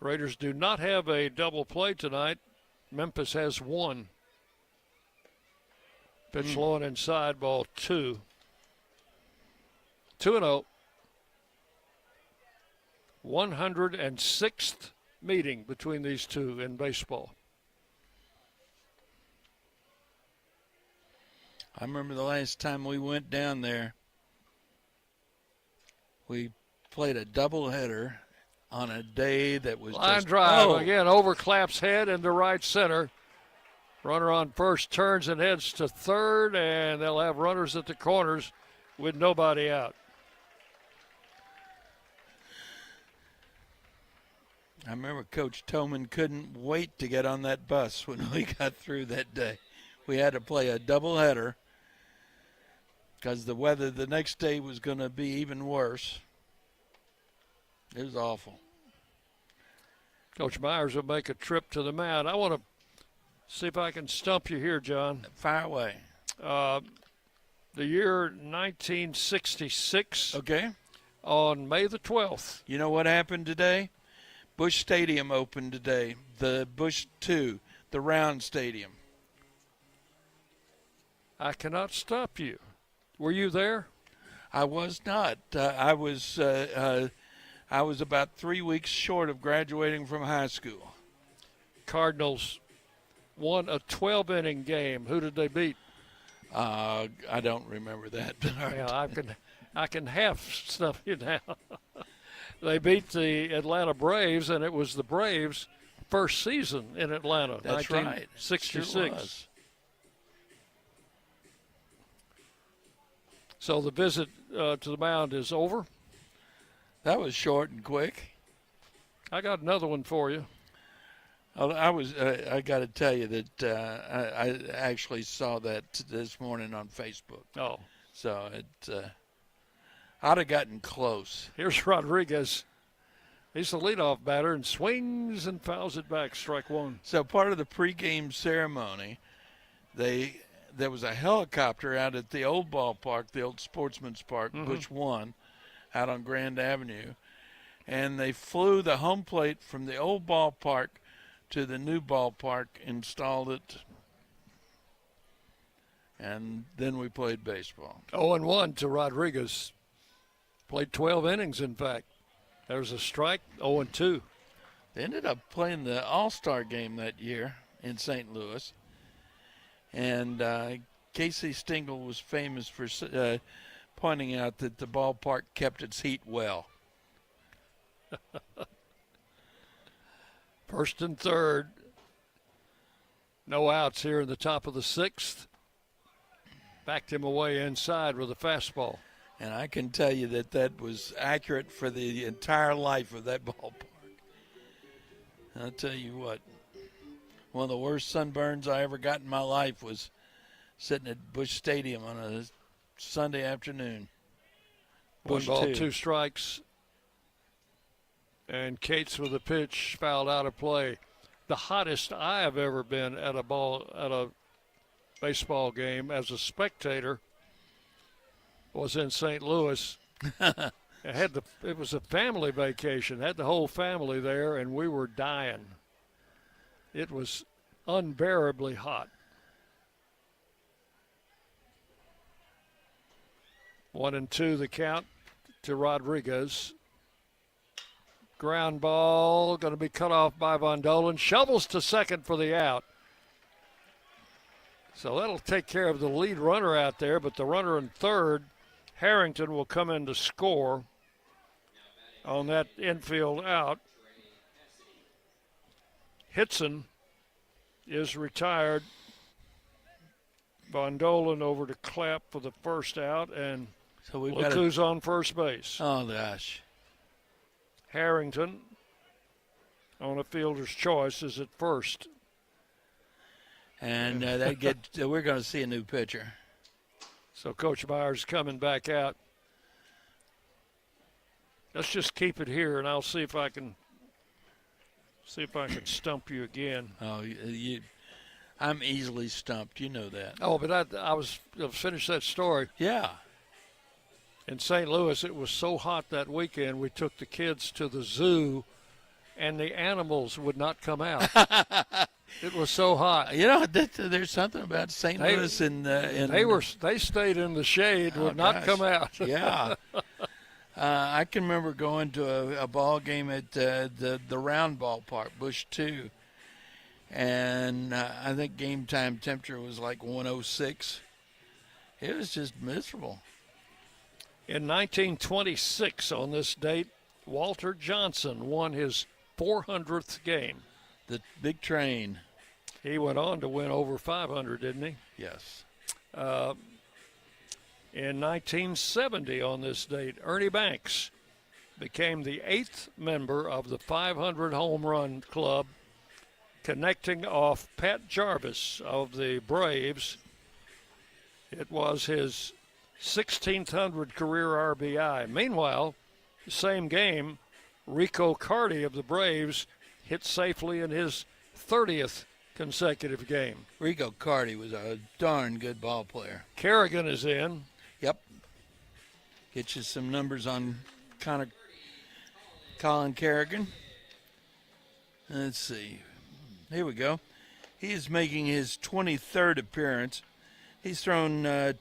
Raiders do not have a double play tonight. Memphis has 1. Pitch low and inside, ball 2. 2-0. 106th meeting between these two in baseball. I remember the last time we went down there, we played a doubleheader on a day that was line just, drive again over Clapp's head into right center. Runner on first turns and heads to third, and they'll have runners at the corners with nobody out. I remember Coach Toman couldn't wait to get on that bus when we got through that day. We had to play a doubleheader because the weather the next day was going to be even worse. It was awful. Coach Myers will make a trip to the mound. I want to see if I can stump you here, John. Fire away. The year 1966. Okay. On May the 12th. You know what happened today? Busch Stadium opened today. The Busch 2, the round stadium. I cannot stop you. Were you there? I was not. I was about 3 weeks short of graduating from high school. Cardinals won a 12-inning game. Who did they beat? I don't remember that. Yeah, I can half stuff you now. They beat the Atlanta Braves, and it was the Braves' first season in Atlanta. That's 1966. Right. Sure was. So the visit to the mound is over. That was short and quick. I got another one for you. I got to tell you that I actually saw that this morning on Facebook. Oh. So I'd have gotten close. Here's Rodriguez. He's the leadoff batter and swings and fouls it back, strike 1. So part of the pregame ceremony, there was a helicopter out at the old ballpark, the old Sportsman's Park, Busch 1, out on Grand Avenue, and they flew the home plate from the old ballpark to the new ballpark, installed it, and then we played baseball. 0-1 to Rodriguez. Played 12 innings, in fact. There's a strike, 0-2. They ended up playing the All-Star game that year in St. Louis. And Casey Stengel was famous for pointing out that the ballpark kept its heat well. First and third. No outs here in the top of the 6th. Backed him away inside with a fastball. And I can tell you that was accurate for the entire life of that ballpark. I'll tell you what, one of the worst sunburns I ever got in my life was sitting at Busch Stadium on a Sunday afternoon. One ball, 2 strikes. And Cates with a pitch fouled out of play. The hottest I have ever been at a baseball game as a spectator was in St. Louis. It was a family vacation. Had the whole family there, and we were dying. It was unbearably hot. 1-2 the count to Rodriguez. Ground ball going to be cut off by Von Dolan. Shovels to second for the out. So that'll take care of the lead runner out there, but the runner in third, Harrington, will come in to score on that infield out. Hitson is retired. Von Dolan over to Clapp for the first out, and so we've look who's on first base. Oh, gosh. Harrington on a fielder's choice is at first. And we're going to see a new pitcher. So Coach Myers coming back out. Let's just keep it here, and I'll see if I can stump you again. Oh, I'm easily stumped. You know that. Oh, but I was going to finish that story. Yeah. In St. Louis, it was so hot that weekend, we took the kids to the zoo, and the animals would not come out. It was so hot. You know, there's something about St. Louis and they stayed in the shade, would not come out. Yeah. I can remember going to a ball game at the round ballpark, Bush 2, and I think game time temperature was like 106. It was just miserable. In 1926, on this date, Walter Johnson won his 400th game. The big train. He went on to win over 500, didn't he? Yes. In 1970, on this date, Ernie Banks became the 8th member of the 500 home run club, connecting off Pat Jarvis of the Braves. It was his 1600 career RBI. Meanwhile, the same game, Rico Carty of the Braves hit safely in his 30th consecutive game. Rico Carty was a darn good ball player. Kerrigan is in. Yep. Get you some numbers on Colin Kerrigan. Let's see. Here we go. He is making his 23rd appearance. He's thrown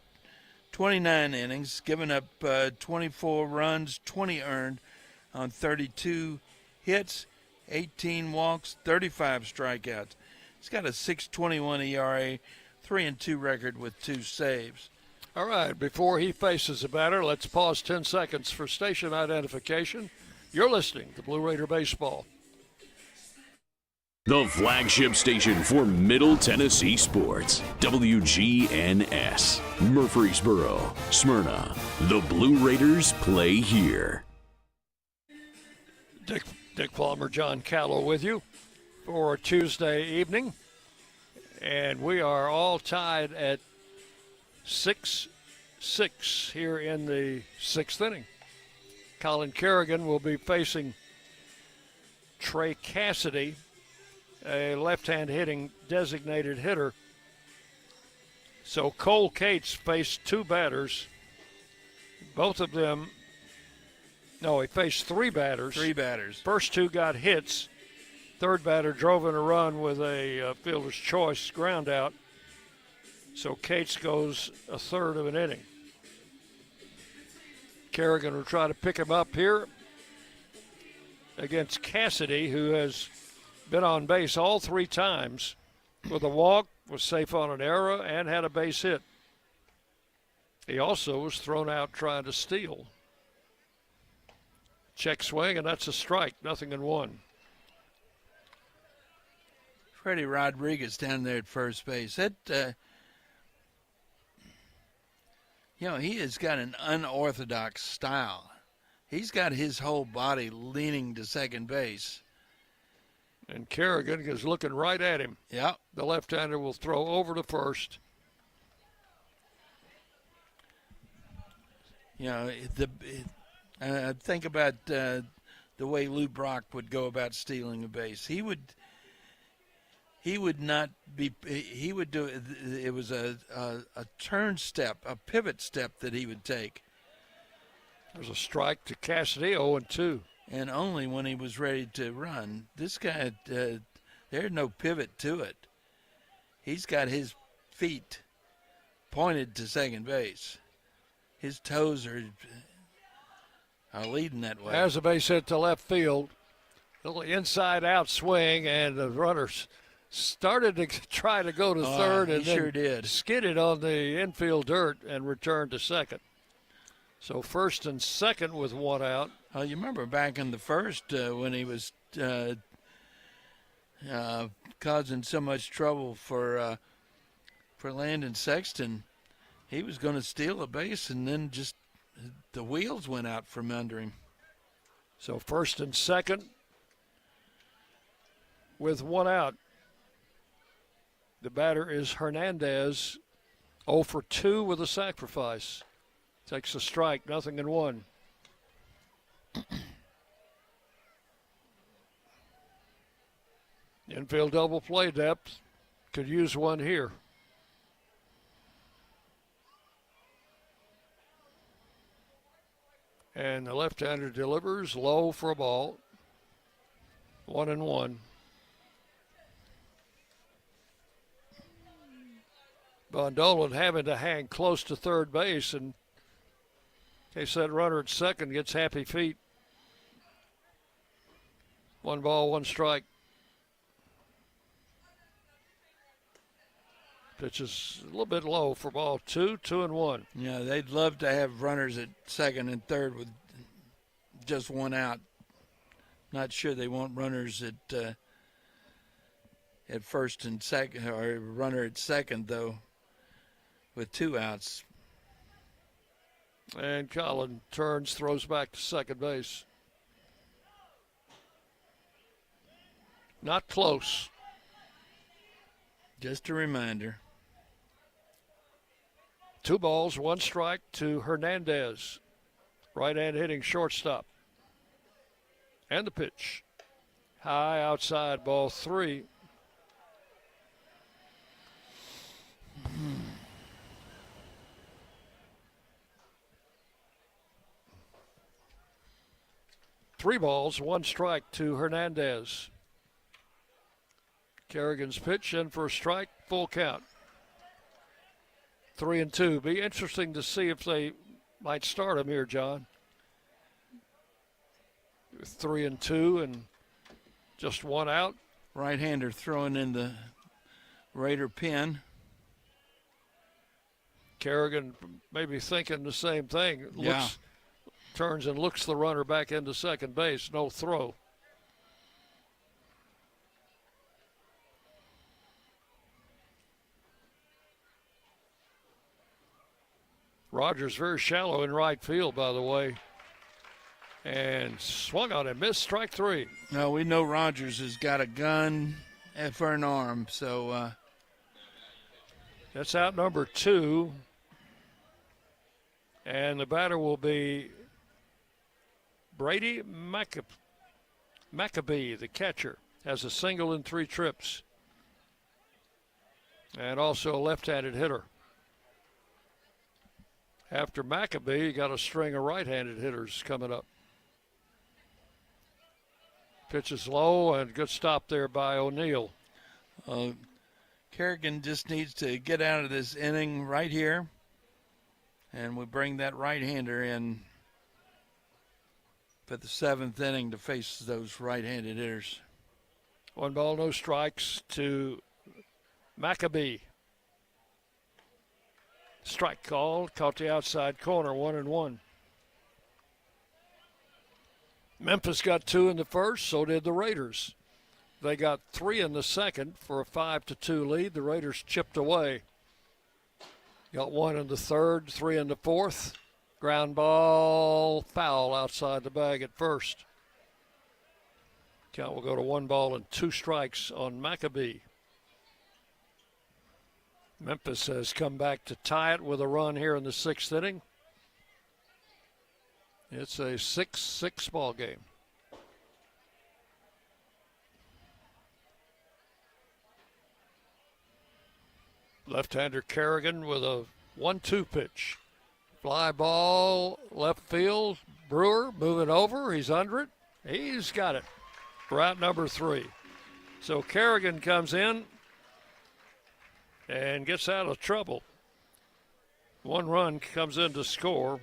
29 innings, given up 24 runs, 20 earned on 32 hits, 18 walks, 35 strikeouts. He's got a 6.21 ERA, 3-2 record with 2 saves. All right, before he faces a batter, let's pause 10 seconds for station identification. You're listening to Blue Raider Baseball. The flagship station for Middle Tennessee sports, WGNS, Murfreesboro, Smyrna. The Blue Raiders play here. Dick Palmer, John Callow with you for Tuesday evening. And we are all tied at 6-6 here in the 6th inning. Colin Kerrigan will be facing Trey Cassidy, a left-hand hitting designated hitter. So Cole Cates faced 2 batters. Both of them, no, he faced 3 batters. 3 batters. First 2 got hits. Third batter drove in a run with a fielder's choice ground out. So Cates goes a third of an inning. Kerrigan will try to pick him up here against Cassidy, who has been on base all 3 times with a walk, was safe on an error, and had a base hit. He also was thrown out trying to steal. Check swing, and that's a strike, 0-1. Freddie Rodriguez down there at first base. That, he has got an unorthodox style. He's got his whole body leaning to second base. And Kerrigan is looking right at him. Yeah. The left-hander will throw over to first. Think about the way Lou Brock would go about stealing a base. He would not be. He would do it. It was a turn step, a pivot step that he would take. There's a strike to Cassidy, 0-2. And only when he was ready to run. This guy, there's no pivot to it. he's got his feet pointed to second base. His toes are leading that way. There's a base hit to left field. Little inside-out swing, and the runners started to try to go to third, and then sure did. Skidded on the infield dirt and returned to second. So first and second with one out. You remember back in the first when he was causing so much trouble for Landon Sexton. He was going to steal a base, and then just the wheels went out from under him. So first and second with one out. The batter is Hernandez, 0 for 2 with a sacrifice. Takes a strike, 0-1. Infield double play depth. Could use one here. And the left-hander delivers low for a ball. 1-1. Von Dolan having to hang close to third base, and in case that runner at second gets happy feet. 1 ball, 1 strike. Pitch is a little bit low for ball 2, 2-1. Yeah, they'd love to have runners at second and third with just one out. Not sure they want runners at first and second, or a runner at second, though, with 2 outs. And Collin turns, throws back to second base. Not close. Just a reminder. 2 balls, 1 strike to Hernandez. Right-hand hitting shortstop. And the pitch. High outside, ball 3. Three balls, 1 strike to Hernandez. Kerrigan's pitch in for a strike, full count. 3-2. Be interesting to see if they might start him here, John. 3-2 and just 1 out. Right-hander throwing in the Raider pin. Kerrigan maybe thinking the same thing. Turns and looks the runner back into second base. No throw. Rogers very shallow in right field, by the way. And swung on and missed, strike 3. No, we know Rogers has got a gun for an arm, so. That's out number 2. And the batter will be Brady Maccabee, the catcher, has a single in 3 trips. And also a left-handed hitter. After Maccabee, you got a string of right-handed hitters coming up. Pitch is low and good stop there by O'Neill. Kerrigan just needs to get out of this inning right here. And we bring that right-hander in for the 7th inning to face those right-handed hitters. 1 ball, no strikes to Maccabee. Strike called, caught the outside corner, 1-1. Memphis got 2 in the first, so did the Raiders. They got 3 in the second for a 5-2 lead. The Raiders chipped away. Got 1 in the third, 3 in the fourth. Ground ball, foul outside the bag at first. Count will go to 1 ball and 2 strikes on Maccabee. Memphis has come back to tie it with a run here in the 6th inning. It's a 6-6 ball game. Left-hander Kerrigan with a 1-2 pitch. Fly ball, left field. Brewer moving over. He's under it. He's got it for out number 3. So Kerrigan comes in. and gets out of trouble. 1 run comes in to score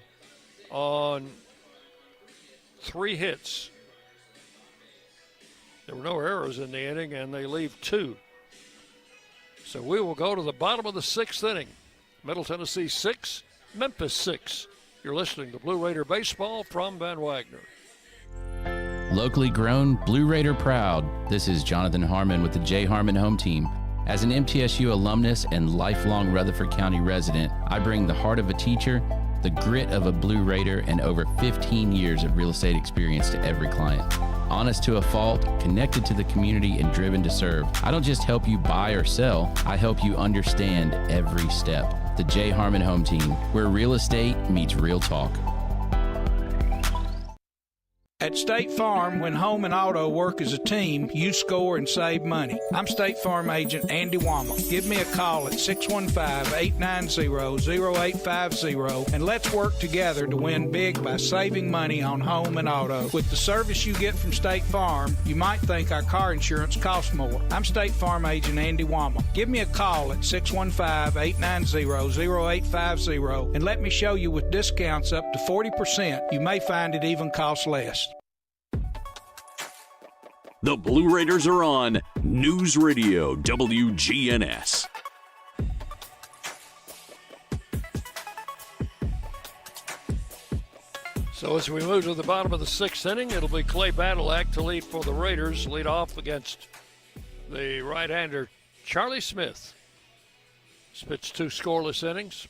on 3 hits. There were no errors in the inning, and they leave 2. So we will go to the bottom of the 6th inning. Middle Tennessee 6, Memphis 6. You're listening to Blue Raider Baseball from Van Wagner. Locally grown, Blue Raider proud. This is Jonathan Harmon with the J. Harmon Home Team. As an MTSU alumnus and lifelong Rutherford County resident, I bring the heart of a teacher, the grit of a Blue Raider, and over 15 years of real estate experience to every client. Honest to a fault, connected to the community, and driven to serve. I don't just help you buy or sell, I help you understand every step. The J. Harmon Home Team, where real estate meets real talk. At State Farm, when home and auto work as a team, you score and save money. I'm State Farm agent Andy Wama. Give me a call at 615-890-0850 and let's work together to win big by saving money on home and auto. With the service you get from State Farm, you might think our car insurance costs more. I'm State Farm agent Andy Wama. Give me a call at 615-890-0850 and let me show you with discounts up to 40%. You may find it even costs less. The Blue Raiders are on News Radio WGNS. So as we move to the bottom of the 6th inning, it'll be Clay Badalak to lead for the Raiders, lead off against the right-hander Charlie Smith. Spits 2 scoreless innings.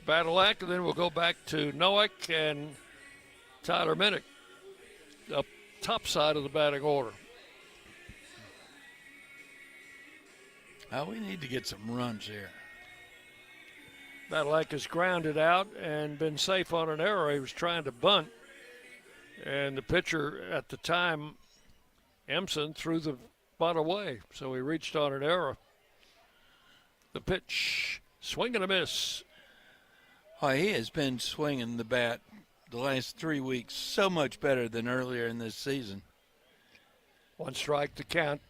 Badalak, and then we'll go back to Noack and Tyler Minnick up top side of the batting order. We need to get some runs here. Badalak has grounded out and been safe on an error. He was trying to bunt, and the pitcher at the time, Emson, threw the bunt away, so he reached on an error. The pitch, swing and a miss. Oh, he has been swinging the bat the last 3 weeks so much better than earlier in this season. 1 strike to count.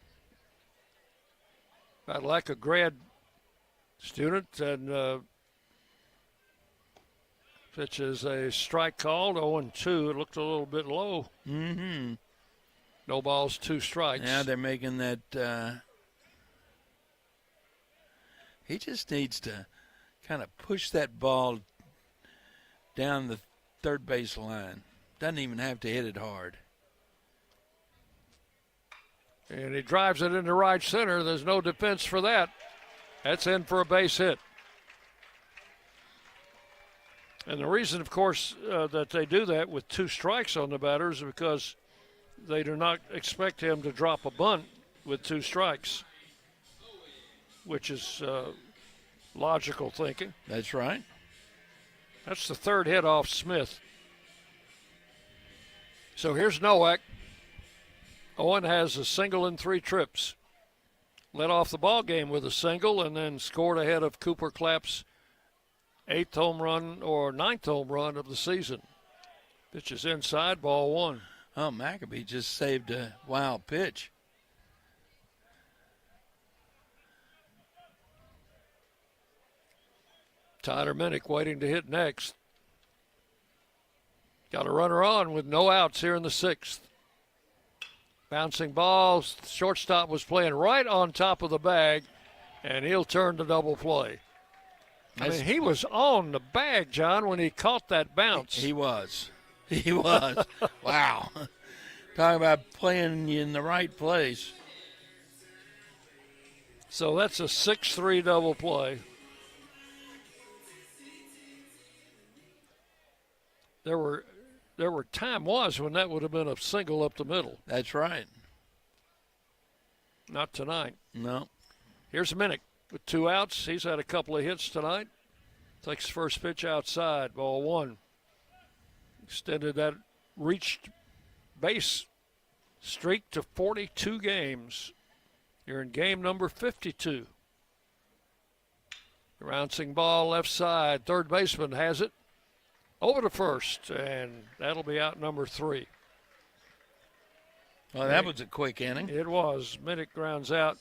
Badalak, a grad student, and pitch is a strike called, 0-2. It looked a little bit low. Mm-hmm. No balls, 2 strikes. Now they're making that. He just needs to kind of push that ball down the third base line. Doesn't even have to hit it hard. And he drives it into right center. There's no defense for that. That's in for a base hit. And the reason, of course, that they do that with 2 strikes on the batters is because they do not expect him to drop a bunt with 2 strikes, which is logical thinking. That's right. That's the 3rd hit off Smith. So here's Noack. Owen has a single in 3 trips. Led off the ball game with a single and then scored ahead of Cooper Clapp's 8th home run or 9th home run of the season. Pitch is inside, ball 1. Oh, Maccabee just saved a wild pitch. Tyler Minnick waiting to hit next. Got a runner on with no outs here in the 6th. Bouncing balls. Shortstop was playing right on top of the bag, and he'll turn to double play. I mean, he was on the bag, John, when he caught that bounce. He was. He was. Wow. Talking about playing in the right place. So that's a 6-3 double play. There were time was when that would have been a single up the middle. That's right. Not tonight. No. Here's Minnick with 2 outs. He's had a couple of hits tonight. Takes first pitch outside, ball 1. Extended that reached base streak to 42 games. You're in game number 52. Bouncing ball left side. Third baseman has it. Over to first, and that'll be out number 3. Well, that was a quick inning. It was. Minnick grounds out.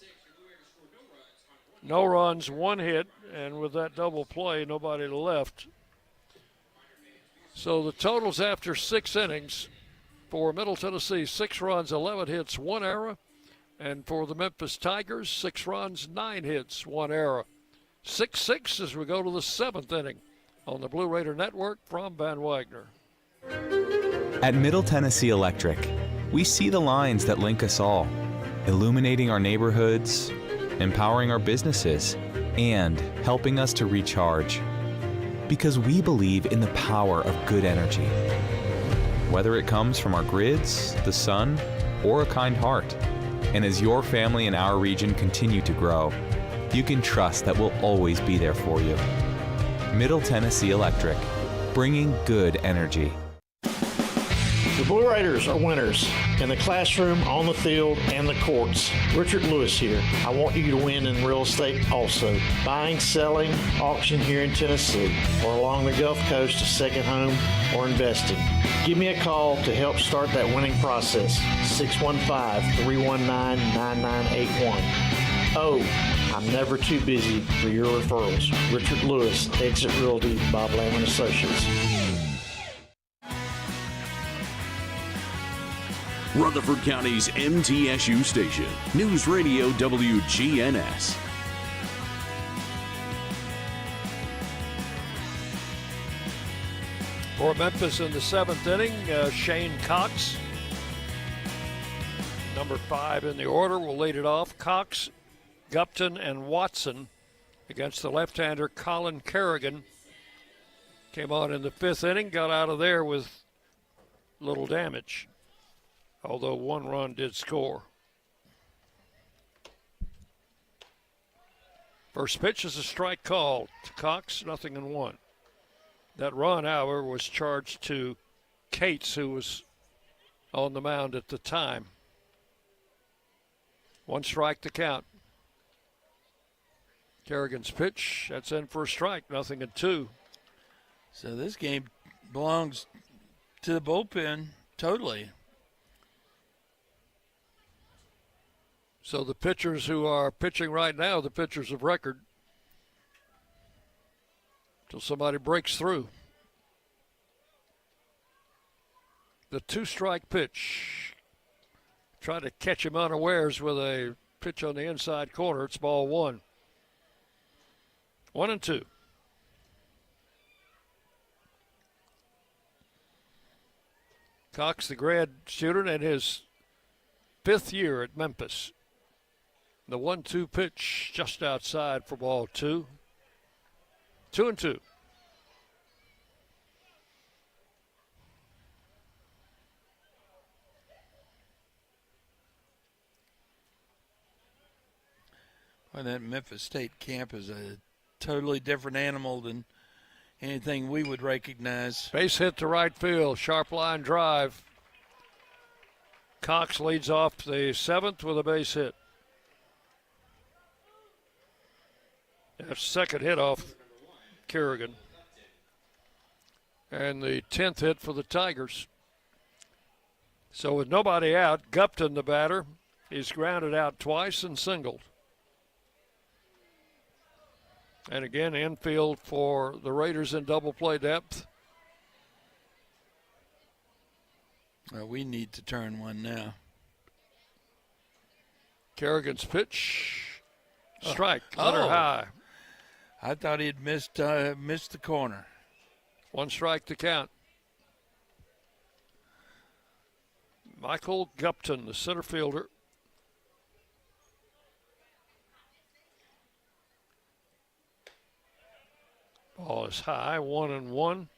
No runs, 1 hit, and with that double play, nobody left. So the totals after 6 innings for Middle Tennessee, 6 runs, 11 hits, 1 error. And for the Memphis Tigers, 6 runs, 9 hits, 1 error. 6-6 as we go to the 7th inning on the Blue Raider Network from Van Wagner. At Middle Tennessee Electric, we see the lines that link us all, illuminating our neighborhoods, empowering our businesses, and helping us to recharge. Because we believe in the power of good energy. Whether it comes from our grids, the sun, or a kind heart. And as your family and our region continue to grow, you can trust that we'll always be there for you. Middle Tennessee Electric, bringing good energy. The Blue Raiders are winners in the classroom, on the field, and the courts. Richard Lewis here. I want you to win in real estate also. Buying, selling, auction here in Tennessee, or along the Gulf Coast, a second home, or investing. Give me a call to help start that winning process. 615-319-9981. Oh, I'm never too busy for your referrals. Richard Lewis, Exit Realty, Bob Lamb & Associates. Rutherford County's MTSU station, News Radio WGNS. For Memphis in the 7th inning, Shane Cox, number 5 in the order, will lead it off. Cox, Gupton, and Watson against the left-hander Colin Kerrigan. Came on in the 5th inning, got out of there with little damage, although 1 run did score. First pitch is a strike call to Cox, 0-1. That run, however, was charged to Cates, who was on the mound at the time. 1 strike to count. Kerrigan's pitch, that's in for a strike, 0-2. So this game belongs to the bullpen totally. So the pitchers who are pitching right now, the pitchers of record, till somebody breaks through. The 2-strike pitch. Try to catch him unawares with a pitch on the inside corner. It's ball 1. 1-2. Cox, the grad student, in his 5th year at Memphis. The 1-2 pitch just outside for ball 2. 2-2. Well, that Memphis State camp is a totally different animal than anything we would recognize. Base hit to right field, sharp line drive. Cox leads off the 7th with a base hit. That's second hit off Kerrigan. And the 10th hit for the Tigers. So with nobody out, Gupton, the batter, is grounded out twice and singled. And again, infield for the Raiders in double play depth. We need to turn one now. Kerrigan's pitch. Strike, under high. I thought he had missed the corner. 1 strike to count. Michael Gupton, the center fielder. Ball is high, 1-1.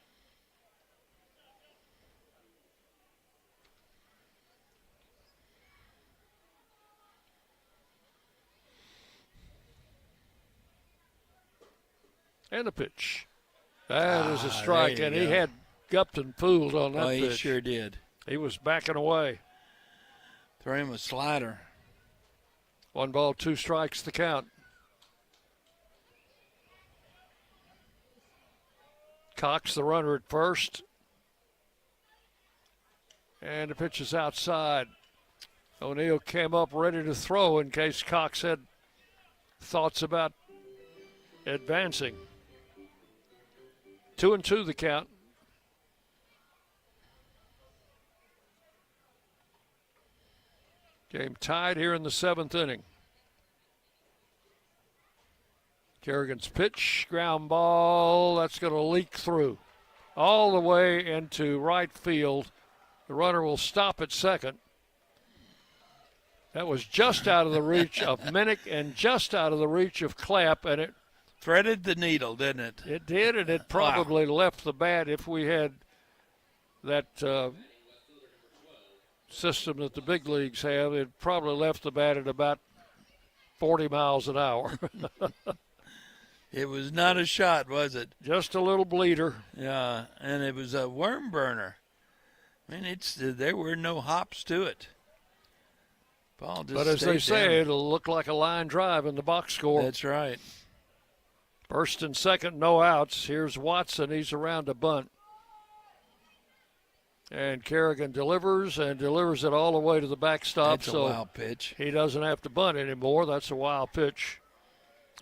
And a pitch. That is a strike, and he had Gupton fooled on that pitch. He sure did. He was backing away. Throw him a slider. 1 ball, 2 strikes to count. Cox, the runner at first. And the pitch is outside. O'Neill came up ready to throw in case Cox had thoughts about advancing. 2-2 the count. Game tied here in the 7th inning. Kerrigan's pitch, ground ball, that's going to leak through all the way into right field. The runner will stop at second. That was just out of the reach of Minnick and just out of the reach of Clapp, and it threaded the needle, didn't it? It did, and it probably left the bat if we had that system that the big leagues have. It probably left the bat at about 40 miles an hour. It was not a shot, was it? Just a little bleeder. Yeah, and it was a worm burner. I mean, there were no hops to it. Ball just but as they say, down. It'll look like a line drive in the box score. That's right. First and second, no outs. Here's Watson. He's around a bunt. And Kerrigan delivers it all the way to the backstop. That's a wild pitch. He doesn't have to bunt anymore. That's a wild pitch.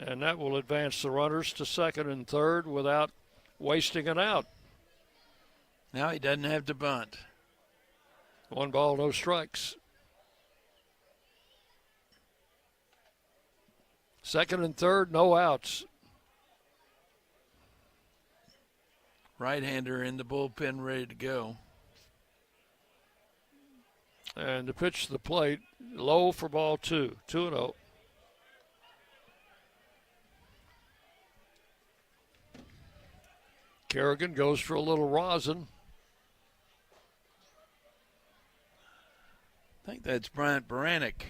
And that will advance the runners to second and third without wasting an out. Now he doesn't have to bunt. 1 ball, no strikes. Second and third, no outs. Right-hander in the bullpen ready to go. And the pitch to the plate, low for ball 2, 2-0. Kerrigan goes for a little rosin. I think that's Bryant Baranek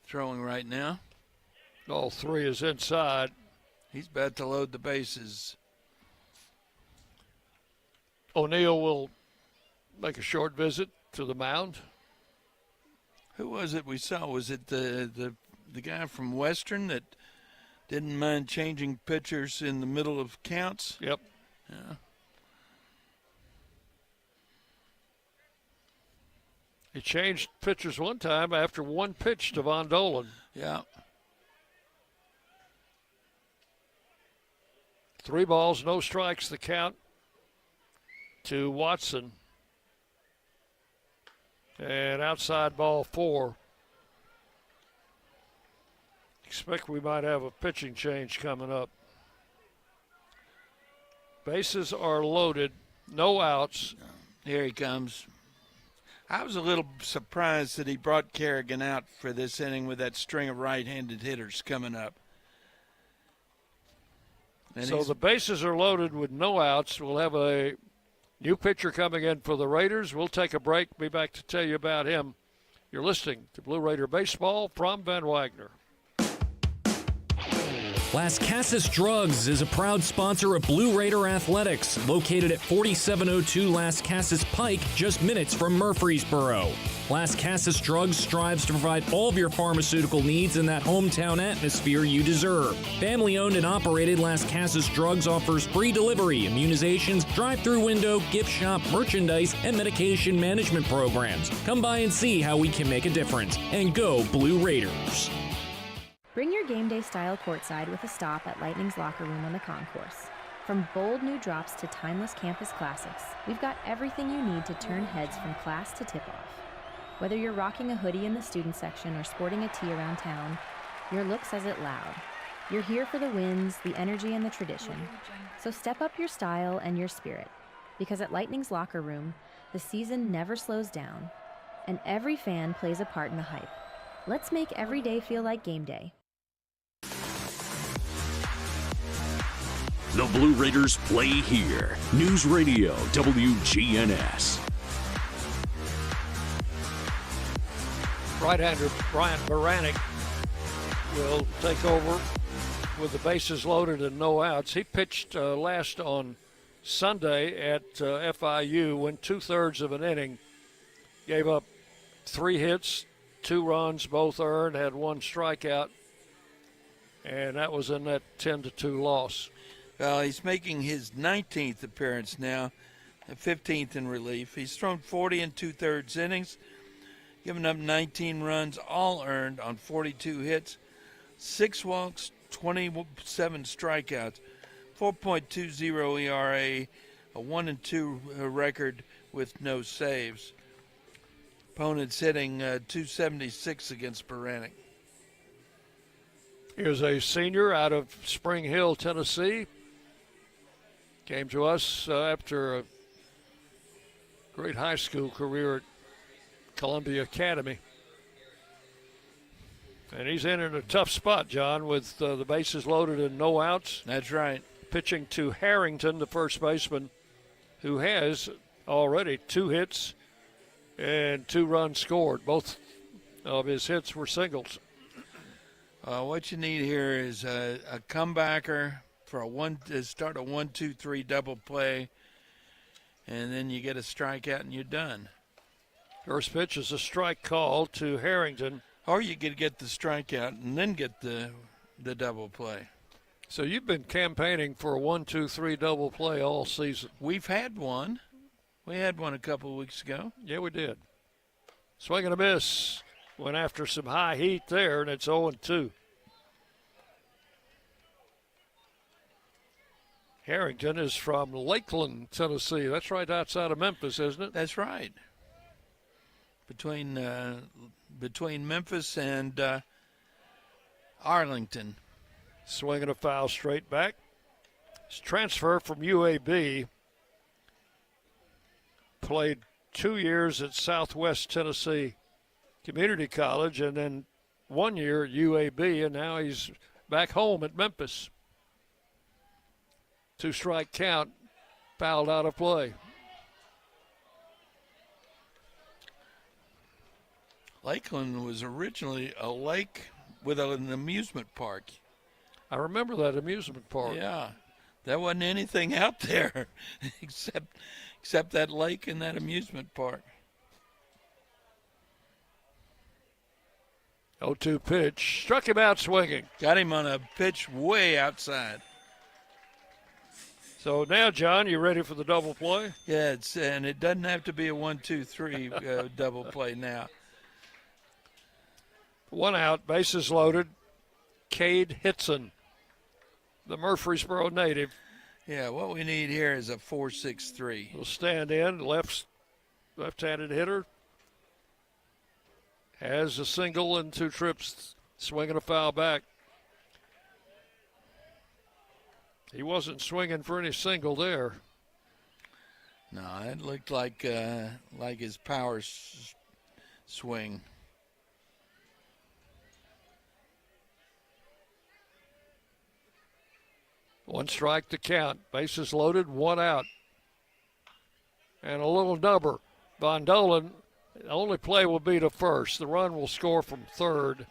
throwing right now. All 3 is inside. He's about to load the bases. O'Neill will make a short visit to the mound. Who was it we saw? Was it the guy from Western that didn't mind changing pitchers in the middle of counts? Yep. Yeah. He changed pitchers one time after one pitch to Von Dolan. Yeah. 3 balls, no strikes, the count to Watson. And outside ball 4. Expect we might have a pitching change coming up. Bases are loaded, no outs. Here he comes. I was a little surprised that he brought Kerrigan out for this inning with that string of right-handed hitters coming up. And so the bases are loaded with no outs. We'll have a new pitcher coming in for the Raiders. We'll take a break. Be back to tell you about him. You're listening to Blue Raider Baseball from Van Wagner. Las Casas Drugs is a proud sponsor of Blue Raider Athletics, located at 4702 Las Casas Pike, just minutes from Murfreesboro. Las Casas Drugs strives to provide all of your pharmaceutical needs in that hometown atmosphere you deserve. Family-owned and operated, Las Casas Drugs offers free delivery, immunizations, drive-through window, gift shop, merchandise, and medication management programs. Come by and see how we can make a difference. And go Blue Raiders. Bring your game day style courtside with a stop at Lightning's Locker Room on the concourse. From bold new drops to timeless campus classics, we've got everything you need to turn heads from class to tip-off. Whether you're rocking a hoodie in the student section or sporting a tee around town, your look says it loud. You're here for the wins, the energy, and the tradition. So step up your style and your spirit, because at Lightning's Locker Room, the season never slows down, and every fan plays a part in the hype. Let's make every day feel like game day. The Blue Raiders play here. News Radio WGNS. Right-hander Bryant Baranek will take over with the bases loaded and no outs. He pitched last on Sunday at FIU, went 2/3 of an inning, gave up 3 hits, 2 runs, both earned, had 1 strikeout, and that was in that 10-2 loss. Well, he's making his 19th appearance now, the 15th in relief. He's thrown 40 2/3 innings, giving up 19 runs, all earned on 42 hits, 6 walks, 27 strikeouts, 4.20 ERA, a 1-2 record with no saves. Opponents hitting 276 against Baranek. Here's a senior out of Spring Hill, Tennessee. Came to us after a great high school career at Columbia Academy. And he's in a tough spot, John, with the bases loaded and no outs. That's right. Pitching to Harrington, the first baseman, who has already 2 hits and 2 runs scored. Both of his hits were singles. What you need here is a comebacker for to start a 1-2-3 double play, and then you get a strikeout and you're done. First pitch is a strike call to Harrington. Or you could get the strikeout and then get the double play. So you've been campaigning for a 1-2-3 double play all season. We've had one. We had one a couple of weeks ago. Yeah, we did. Swing and a miss. Went after some high heat there, and it's 0-2. Harrington is from Lakeland, Tennessee. That's right outside of Memphis, isn't it? That's right. Between Memphis and Arlington. Swinging a foul straight back. His transfer from UAB. Played 2 years at Southwest Tennessee Community College and then 1 year at UAB, and now he's back home at Memphis. 2-strike count, fouled out of play. Lakeland was originally a lake with an amusement park. I remember that amusement park. Yeah, there wasn't anything out there except that lake and that amusement park. 0-2 pitch, struck him out swinging. Got him on a pitch way outside. So now, John, you ready for the double play? Yeah, and it doesn't have to be a 1-2-3 double play now. 1 out, bases loaded. Cade Hitson, the Murfreesboro native. Yeah, what we need here is a 4-6-3. Will stand in, left-handed hitter. Has a single and 2 trips, swinging a foul back. He wasn't swinging for any single there. No, it looked like his power swing. One strike to count. Bases loaded, 1 out. And a little number. Von Dolan, the only play will be to first. The run will score from third.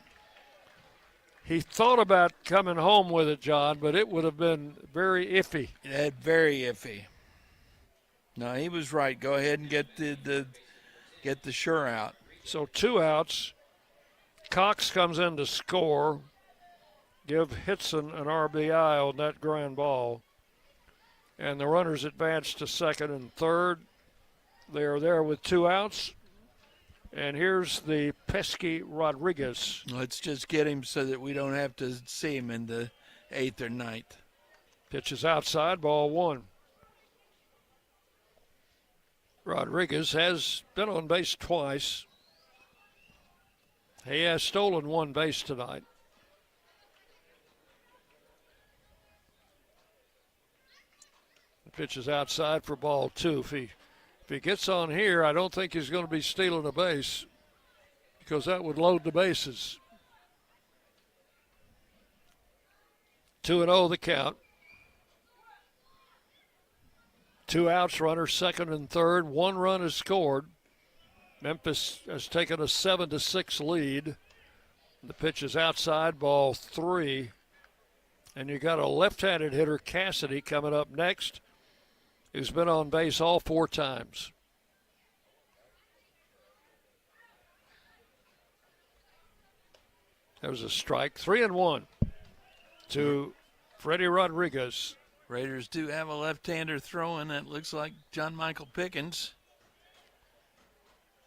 He thought about coming home with it, John, but it would have been very iffy. Very iffy. No, he was right. Go ahead and get the sure out. So 2 outs. Cox comes in to score. Give Hitson an RBI on that ground ball. And the runners advance to second and third. They are there with 2 outs. And here's the pesky Rodriguez. Let's just get him so that we don't have to see him in the 8th or 9th. Pitch is outside, ball 1. Rodriguez has been on base twice. He has stolen 1 base tonight. The pitch is outside for ball 2. If he gets on here, I don't think he's going to be stealing a base because that would load the bases. 2-0 the count. 2 outs, runners second and third. 1 run is scored. Memphis has taken a 7-6 lead. The pitch is outside, ball 3. And you got a left-handed hitter, Cassidy, coming up next, who's been on base all 4 times. There's a strike. 3-1 to Freddie Rodriguez. Raiders do have a left-hander throwing. That looks like John Michael Pickens.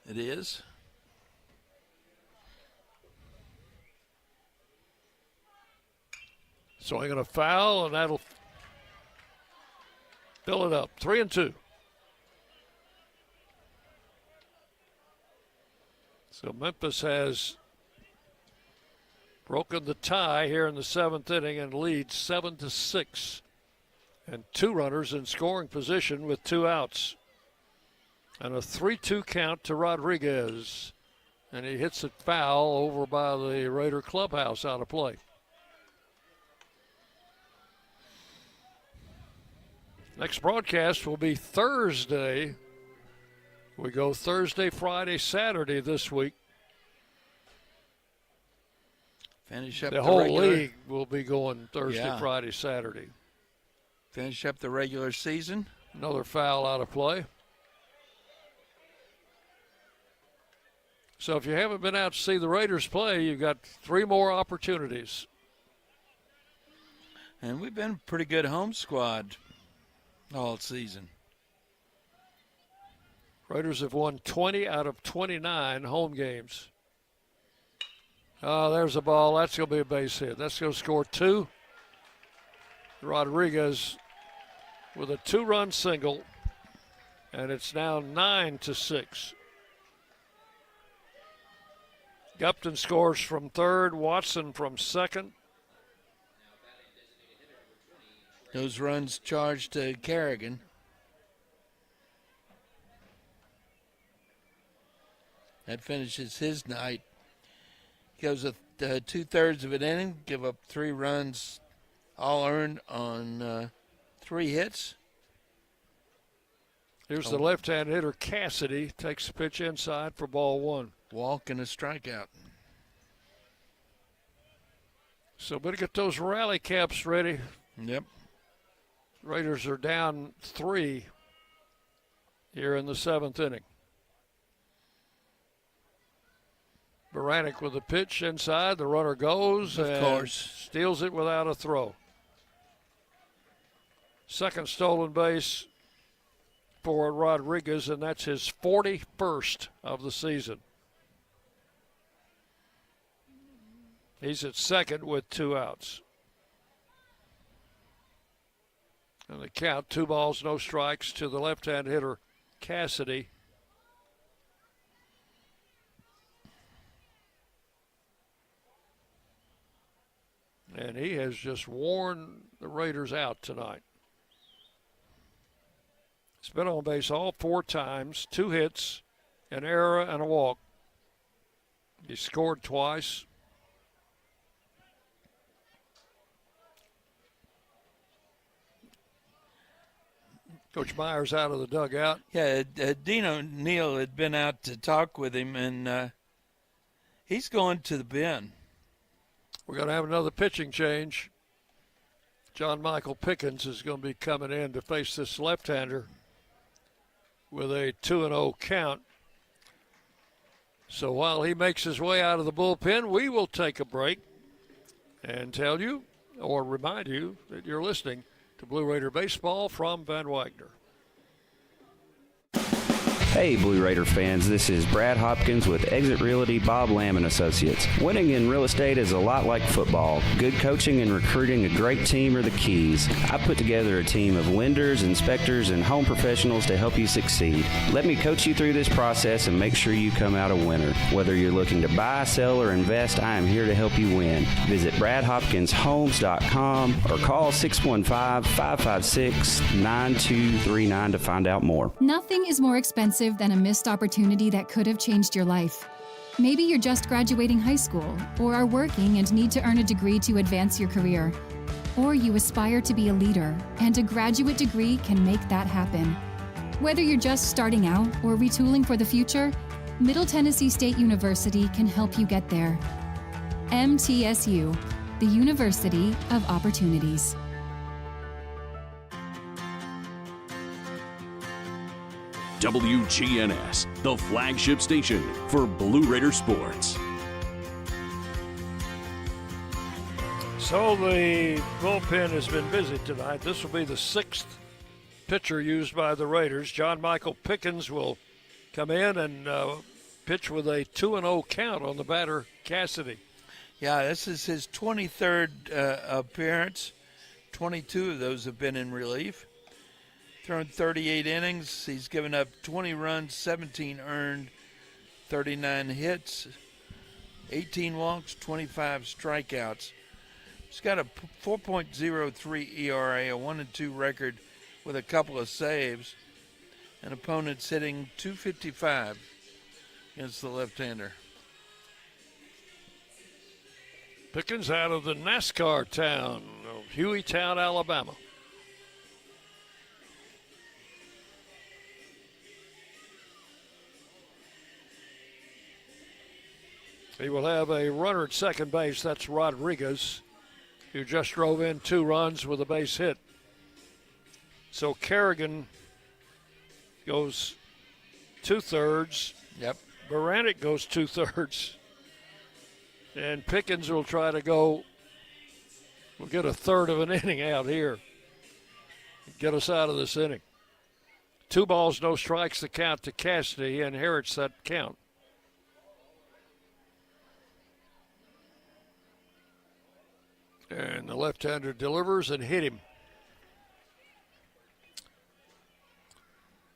It is. Swinging a foul, and that'll fill it up. 3-2. So Memphis has broken the tie here in the 7th inning and leads 7-6. And 2 runners in scoring position with 2 outs. And a 3-2 count to Rodriguez. And he hits it foul over by the Raider clubhouse out of play. Next broadcast will be Thursday. We go Thursday, Friday, Saturday this week. Finish up the whole league will be going Thursday, Friday, Saturday. Finish up the regular season. Another foul out of play. So if you haven't been out to see the Raiders play, you've got 3 more opportunities. And we've been a pretty good home squad all season. Raiders have won 20 out of 29 home games. Oh, there's a ball. That's going to be a base hit. That's going to score 2. Rodriguez with a 2-run single, and it's now 9-6. Gupton scores from third, Watson from second. Those runs charged to Kerrigan. That finishes his night. Goes 2/3 of an inning, give up 3 runs, all earned on 3 hits. Here's the left-hand hitter, Cassidy, takes the pitch inside for ball 1. Walk and a strikeout. So better get those rally caps ready. Yep. Raiders are down 3 here in the 7th inning. Baranek with a pitch inside. The runner goes and steals it without a throw. Second stolen base for Rodriguez, and that's his 41st of the season. He's at second with 2 outs. And the count, 2 balls, no strikes to the left-hand hitter, Cassidy. And he has just worn the Raiders out tonight. He's been on base all 4 times, 2 hits, an error, and a walk. He scored twice. Coach Myers out of the dugout. Yeah, Dean O'Neill had been out to talk with him, and he's going to the bin. We're going to have another pitching change. John Michael Pickens is going to be coming in to face this left-hander with a 2-0 count. So while he makes his way out of the bullpen, we will take a break and tell you or remind you that you're listening to Blue Raider Baseball from Van Wagner. Hey Blue Raider fans, this is Brad Hopkins with Exit Realty Bob Lamb & Associates. Winning in real estate is a lot like football. Good coaching and recruiting a great team are the keys. I put together a team of lenders, inspectors, and home professionals to help you succeed. Let me coach you through this process and make sure you come out a winner. Whether you're looking to buy, sell, or invest, I am here to help you win. Visit BradHopkinsHomes.com or call 615-556-9239 to find out more. Nothing is more expensive than a missed opportunity that could have changed your life. Maybe you're just graduating high school or are working and need to earn a degree to advance your career. Or you aspire to be a leader, and a graduate degree can make that happen. Whether you're just starting out or retooling for the future, Middle Tennessee State University can help you get there. MTSU, the University of Opportunities. WGNS, the flagship station for Blue Raider sports. So the bullpen has been busy tonight. This will be the 6th pitcher used by the Raiders. John Michael Pickens will come in and pitch with a 2-0 count on the batter, Cassidy. Yeah, this is his 23rd appearance. 22 of those have been in relief. Thrown 38 innings. He's given up 20 runs, 17 earned, 39 hits, 18 walks, 25 strikeouts. He's got a 4.03 ERA, a 1-2 record with a couple of saves. An opponent's hitting .255 against the left-hander. Pickens out of the NASCAR town of Hueytown, Alabama. He will have a runner at second base. That's Rodriguez, who just drove in 2 runs with a base hit. So Kerrigan goes 2/3. Yep. Baranek goes 2/3. And Pickens will try to go, we'll get a third of an inning out here. Get us out of this inning. 2 balls, no strikes, the count to Cassidy. He inherits that count. And the left-hander delivers and hit him.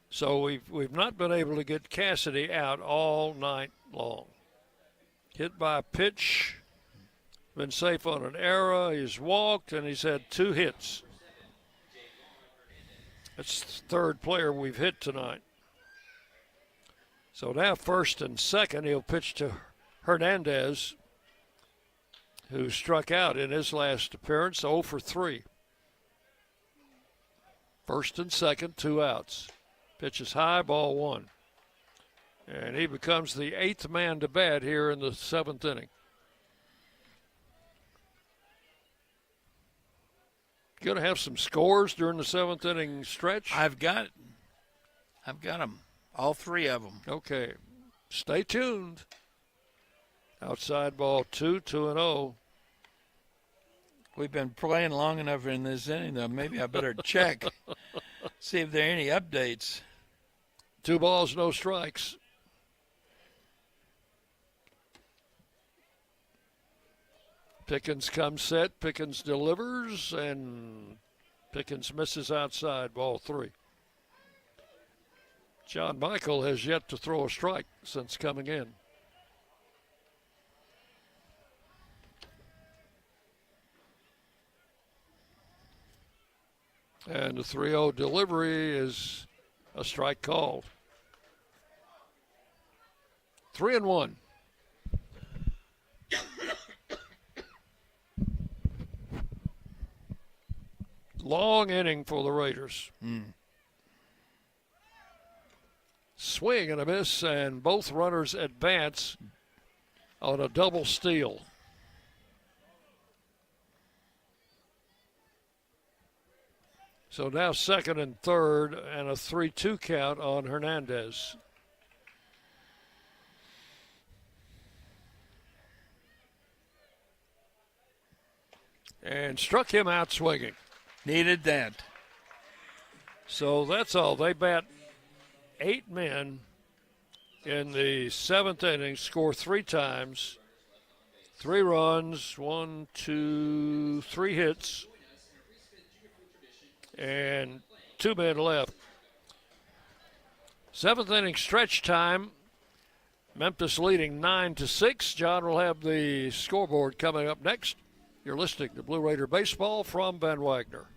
So we've not been able to get Cassidy out all night long. Hit by a pitch, been safe on an error, he's walked, and he's had 2 hits. That's the 3rd player we've hit tonight. So now first and second, he'll pitch to Hernandez, who struck out in his last appearance, 0 for 3. First and second, 2 outs. Pitch is high, ball 1. And he becomes the 8th man to bat here in the 7th inning. Going to have some scores during the 7th inning stretch? I've got them, all 3 of them. Okay, stay tuned. Outside ball 2, 2-0. We've been playing long enough in this inning, though. Maybe I better check, see if there are any updates. 2 balls, no strikes. Pickens comes set, Pickens delivers, and Pickens misses outside, ball 3. John Michael has yet to throw a strike since coming in. And the 3-0 delivery is a strike called. 3-1. Long inning for the Raiders. Swing and a miss, and both runners advance on a double steal. So now second and third, and a 3-2 count on Hernandez. And struck him out swinging. Needed that. So that's all. They bat 8 men in the 7th inning, score 3 times, 3 runs, 1, 2, 3 hits, and 2 men left. 7th inning stretch time. Memphis leading 9-6. John will have the scoreboard coming up next. You're listening to Blue Raider Baseball from Van Wagner.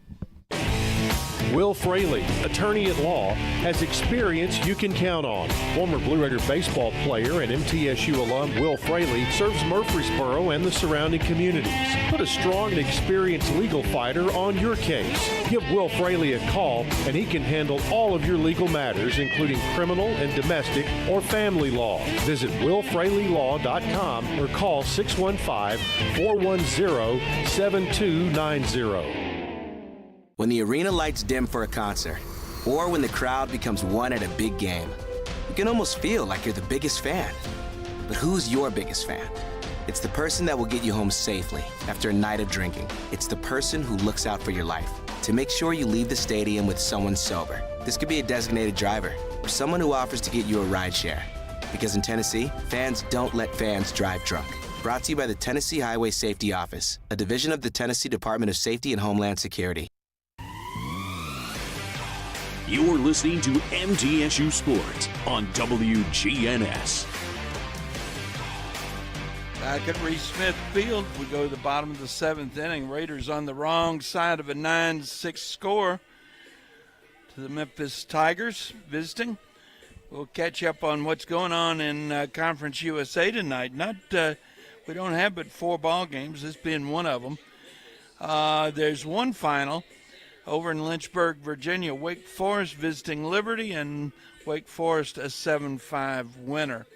Will Fraley, attorney at law, has experience you can count on. Former Blue Raider baseball player and MTSU alum Will Fraley serves Murfreesboro and the surrounding communities. Put a strong and experienced legal fighter on your case. Give Will Fraley a call and he can handle all of your legal matters, including criminal and domestic or family law. Visit willfraleylaw.com or call 615-410-7290. When the arena lights dim for a concert, or when the crowd becomes one at a big game, you can almost feel like you're the biggest fan. But who's your biggest fan? It's the person that will get you home safely after a night of drinking. It's the person who looks out for your life to make sure you leave the stadium with someone sober. This could be a designated driver or someone who offers to get you a ride share. Because in Tennessee, fans don't let fans drive drunk. Brought to you by the Tennessee Highway Safety Office, a division of the Tennessee Department of Safety and Homeland Security. You're listening to MTSU Sports on WGNS. Back at Reese-Smith Field, we go to the bottom of the 7th inning. Raiders on the wrong side of a 9-6 score to the Memphis Tigers visiting. We'll catch up on what's going on in Conference USA tonight. We don't have but 4 ball games, this being one of them. There's one final over in Lynchburg, Virginia. Wake Forest visiting Liberty, and Wake Forest a 7-5 winner.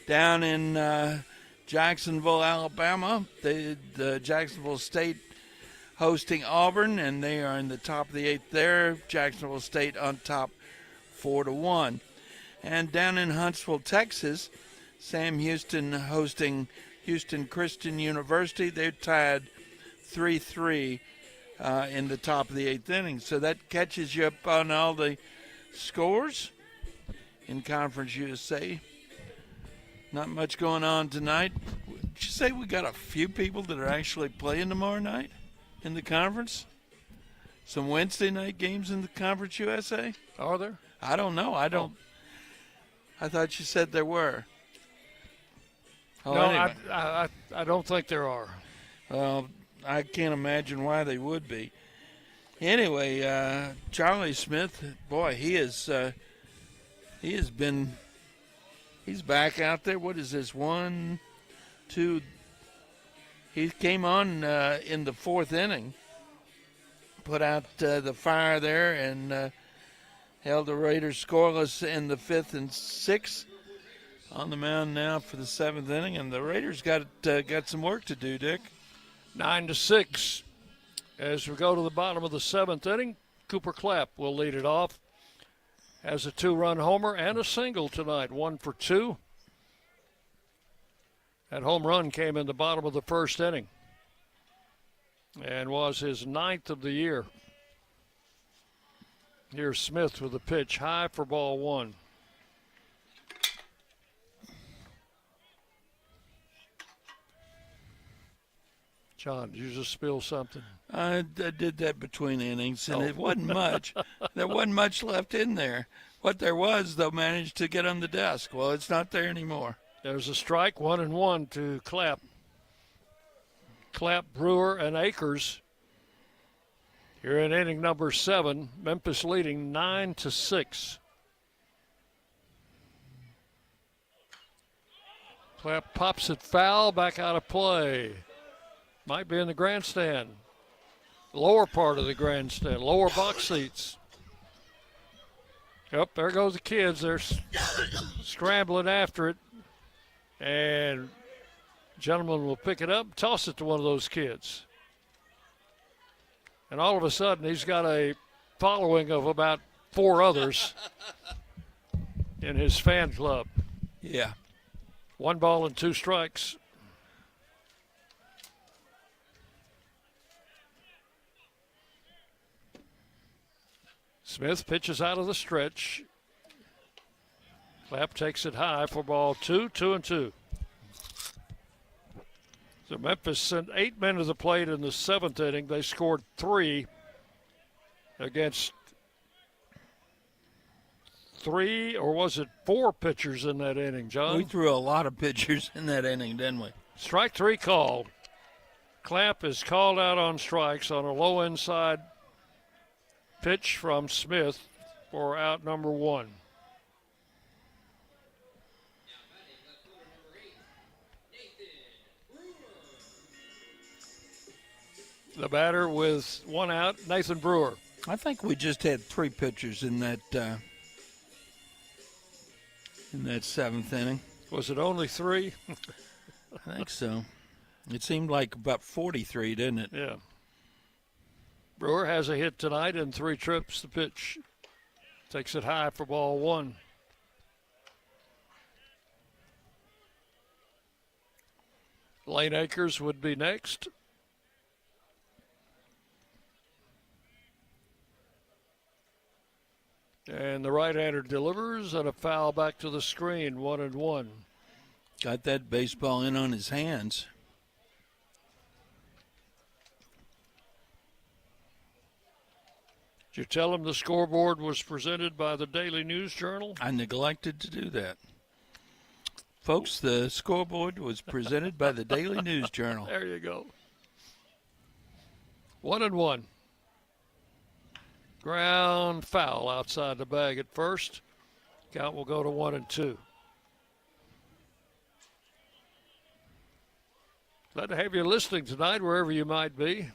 Down in Jacksonville, Alabama, the Jacksonville State hosting Auburn, and they are in the top of the 8th there. Jacksonville State on top 4-1. And down in Huntsville, Texas, Sam Houston hosting Houston Christian University. They're tied 3-3 in the top of the 8th inning. So that catches you up on all the scores in Conference USA. Not much going on tonight. Did you say we got a few people that are actually playing tomorrow night in the conference? Some Wednesday night games in the Conference USA? Are there? I don't know. I thought you said there were. Oh, no, anyway. I don't think there are. Well, I can't imagine why they would be. Anyway, Charlie Smith, boy, he's back out there. What is this? 1, 2. He came on in the 4th inning, put out the fire there, and held the Raiders scoreless in the 5th and 6th. On the mound now for the 7th inning, and the Raiders got some work to do, Dick. 9-6. As we go to the bottom of the 7th inning, Cooper Clapp will lead it off. Has a 2-run homer and a single tonight, 1 for 2. That home run came in the bottom of the 1st inning and was his 9th of the year. Here's Smith with a pitch, high for ball 1. John, did you just spill something? I did that between innings, and it wasn't much. There wasn't much left in there. What there was, though, managed to get on the desk. Well, it's not there anymore. There's a strike, 1-1 to Clapp. Clapp, Brewer, and Akers. Here in inning number 7, Memphis leading 9-6. Clapp pops it foul, back out of play. Might be in the grandstand. Lower part of the grandstand, lower box seats. Yep, there goes the kids. They're scrambling after it. And gentleman will pick it up, toss it to one of those kids. And all of a sudden, he's got a following of about 4 others in his fan club. Yeah. 1 ball and 2 strikes. Smith pitches out of the stretch. Clapp takes it high for ball 2, 2-2. So Memphis sent 8 men to the plate in the 7th inning. They scored 3 against 3, or was it 4 pitchers in that inning, John? We threw a lot of pitchers in that inning, didn't we? Strike 3 called. Clapp is called out on strikes on a low inside pitch from Smith for out number 1. The batter with 1 out, Nathan Brewer. I think we just had 3 pitchers in that 7th inning. Was it only 3? I think so. It seemed like about 43, didn't it? Yeah. Brewer has a hit tonight and 3 trips to pitch. Takes it high for ball 1. Lane Akers would be next. And the right-hander delivers, and a foul back to the screen, 1-1. Got that baseball in on his hands. Did you tell him the scoreboard was presented by the Daily News Journal? I neglected to do that. Folks, the scoreboard was presented by the Daily News Journal. There you go. 1-1. Ground foul outside the bag at first. Count will go to 1-2. Glad to have you listening tonight, wherever you might be.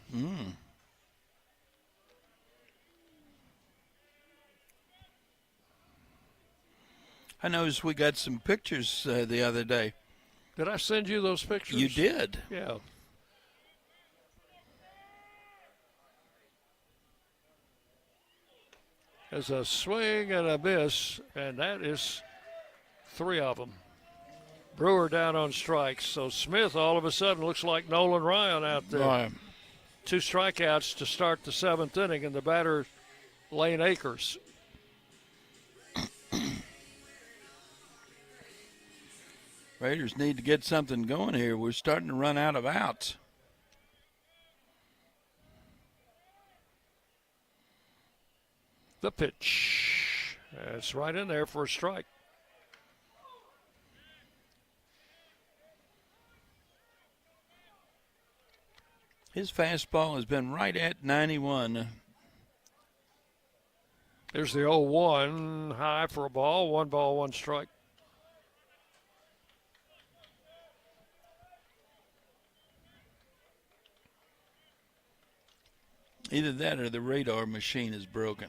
I noticed we got some pictures the other day. Did I send you those pictures? You did. Yeah. There's a swing and a miss, and that is 3 of them. Brewer down on strikes. So Smith all of a sudden looks like Nolan Ryan out there. Right. 2 strikeouts to start the 7th inning, and the batter, Lane Akers. Raiders need to get something going here. We're starting to run out of outs. The pitch. It's right in there for a strike. His fastball has been right at 91. There's the 0-1 high for a ball. 1 ball, 1 strike. Either that or the radar machine is broken.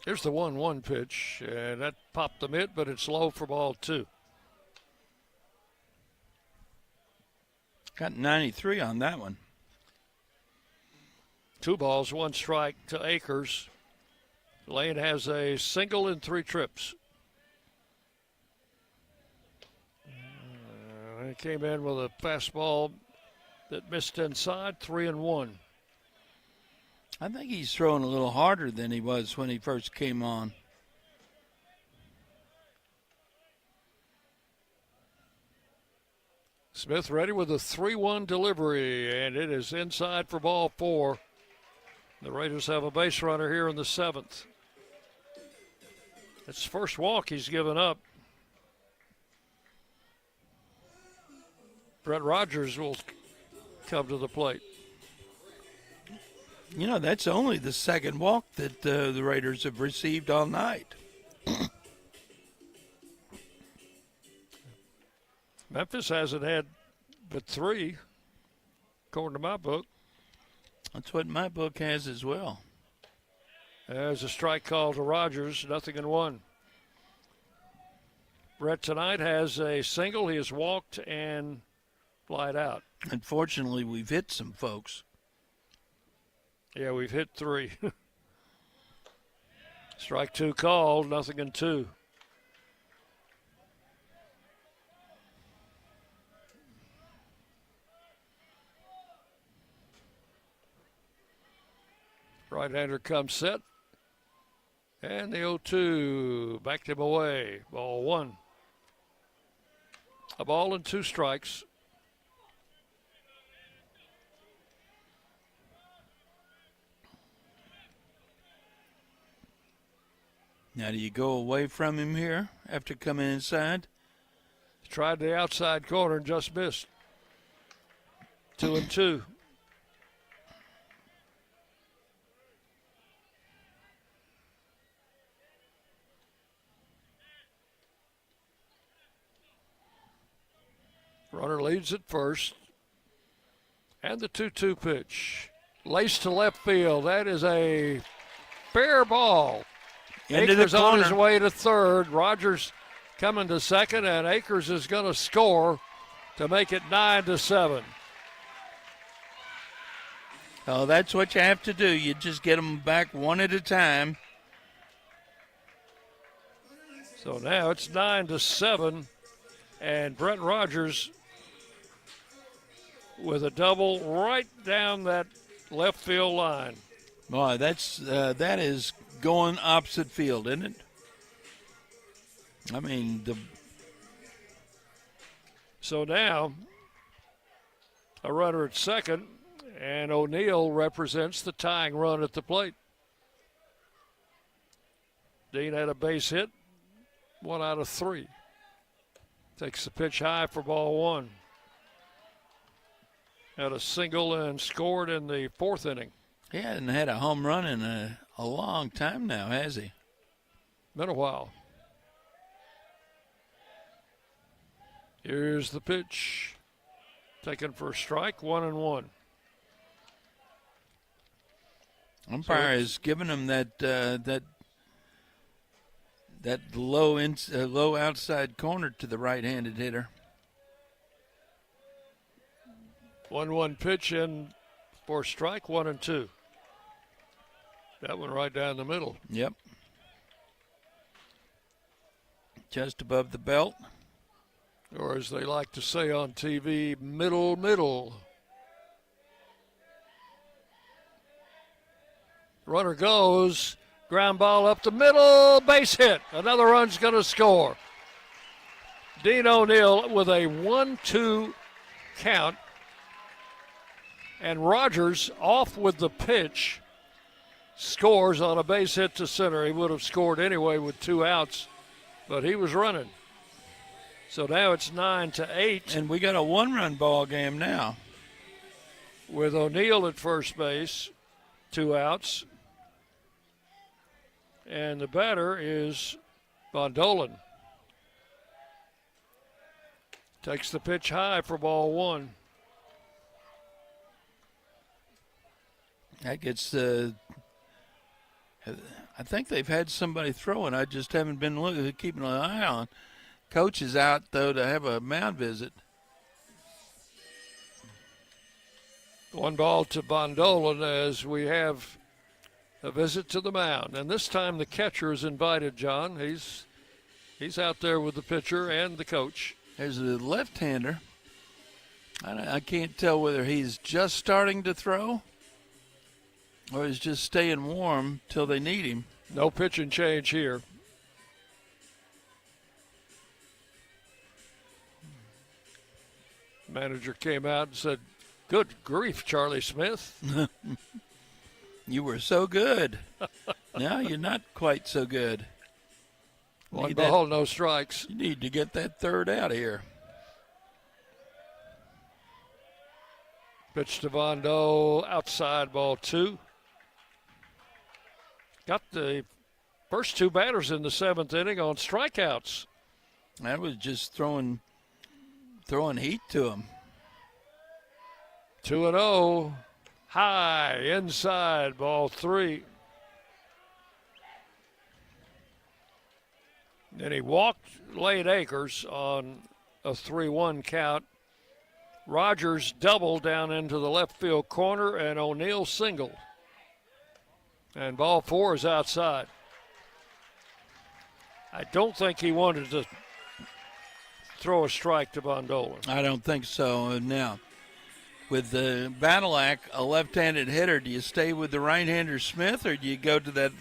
Here's the 1-1 pitch, and that popped the mitt, but it's low for ball 2. Got 93 on that one. 2 balls, 1 strike to Akers. Lane has a single in 3 trips. He came in with a fastball that missed inside, 3-1. I think he's throwing a little harder than he was when he first came on. Smith ready with a 3-1 delivery, and it is inside for ball 4. The Raiders have a base runner here in the 7th. It's the first walk he's given up. Brett Rogers will come to the plate. You know, that's only the second walk that the Raiders have received all night. Memphis hasn't had but 3, according to my book. That's what my book has as well. There's a strike call to Rogers, 0-1. Brett tonight has a single. He has walked and flied out. Unfortunately, we've hit some folks. Yeah, we've hit 3. Strike 2 called, 0-2. Right-hander comes set. And the 0-2 backed him away. Ball 1. A ball and 2 strikes. Now, do you go away from him here after coming inside? Tried the outside corner and just missed. 2-2. Runner leads at first. And the 2-2 pitch. Laced to left field. That is a fair ball. Akers on his way to third. Rogers coming to second, and Akers is going to score to make it 9-7. Oh, that's what you have to do. You just get them back one at a time. So now it's 9-7, and Brett Rogers with a double right down that left field line. Boy, that is going opposite field, isn't it? I mean, So now a runner at second, and O'Neill represents the tying run at the plate. Dean had a base hit, 1 out of 3. Takes the pitch high for ball 1. Had a single and scored in the 4th inning. He hasn't had a home run in a long time now, has he? Been a while. Here's the pitch. Taken for a strike, 1-1. Umpire has given him that low outside corner to the right-handed hitter. 1-1 pitch in for a strike, 1-2. That one right down the middle. Yep. Just above the belt. Or as they like to say on TV, middle. Runner goes, ground ball up the middle, base hit. Another run's going to score. Dean O'Neill with a 1-2 count. And Rogers off with the pitch, scores on a base hit to center. He would have scored anyway with 2 outs, but he was running. So now it's 9-8. And we got a 1-run ball game now. With O'Neill at first base, 2 outs. And the batter is Bondolan. Takes the pitch high for ball 1. That gets I think they've had somebody throwing. I just haven't been keeping an eye on. Coach is out, though, to have a mound visit. 1 ball to Bondolan as we have a visit to the mound. And this time the catcher is invited, John. He's out there with the pitcher and the coach. There's a left-hander. I can't tell whether he's just starting to throw or he's just staying warm till they need him. No pitch and change here. Manager came out and said, "Good grief, Charlie Smith." You were so good. Now you're not quite so good. 1 ball, no strikes. You need to get that 3rd out of here. Pitch to Vondo, outside, ball 2. Got the first 2 batters in the 7th inning on strikeouts. That was just throwing heat to him. 2-0, high, inside, ball 3. Then he walked late Akers on a 3-1 count. Rogers doubled down into the left field corner, and O'Neill singled. And ball 4 is outside. I don't think he wanted to throw a strike to Bondolan. I don't think so. Now, with the Badalac, a left-handed hitter, do you stay with the right-hander Smith, or do you go to that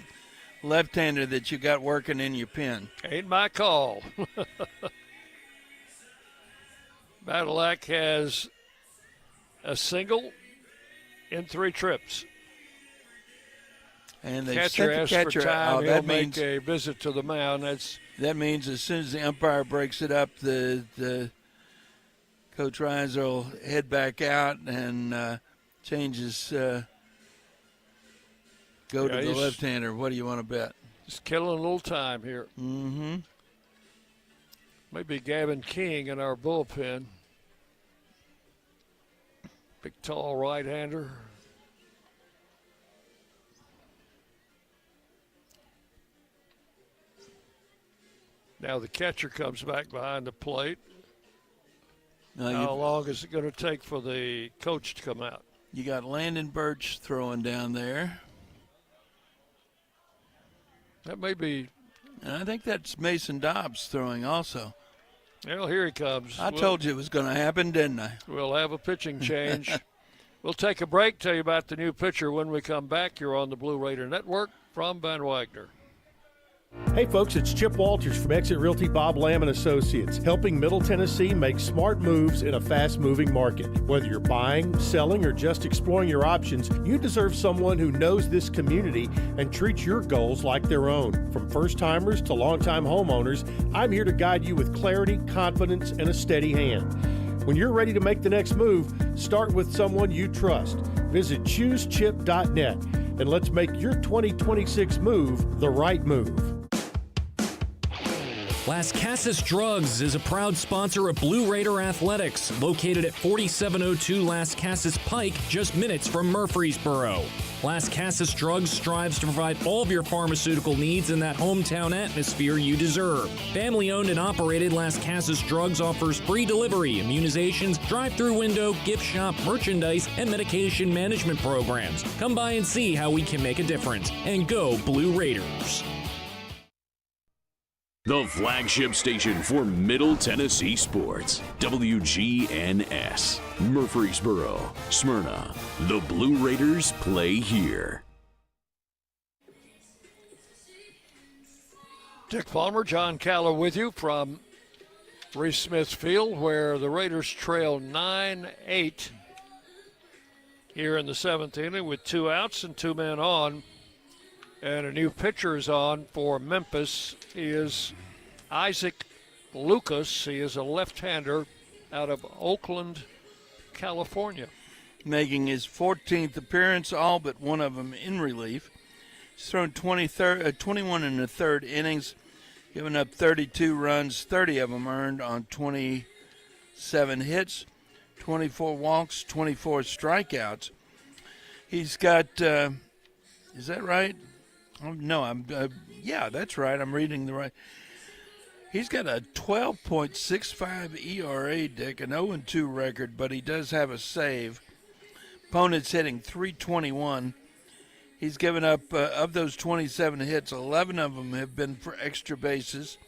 left-hander that you got working in your pen? Ain't my call. Badalac has a single in 3 trips. And they catcher sent the asked for time. He'll make a visit to the mound. That means as soon as the umpire breaks it up, the Coach Reiser will head back out and changes. Go to the left-hander. What do you want to bet? Just killing a little time here. Mm-hmm. Maybe Gavin King in our bullpen. Big, tall right-hander. Now the catcher comes back behind the plate. How long is it going to take for the coach to come out? You got Landon Birch throwing down there. That may be. And I think that's Mason Dobbs throwing also. Well, here he comes. I told you it was going to happen, didn't I? We'll have a pitching change. We'll take a break, tell you about the new pitcher when we come back. You're on the Blue Raider Network from Van Wagner. Hey folks, it's Chip Walters from Exit Realty Bob Lamb & Associates, helping Middle Tennessee make smart moves in a fast-moving market. Whether you're buying, selling, or just exploring your options, you deserve someone who knows this community and treats your goals like their own. From first-timers to long-time homeowners, I'm here to guide you with clarity, confidence, and a steady hand. When you're ready to make the next move, start with someone you trust. Visit choosechip.net and let's make your 2026 move the right move. Las Casas Drugs is a proud sponsor of Blue Raider Athletics, located at 4702 Las Casas Pike, just minutes from Murfreesboro. Las Casas Drugs strives to provide all of your pharmaceutical needs in that hometown atmosphere you deserve. Family-owned and operated, Las Casas Drugs offers free delivery, immunizations, drive-through window, gift shop, merchandise, and medication management programs. Come by and see how we can make a difference. And go Blue Raiders. The flagship station for Middle Tennessee sports, WGNS, Murfreesboro, Smyrna. The Blue Raiders play here. Dick Palmer, John Caller with you from Reese Smith Field, where the Raiders trail 9-8 here in the seventh inning with 2 outs and 2 men on. And a new pitcher is on for Memphis. He is Isaac Lucas. He is a left-hander out of Oakland, California. Making his 14th appearance, all but one of them in relief. He's thrown 21 in the third innings, giving up 32 runs, 30 of them earned on 27 hits, 24 walks, 24 strikeouts. He's got, is that right? No, yeah, that's right. I'm reading the right. He's got a 12.65 ERA, Dick, an 0-2 record, but he does have a save. Opponent's hitting .321. He's given up, of those 27 hits, 11 of them have been for extra bases,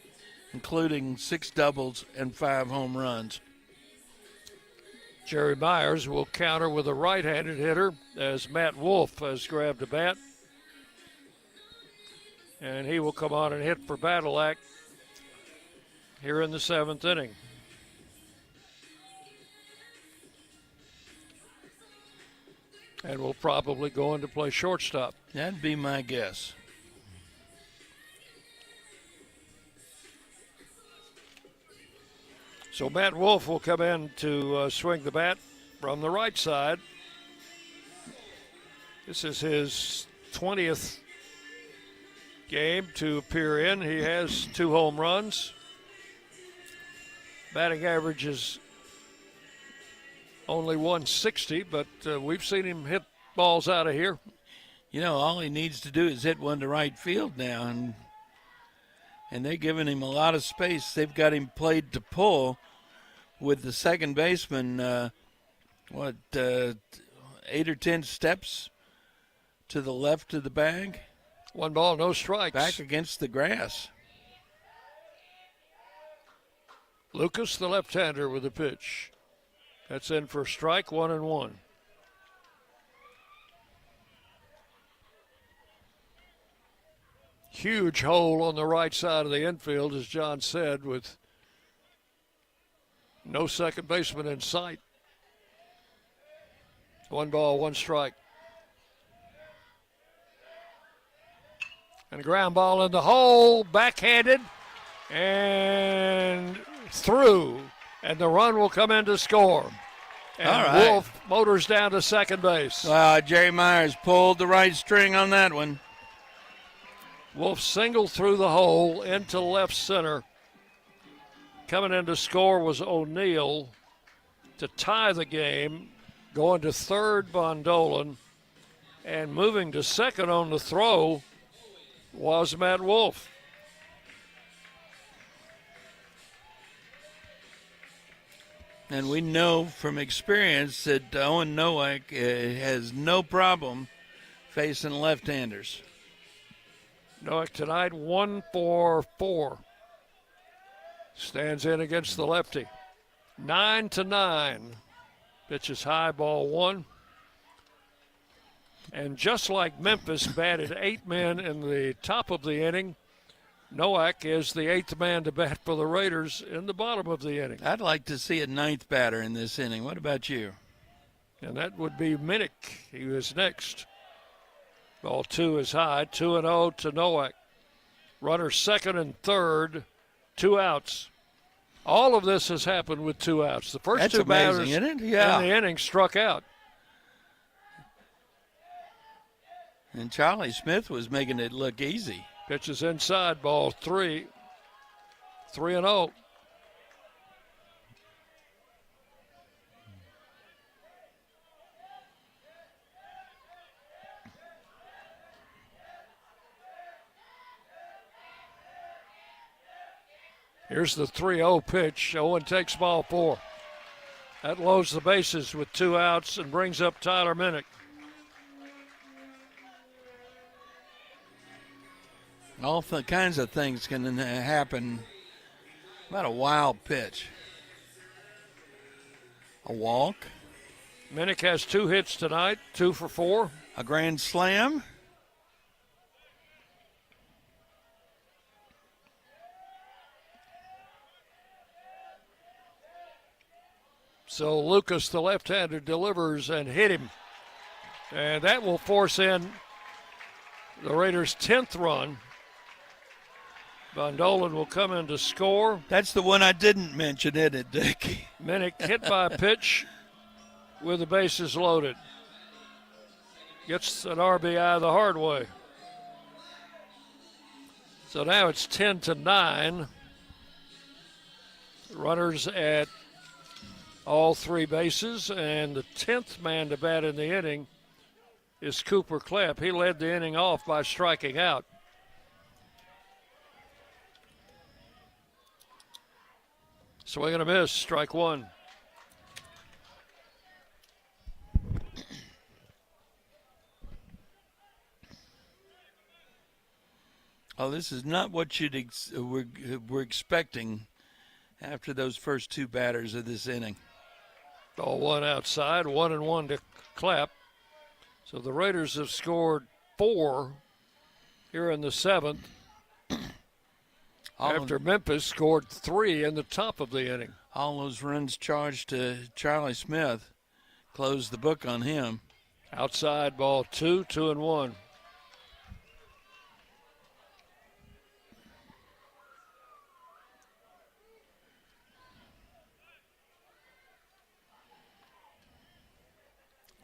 including 6 doubles and 5 home runs. Jerry Myers will counter with a right-handed hitter as Matt Wolf has grabbed a bat. And he will come on and hit for Badalack here in the seventh inning. And will probably go in to play shortstop. That'd be my guess. So Matt Wolf will come in to swing the bat from the right side. This is his 20th game to appear in. He has 2 home runs. Batting average is only 160, but we've seen him hit balls out of here. You know, all he needs to do is hit one to right field now, and they're giving him a lot of space. They've got him played to pull with the second baseman, 8 or 10 steps to the left of the bag. 1 ball, no strikes. Back against the grass. Lucas, the left-hander, with the pitch. That's in for strike, 1-1. Huge hole on the right side of the infield, as John said, with no second baseman in sight. 1 ball, 1 strike. And a ground ball in the hole, backhanded, and through. And the run will come in to score. And all right. Wolf motors down to second base. Wow, Jerry Myers pulled the right string on that one. Wolf singled through the hole into left center. Coming in to score was O'Neill to tie the game. Going to third, Bondolan. And moving to second on the throw was Matt Wolf. And we know from experience that Owen Nowak has no problem facing left-handers. Nowak tonight 1 for 4. Stands in against the lefty. 9-9. Pitches high, ball 1. And just like Memphis batted 8 men in the top of the inning, Nowak is the 8th man to bat for the Raiders in the bottom of the inning. I'd like to see a 9th batter in this inning. What about you? And that would be Minnick. He was next. Ball 2 is high, 2-0 to Nowak. Runner second and third, 2 outs. All of this has happened with 2 outs. The first That's 2 amazing, batters isn't it? Yeah. in the inning struck out. And Charlie Smith was making it look easy. Pitches inside, ball 3. 3-0. Here's the 3-0 pitch. Owen takes ball 4. That loads the bases with 2 outs and brings up Tyler Minnick. All kinds of things can happen. About a wild pitch. A walk. Minnick has 2 hits tonight, 2 for 4. A grand slam. So Lucas, the left-hander, delivers and hit him. And that will force in the Raiders' 10th run. Von Dolan will come in to score. That's the one I didn't mention, isn't it, Dick? Minnick hit by a pitch with the bases loaded. Gets an RBI the hard way. So now it's 10-9. Runners at all 3 bases, and the 10th man to bat in the inning is Cooper Klepp. He led the inning off by striking out. Swing and a miss, strike 1. Oh, this is not what we're expecting after those first 2 batters of this inning. Ball 1 outside, 1-1 to Klepp. So the Raiders have scored 4 here in the 7th. After Memphis scored 3 in the top of the inning. All those runs charged to Charlie Smith closed the book on him. Outside, ball 2, 2-1.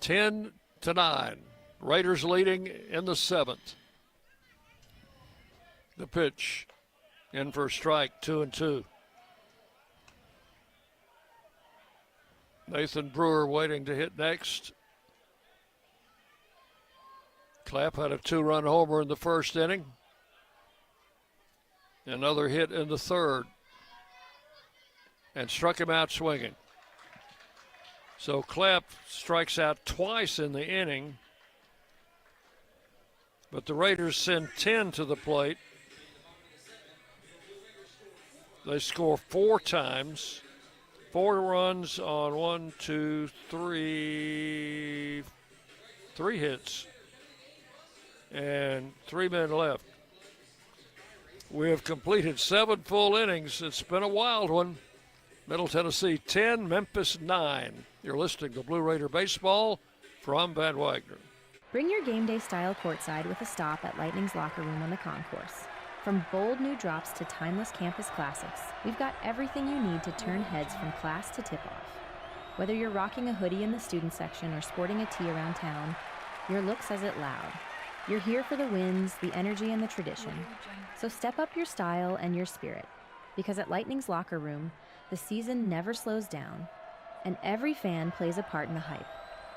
Ten to 9. Raiders leading in the 7th. The pitch. In for a strike, 2-2. Nathan Brewer waiting to hit next. Klepp had a 2-run homer in the first inning. Another hit in the 3rd. And struck him out swinging. So Klepp strikes out twice in the inning. But the Raiders send 10 to the plate. They score 4 times. 4 runs on 3 hits. And 3 men left. We have completed 7 full innings. It's been a wild one. Middle Tennessee 10, Memphis 9. You're listening to Blue Raider Baseball from Van Wagner. Bring your game day style courtside with a stop at Lightning's locker room on the concourse. From bold new drops to timeless campus classics, we've got everything you need to turn heads from class to tip-off. Whether you're rocking a hoodie in the student section or sporting a tee around town, your look says it loud. You're here for the wins, the energy, and the tradition. So step up your style and your spirit, because at Lightning's locker room, the season never slows down, and every fan plays a part in the hype.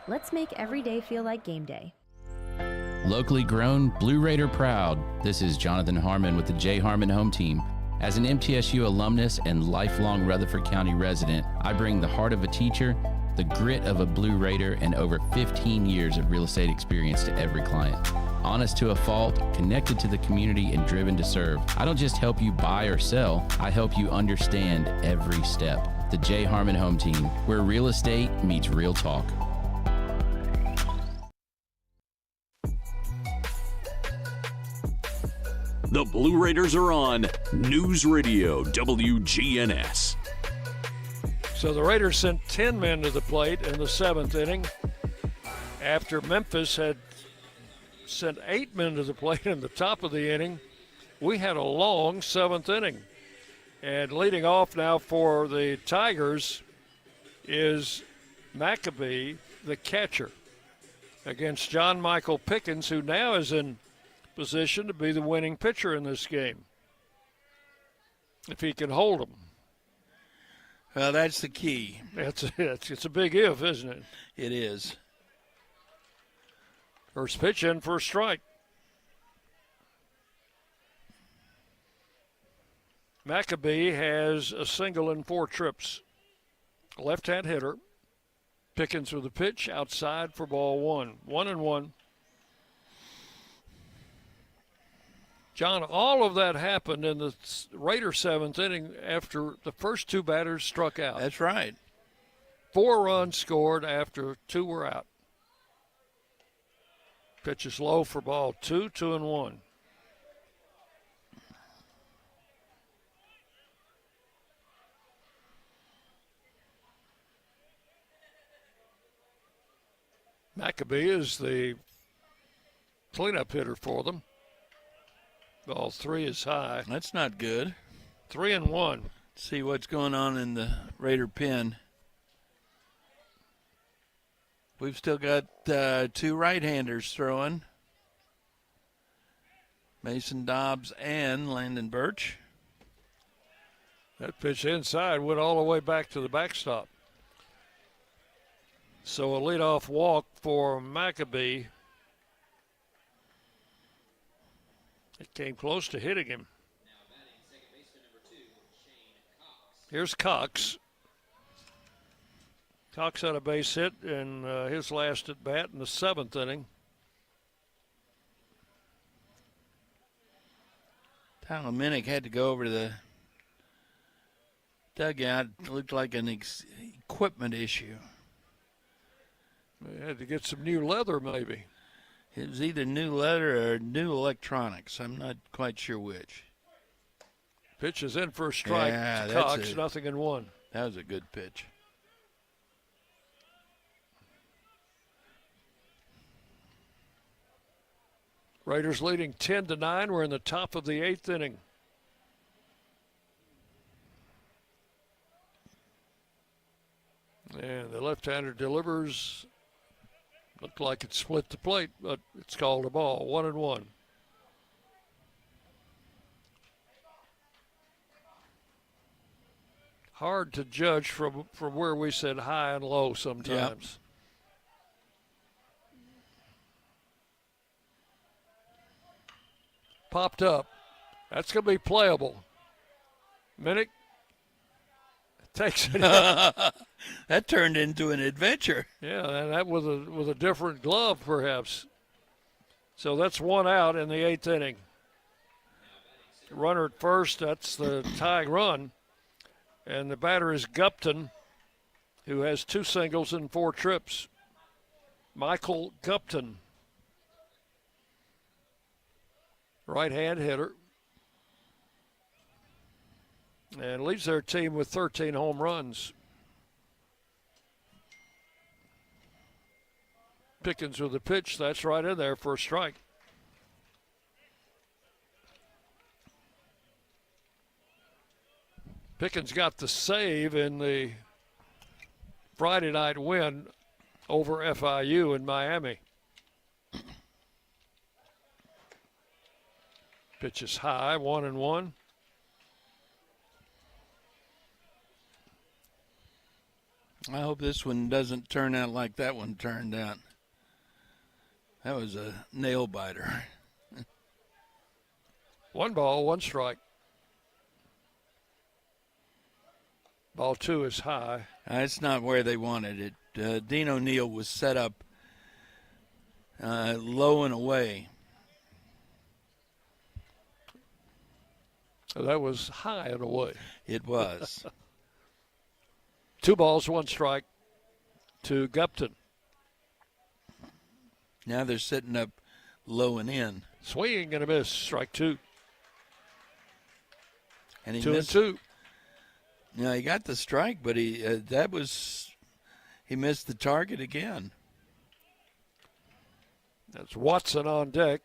Let's make every day feel like game day. Locally grown, Blue Raider proud. This is Jonathan Harmon with the J. Harmon Home Team. As an MTSU alumnus and lifelong Rutherford County resident, I bring the heart of a teacher, the grit of a Blue Raider, and over 15 years of real estate experience to every client. Honest to a fault, connected to the community, and driven to serve. I don't just help you buy or sell, I help you understand every step. The J. Harmon Home Team, where real estate meets real talk. The Blue Raiders are on News Radio WGNS. So the Raiders sent 10 men to the plate in the 7th inning after Memphis had sent 8 men to the plate in the top of the inning. We had a long 7th inning. And leading off now for the Tigers is Maccabee, the catcher, against John Michael Pickens, who now is in position to be the winning pitcher in this game, if he can hold him. Well, that's the key. It's a big if, isn't it? It is. First pitch in for a strike. Maccabee has a single in 4 trips. Left-hand hitter. Pickens with a pitch outside for ball 1. 1-1. John, all of that happened in the Raider 7th inning after the first 2 batters struck out. That's right. 4 runs scored after 2 were out. Pitch is low for ball 2, 2-1. Maccabee is the cleanup hitter for them. Ball 3 is high. That's not good. 3-1. See what's going on in the Raider pen. We've still got 2 right-handers throwing. Mason Dobbs and Landon Birch. That pitch inside went all the way back to the backstop. So a leadoff walk for Maccabee. It came close to hitting him. Here's Cox. Cox had a base hit in his last at bat in the 7th inning. Tyler Minnick had to go over to the dugout. It looked like an equipment issue. They had to get some new leather, maybe. It was either new leather or new electronics. I'm not quite sure which. Pitch is in for a strike to Cox, 0-1. That was a good pitch. Raiders leading 10-9. We're in the top of the 8th inning. And the left-hander delivers. Looked like it split the plate, but it's called a ball. 1-1. Hard to judge from where we said high and low sometimes. Yep. Popped up. That's going to be playable. Minnick takes it. That turned into an adventure. Yeah, and that with a different glove, perhaps. So that's 1 out in the 8th inning. Runner at first, that's the tying run. And the batter is Gupton, who has 2 singles in 4 trips. Michael Gupton. Right-hand hitter. And leads their team with 13 home runs. Pickens with a pitch. That's right in there for a strike. Pickens got the save in the Friday night win over FIU in Miami. Pitch is high, 1-1. I hope this one doesn't turn out like that one turned out. That was a nail biter. 1 ball, 1 strike. Ball 2 is high. That's not where they wanted it. Dean O'Neill was set up low and away. That was high and away. It was. 2 balls, 1 strike to Gupton. Now they're sitting up low and in. Swinging and a miss, strike 2. And he 2-2. No, he got the strike, but he missed the target again. That's Watson on deck.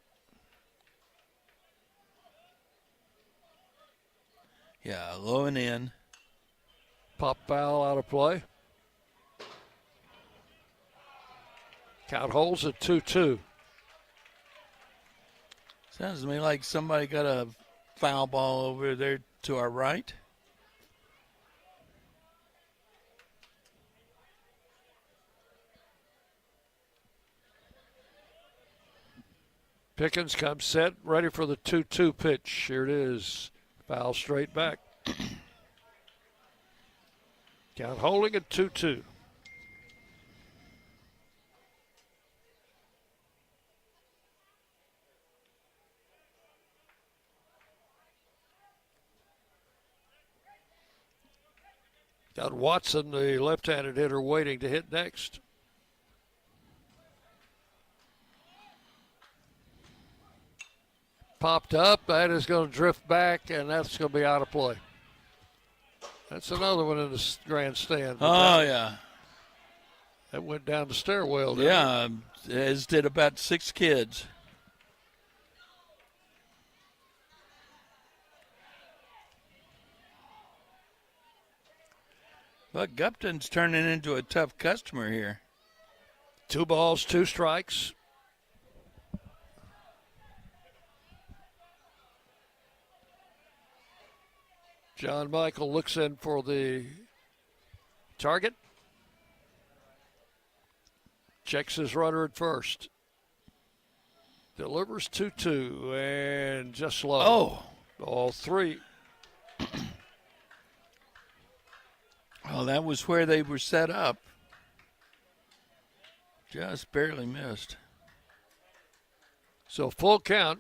Yeah, low and in. Pop foul out of play. Count holds at 2-2. Sounds to me like somebody got a foul ball over there to our right. Pickens comes set, ready for the 2-2 pitch. Here it is. Foul straight back. Count holding at 2-2. Got Watson, the left-handed hitter, waiting to hit next. Popped up. That is going to drift back, and that's going to be out of play. That's another one in the grandstand. Oh, yeah. That went down the stairwell. Yeah, as did about 6 kids. Look, Gupton's turning into a tough customer here. 2 balls, 2 strikes. John Michael looks in for the target. Checks his runner at first. Delivers 2-2 and just low. Oh. Ball 3. Well, that was where they were set up. Just barely missed. So full count.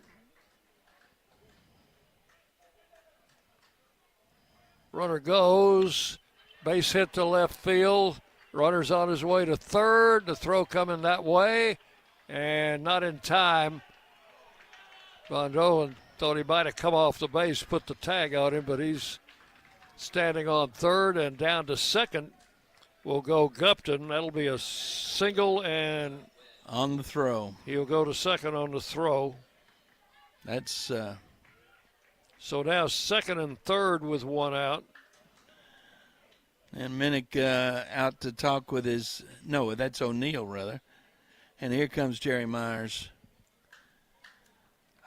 Runner goes. Base hit to left field. Runner's on his way to third. The throw coming that way. And not in time. Von Dolan thought he might have come off the base, put the tag on him, but he's standing on third, and down to second will go Gupton. That'll be a single, and on the throw. He'll go to second on the throw. That's so now second and third with 1 out. And Minnick out to talk with his, no, that's O'Neill rather. And here comes Jerry Myers.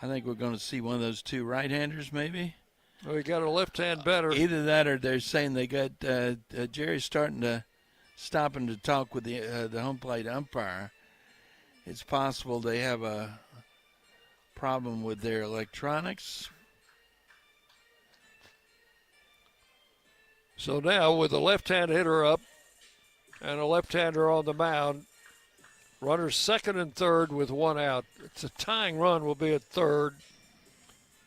I think we're going to see one of those 2 right-handers maybe. Well, he got a left-hand better. Either that or they're saying they got Jerry's starting to stopping to talk with the home plate umpire. It's possible they have a problem with their electronics. So now with a left-hand hitter up and a left-hander on the mound, runners second and third with 1 out. It's a tying run will be at third,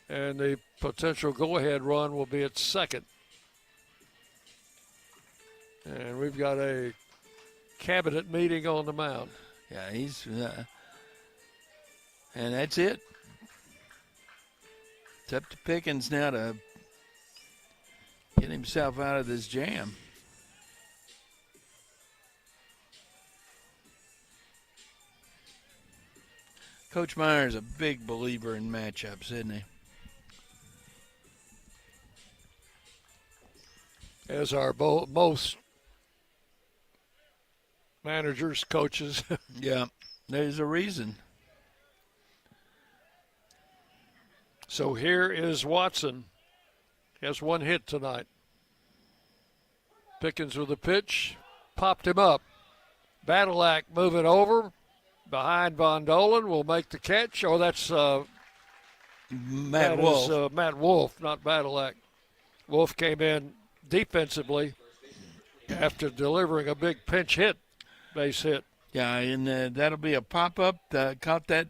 and the potential go-ahead run will be at second. And we've got a cabinet meeting on the mound. Yeah, he's and that's it. It's up to Pickens now to get himself out of this jam. Coach Myers a big believer in matchups, isn't he? As are most managers, coaches. Yeah, there's a reason. So here is Watson. He has 1 hit tonight. Pickens with a pitch. Popped him up. Badalak moving over. Behind Von Dolan will make the catch. Oh, that's Matt Wolf. Matt Wolf, not Badalak. Wolf came in defensively after delivering a big pinch hit, base hit. Yeah, and that'll be a pop-up. Caught that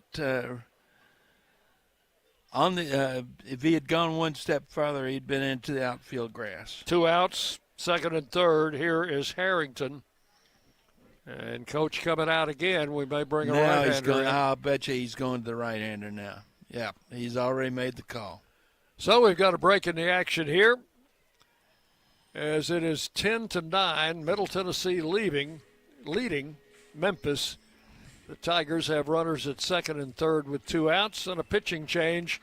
on the. If he had gone 1 step farther, he'd been into the outfield grass. 2 outs, second and third. Here is Harrington. And Coach coming out again. We may bring a right-hander in. I'll bet you he's going to the right-hander now. Yeah, he's already made the call. So we've got a break in the action here. as it is 10-9, Middle Tennessee leading Memphis. The Tigers have runners at second and third with 2 outs and a pitching change.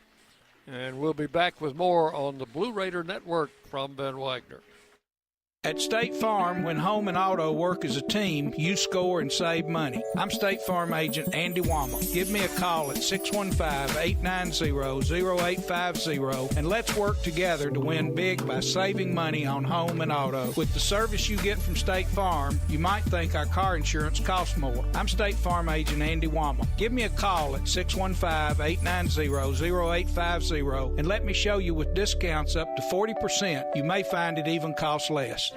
And we'll be back with more on the Blue Raider Network from Ben Wagner. At State Farm, when home and auto work as a team, you score and save money. I'm State Farm agent Andy Wama. Give me a call at 615-890-0850 and let's work together to win big by saving money on home and auto. With the service you get from State Farm, you might think our car insurance costs more. I'm State Farm agent Andy Wama. Give me a call at 615-890-0850 and let me show you with discounts up to 40%. You may find it even costs less.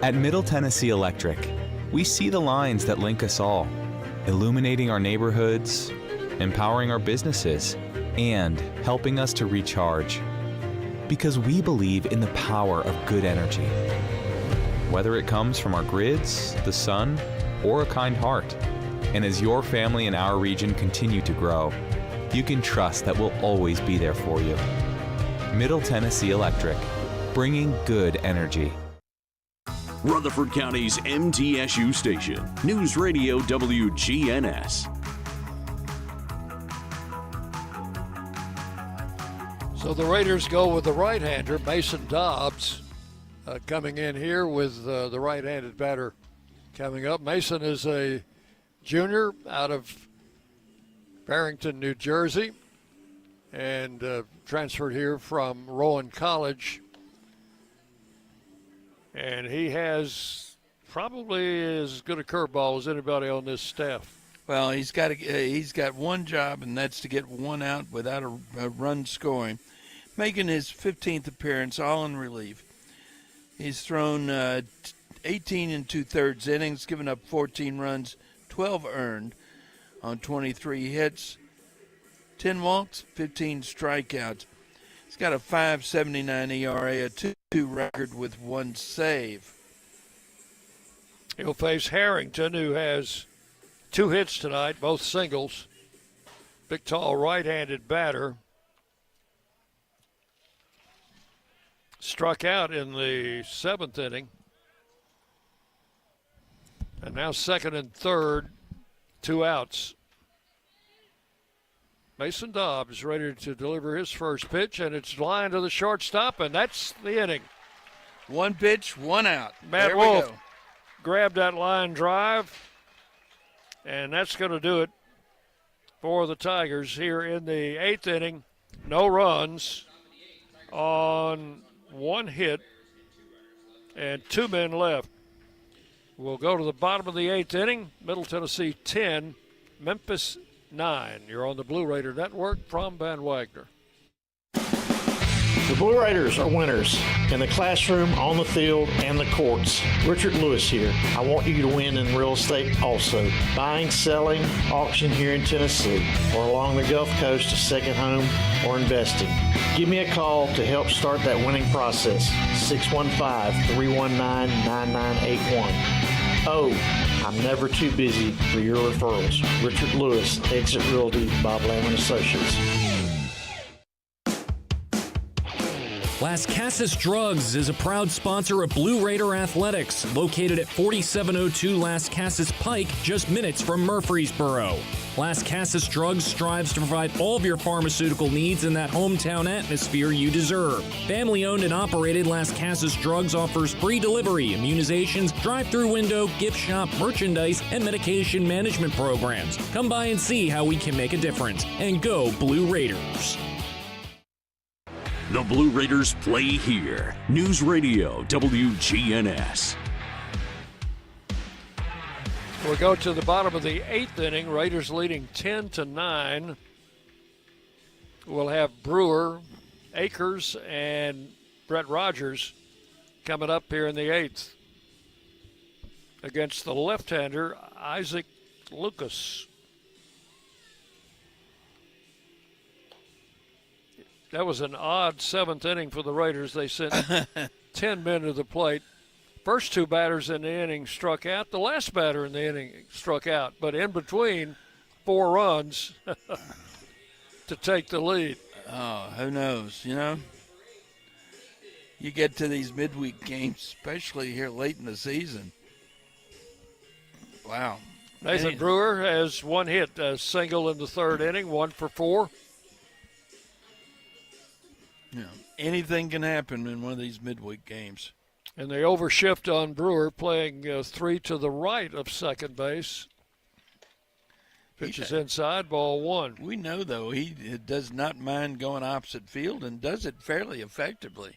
At Middle Tennessee Electric, we see the lines that link us all, illuminating our neighborhoods, empowering our businesses, and helping us to recharge. Because we believe in the power of good energy. Whether it comes from our grids, the sun, or a kind heart. And as your family and our region continue to grow, you can trust that we'll always be there for you. Middle Tennessee Electric, bringing good energy. Rutherford County's MTSU station, News Radio WGNS. So the Raiders go with the right-hander, Mason Dobbs, coming in here with the right-handed batter coming up. Mason is a junior out of Barrington, New Jersey, and transferred here from Rowan College. And he has probably as good a curveball as anybody on this staff. Well, he's got one job, and that's to get one out without a run scoring, making his 15th appearance, all in relief. He's thrown 18 2/3 innings, given up 14 runs, 12 earned on 23 hits, 10 walks, 15 strikeouts. He's got a 5.79 ERA, a 2.2 record with 1 save. He'll face Harrington, who has 2 hits tonight, both singles. Big, tall, right-handed batter. Struck out in the 7th inning. And now second and third, 2 outs. Mason Dobbs ready to deliver his first pitch, and it's lined to the shortstop, and that's the inning. 1 pitch, 1 out. Matt Wolf grabbed that line drive, and that's going to do it for the Tigers here in the 8th inning. No runs on 1 hit and 2 men left. We'll go to the bottom of the 8th inning. Middle Tennessee 10, Memphis 9. You're on the Blue Raider Network from Van Wagner. The Blue Raiders are winners in the classroom, on the field, and the courts. Richard Lewis here. I want you to win in real estate also. Buying, selling, auction here in Tennessee, or along the Gulf Coast, a second home, or investing. Give me a call to help start that winning process. 615-319-9981. Oh, I'm never too busy for your referrals. Richard Lewis, Exit Realty, Bob Lamb & Associates. Las Casas Drugs is a proud sponsor of Blue Raider Athletics, located at 4702 Las Casas Pike, just minutes from Murfreesboro. Las Casas Drugs strives to provide all of your pharmaceutical needs in that hometown atmosphere you deserve. Family-owned and operated, Las Casas Drugs offers free delivery, immunizations, drive-through window, gift shop, merchandise, and medication management programs. Come by and see how we can make a difference. And go Blue Raiders. The Blue Raiders play here. News Radio WGNS. We'll go to the bottom of the 8th inning. Raiders leading 10-9. We'll have Brewer, Akers, and Brett Rogers coming up here in the 8th against the left-hander, Isaac Lucas. That was an odd 7th inning for the Raiders. They sent 10 men to the plate. First 2 batters in the inning struck out. The last batter in the inning struck out. But in between, 4 runs to take the lead. Oh, who knows, you know? you get to these midweek games, especially here late in the season. Wow. Nathan Brewer has one hit, a single in the third inning, 1 for 4. Yeah, anything can happen in one of these midweek games. And they overshift on Brewer, playing 3 to the right of second base. Pitch is inside, ball 1. We know, though, he does not mind going opposite field and does it fairly effectively.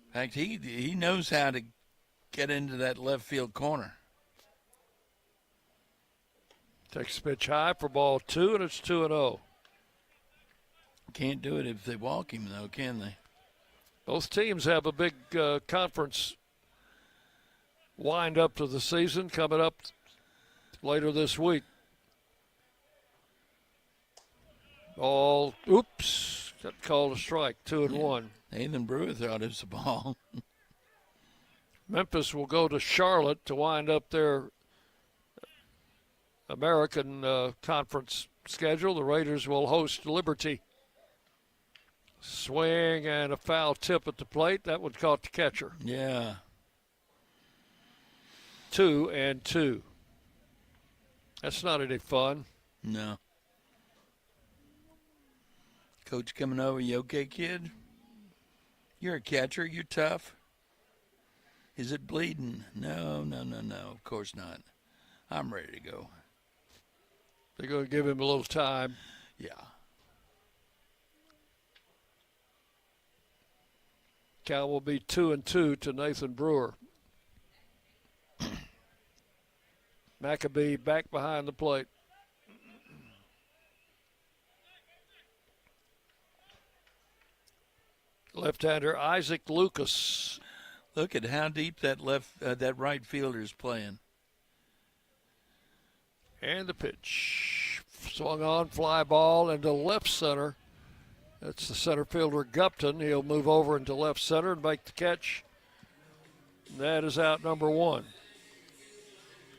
In fact, he knows how to get into that left field corner. Takes a pitch high for ball 2, and it's 2-0. Can't do it if they walk him, though, can they? Both teams have a big conference wind up to the season coming up later this week. Oops, got called a strike, 2-1. Nathan Brewer thought it was a ball. Memphis will go to Charlotte to wind up their American Conference schedule. The Raiders will host Liberty. Swing and a foul tip at the plate. That one caught the catcher. Yeah. 2-2. That's not any fun. No. Coach coming over, you okay, kid? You're a catcher, you're tough. Is it bleeding? No, of course not. I'm ready to go. They're going to give him a little time. Yeah. Count will be 2-2 to Nathan Brewer. Maccabee back behind the plate. Left-hander Isaac Lucas. Look at how deep that right fielder is playing. And the pitch. Swung on, fly ball into left center. That's the center fielder, Gupton. He'll move over into left center and make the catch. That is out number 1.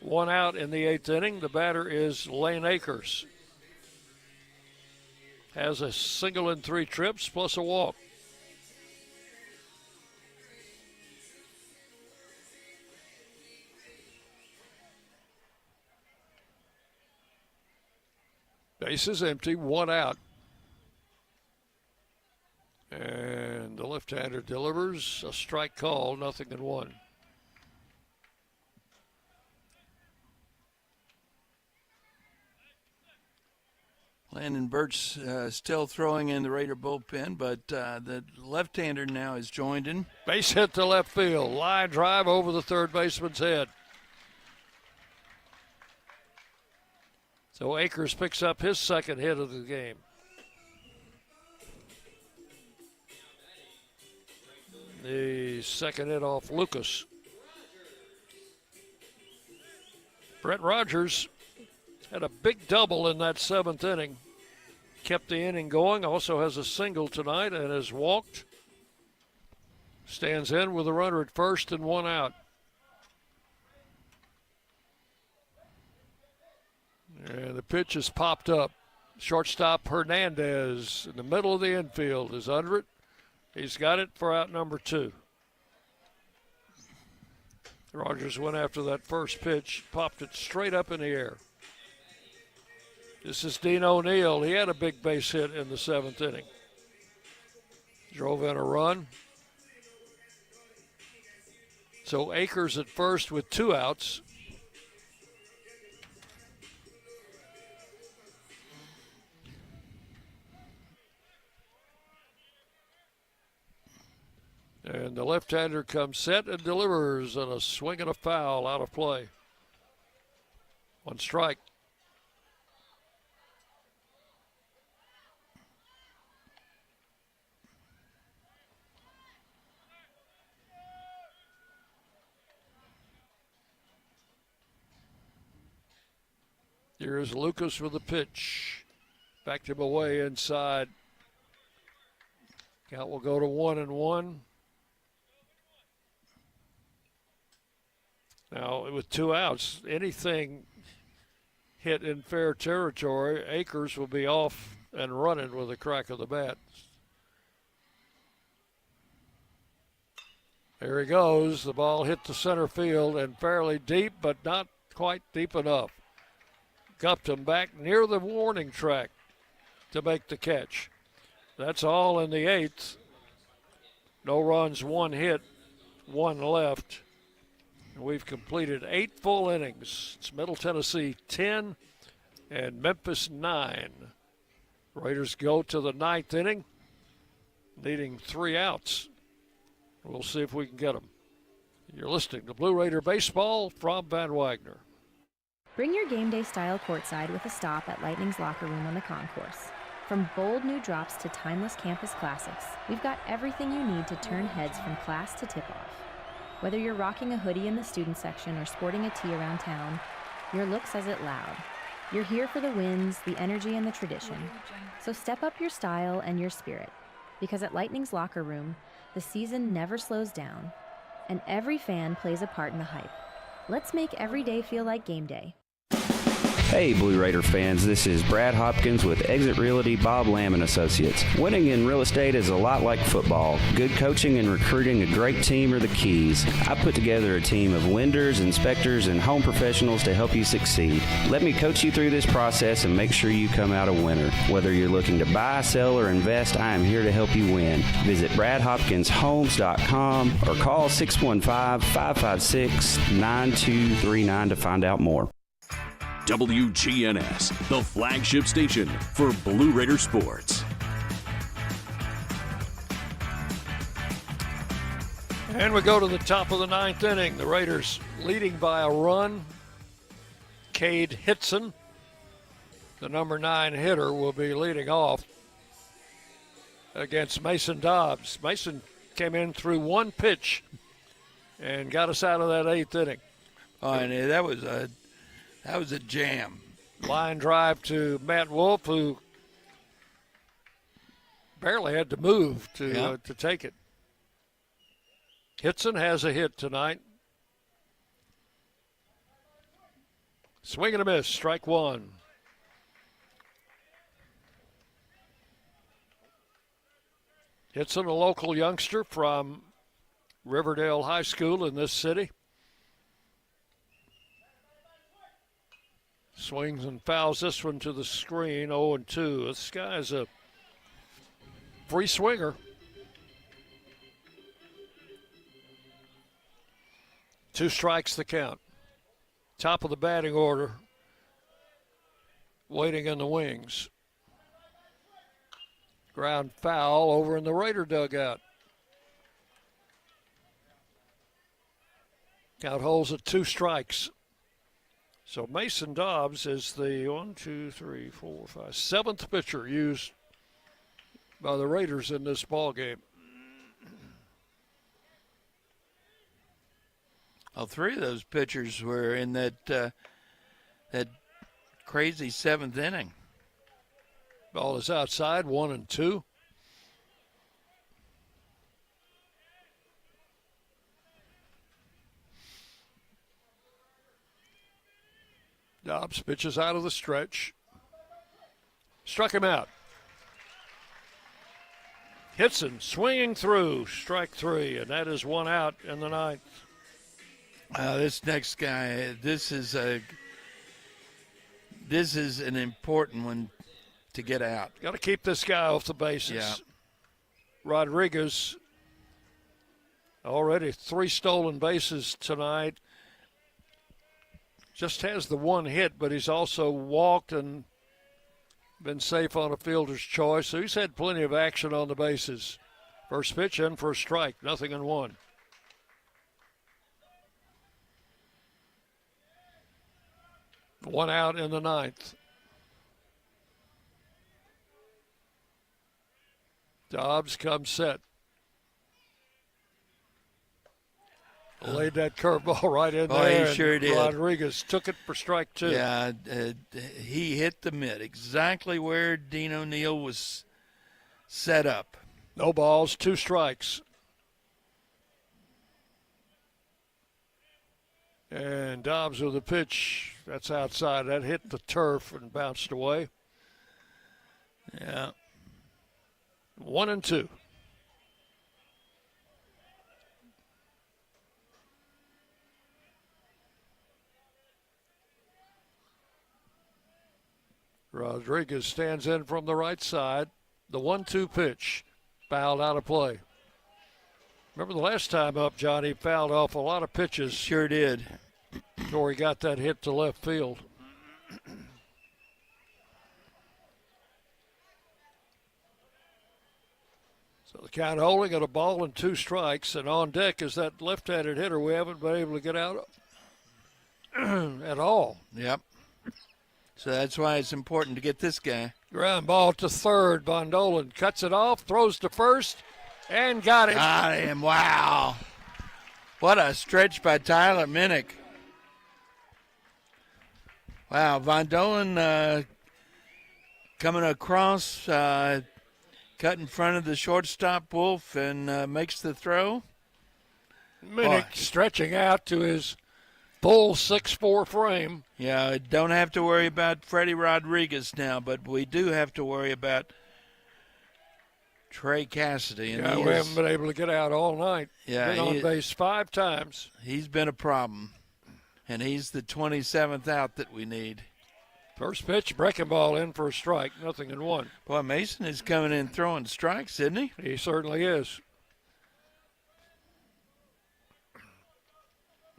1 out in the 8th inning. The batter is Lane Akers. Has a single in 3 trips plus a walk. Base is empty, 1 out. And the left-hander delivers a strike call, 0-1. Landon Birch still throwing in the Raider bullpen, but the left-hander now is joined in. Base hit to left field. Line drive over the third baseman's head. So Akers picks up his second hit of the game. The second hit off Lucas. Brett Rogers had a big double in that 7th inning. Kept the inning going. Also has a single tonight and has walked. Stands in with a runner at first and 1 out. And the pitch is popped up. Shortstop Hernandez in the middle of the infield is under it. He's got it for out number 2. Rogers went after that first pitch, popped it straight up in the air. This is Dean O'Neill. He had a big base hit in the 7th inning. Drove in a run. So Akers at first with 2 outs. And the left-hander comes set and delivers on a swing and a foul out of play. 1 strike. Here's Lucas with the pitch. Backed him away inside. Count will go to 1-1. Now, with 2 outs, anything hit in fair territory, Akers will be off and running with a crack of the bat. There he goes. The ball hit the center field and fairly deep, but not quite deep enough. Gupton back near the warning track to make the catch. That's all in the 8th. No runs, 1 hit, 1 left. And we've completed 8 full innings. It's Middle Tennessee 10 and Memphis 9. Raiders go to the 9th inning, needing 3 outs. We'll see if we can get them. You're listening to Blue Raider Baseball from Van Wagner. Bring your game day style courtside with a stop at Lightning's locker room on the concourse. From bold new drops to timeless campus classics, we've got everything you need to turn heads from class to tip-off. Whether you're rocking a hoodie in the student section or sporting a tee around town, your look says it loud. You're here for the wins, the energy, and the tradition. So step up your style and your spirit, because at Lightning's locker room, the season never slows down, and every fan plays a part in the hype. Let's make every day feel like game day. Hey, Blue Raider fans, this is Brad Hopkins with Exit Realty Bob Lamb & Associates. Winning in real estate is a lot like football. Good coaching and recruiting a great team are the keys. I put together a team of lenders, inspectors, and home professionals to help you succeed. Let me coach you through this process and make sure you come out a winner. Whether you're looking to buy, sell, or invest, I am here to help you win. Visit BradHopkinsHomes.com or call 615-556-9239 to find out more. WGNS, the flagship station for Blue Raider sports. And we go to the top of the 9th inning. The Raiders leading by a run. Cade Hitson, the number 9 hitter, will be leading off against Mason Dobbs. Mason came in through 1 pitch and got us out of that 8th inning. Oh, and that was a jam. Line drive to Matt Wolf, who barely had to move to take it. Hitson has a hit tonight. Swing and a miss, strike 1. Hitson, a local youngster from Riverdale High School in this city. Swings and fouls this one to the screen, 0-2. This guy's a free swinger. 2 strikes the count. Top of the batting order, waiting in the wings. Ground foul over in the Raider dugout. Count holds at 2 strikes. So Mason Dobbs is the 7th pitcher used by the Raiders in this ball game. Well, 3 of those pitchers were in that crazy 7th inning. Ball is outside, 1-2. Dobbs pitches out of the stretch. Struck him out. Hitson swinging through, strike 3, and that is 1 out in the 9th. This next guy, this is an important one to get out. Got to keep this guy off the bases. Yeah. Rodriguez, already 3 stolen bases tonight. Just has the 1 hit, but he's also walked and been safe on a fielder's choice. So he's had plenty of action on the bases. First pitch in for a strike, 0-1. One out in the 9th. Dobbs comes set. Laid that curveball right in there. He sure did. Rodriguez took it for strike 2. Yeah, he hit the mitt exactly where Dean O'Neill was set up. No balls, 2 strikes. And Dobbs with a pitch. That's outside. That hit the turf and bounced away. Yeah. 1-2. Rodriguez stands in from the right side. The 1-2 pitch, fouled out of play. Remember the last time up, Johnny fouled off a lot of pitches. Sure did. Before he got that hit to left field. So the count holding at a ball and 2 strikes, and on deck is that left-handed hitter we haven't been able to get out at all. Yep. So that's why it's important to get this guy. Ground ball to third. Von Dolan cuts it off, throws to first, and got it. Got him. Wow. What a stretch by Tyler Minnick. Wow, Von Dolan coming across, cut in front of the shortstop Wolf and makes the throw. Minnick stretching out to his full 6'4" frame. Yeah, don't have to worry about Freddie Rodriguez now, but we do have to worry about Trey Cassidy. And we haven't been able to get out all night. Yeah, been on base 5 times. He's been a problem, and he's the 27th out that we need. First pitch, breaking ball in for a strike, 0-1. Boy, Mason is coming in throwing strikes, isn't he? He certainly is.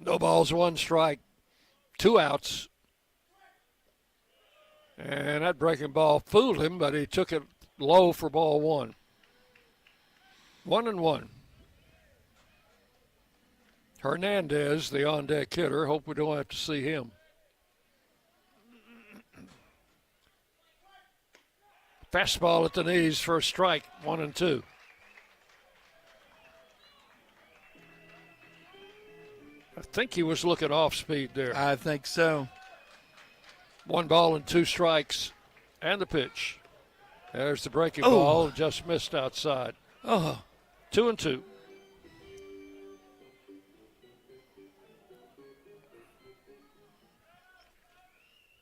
No balls, 1 strike, 2 outs. And that breaking ball fooled him, but he took it low for ball 1. 1-1. Hernandez, the on-deck hitter. Hope we don't have to see him. Fastball at the knees for a strike, 1-2. I think he was looking off speed there. I think so. 1 ball and 2 strikes, and the pitch. There's the breaking ball, just missed outside. 2-2.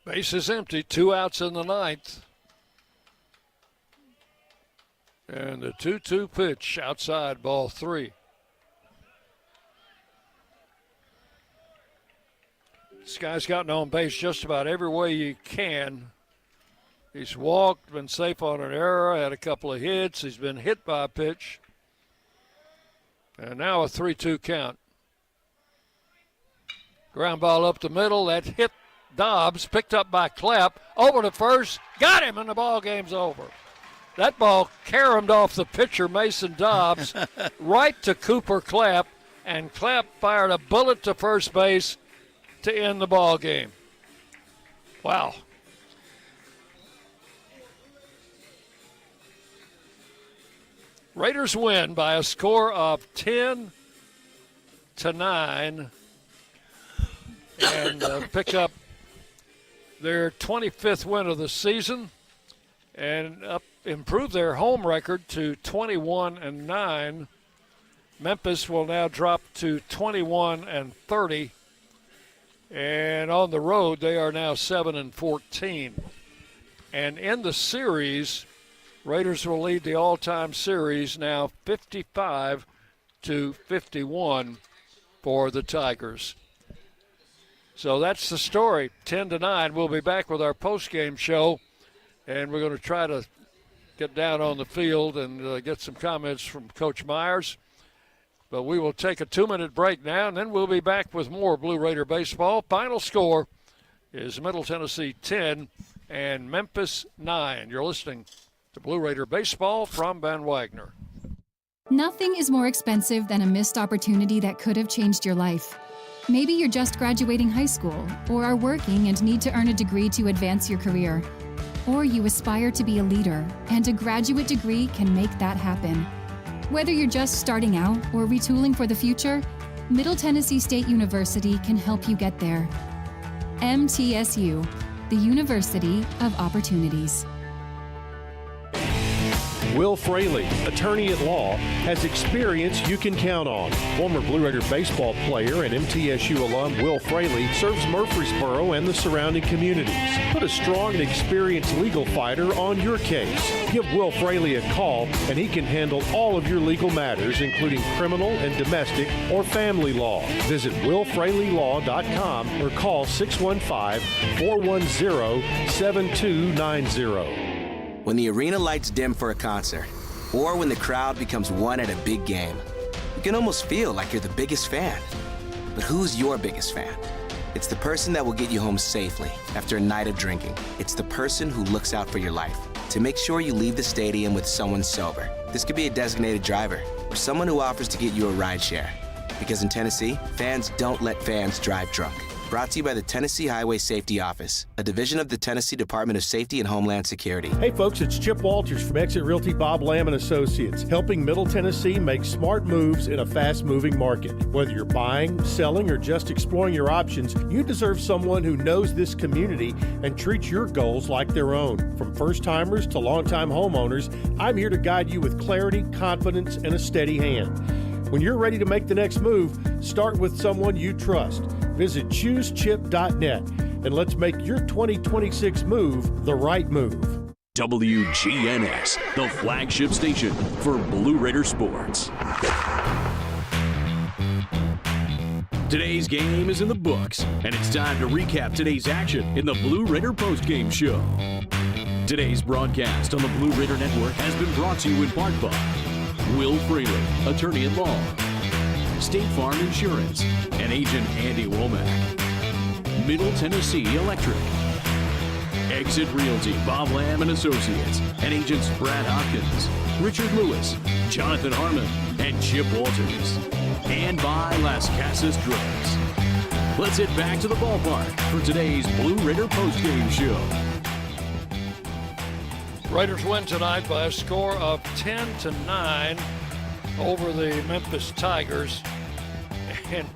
Base is empty, 2 outs in the 9th. And the 2-2 pitch outside, ball 3. This guy's gotten on base just about every way you can. He's walked, been safe on an error, had a couple of hits. He's been hit by a pitch. And now a 3-2 count. Ground ball up the middle. That hit Dobbs, picked up by Clapp. Over to first. Got him, and the ball game's over. That ball caromed off the pitcher, Mason Dobbs, right to Cooper Clapp. And Clapp fired a bullet to first base to end the ball game. Wow. Raiders win by a score of 10-9 and pick up their 25th win of the season and improve their home record to 21-9. Memphis will now drop to 21-30. And on the road, they are now 7-14. And in the series, Raiders will lead the all-time series now 55-51 for the Tigers. So that's the story, 10-9. We'll be back with our post-game show, and we're going to try to get down on the field and get some comments from Coach Myers. But we will take a 2-minute break now, and then we'll be back with more Blue Raider baseball. Final score is Middle Tennessee 10 and Memphis 9. You're listening to Blue Raider baseball from Van Wagner. Nothing is more expensive than a missed opportunity that could have changed your life. Maybe you're just graduating high school, or are working and need to earn a degree to advance your career. Or you aspire to be a leader, and a graduate degree can make that happen. Whether you're just starting out or retooling for the future, Middle Tennessee State University can help you get there. MTSU, the University of Opportunities. Will Fraley, attorney at law, has experience you can count on. Former Blue Raider baseball player and MTSU alum Will Fraley serves Murfreesboro and the surrounding communities. Put a strong and experienced legal fighter on your case. Give Will Fraley a call and he can handle all of your legal matters, including criminal and domestic or family law. Visit willfraleylaw.com or call 615-410-7290. When the arena lights dim for a concert, or when the crowd becomes one at a big game, you can almost feel like you're the biggest fan. But who's your biggest fan? It's the person that will get you home safely after a night of drinking. It's the person who looks out for your life to make sure you leave the stadium with someone sober. This could be a designated driver or someone who offers to get you a ride share. Because in Tennessee, fans don't let fans drive drunk. Brought to you by the Tennessee Highway Safety Office, a division of the Tennessee Department of Safety and Homeland Security. Hey folks, it's Chip Walters from Exit Realty Bob Lamb & Associates, helping Middle Tennessee make smart moves in a fast-moving market. Whether you're buying, selling, or just exploring your options, you deserve someone who knows this community and treats your goals like their own. From first-timers to long-time homeowners, I'm here to guide you with clarity, confidence, and a steady hand. When you're ready to make the next move, start with someone you trust. Visit choosechip.net and let's make your 2026 move the right move. WGNS, the flagship station for Blue Raider sports. Today's game is in the books, and it's time to recap today's action in the Blue Raider postgame show. Today's broadcast on the Blue Raider Network has been brought to you in part by Will Fraley, attorney at law, State Farm Insurance, and agent Andy Womack, Middle Tennessee Electric, Exit Realty Bob Lamb & Associates, and agents Brad Hopkins, Richard Lewis, Jonathan Harmon, and Chip Walters, and by Las Casas Drugs. Let's head back to the ballpark for today's Blue Raider postgame show. Raiders win tonight by a score of 10-9 over the Memphis Tigers. And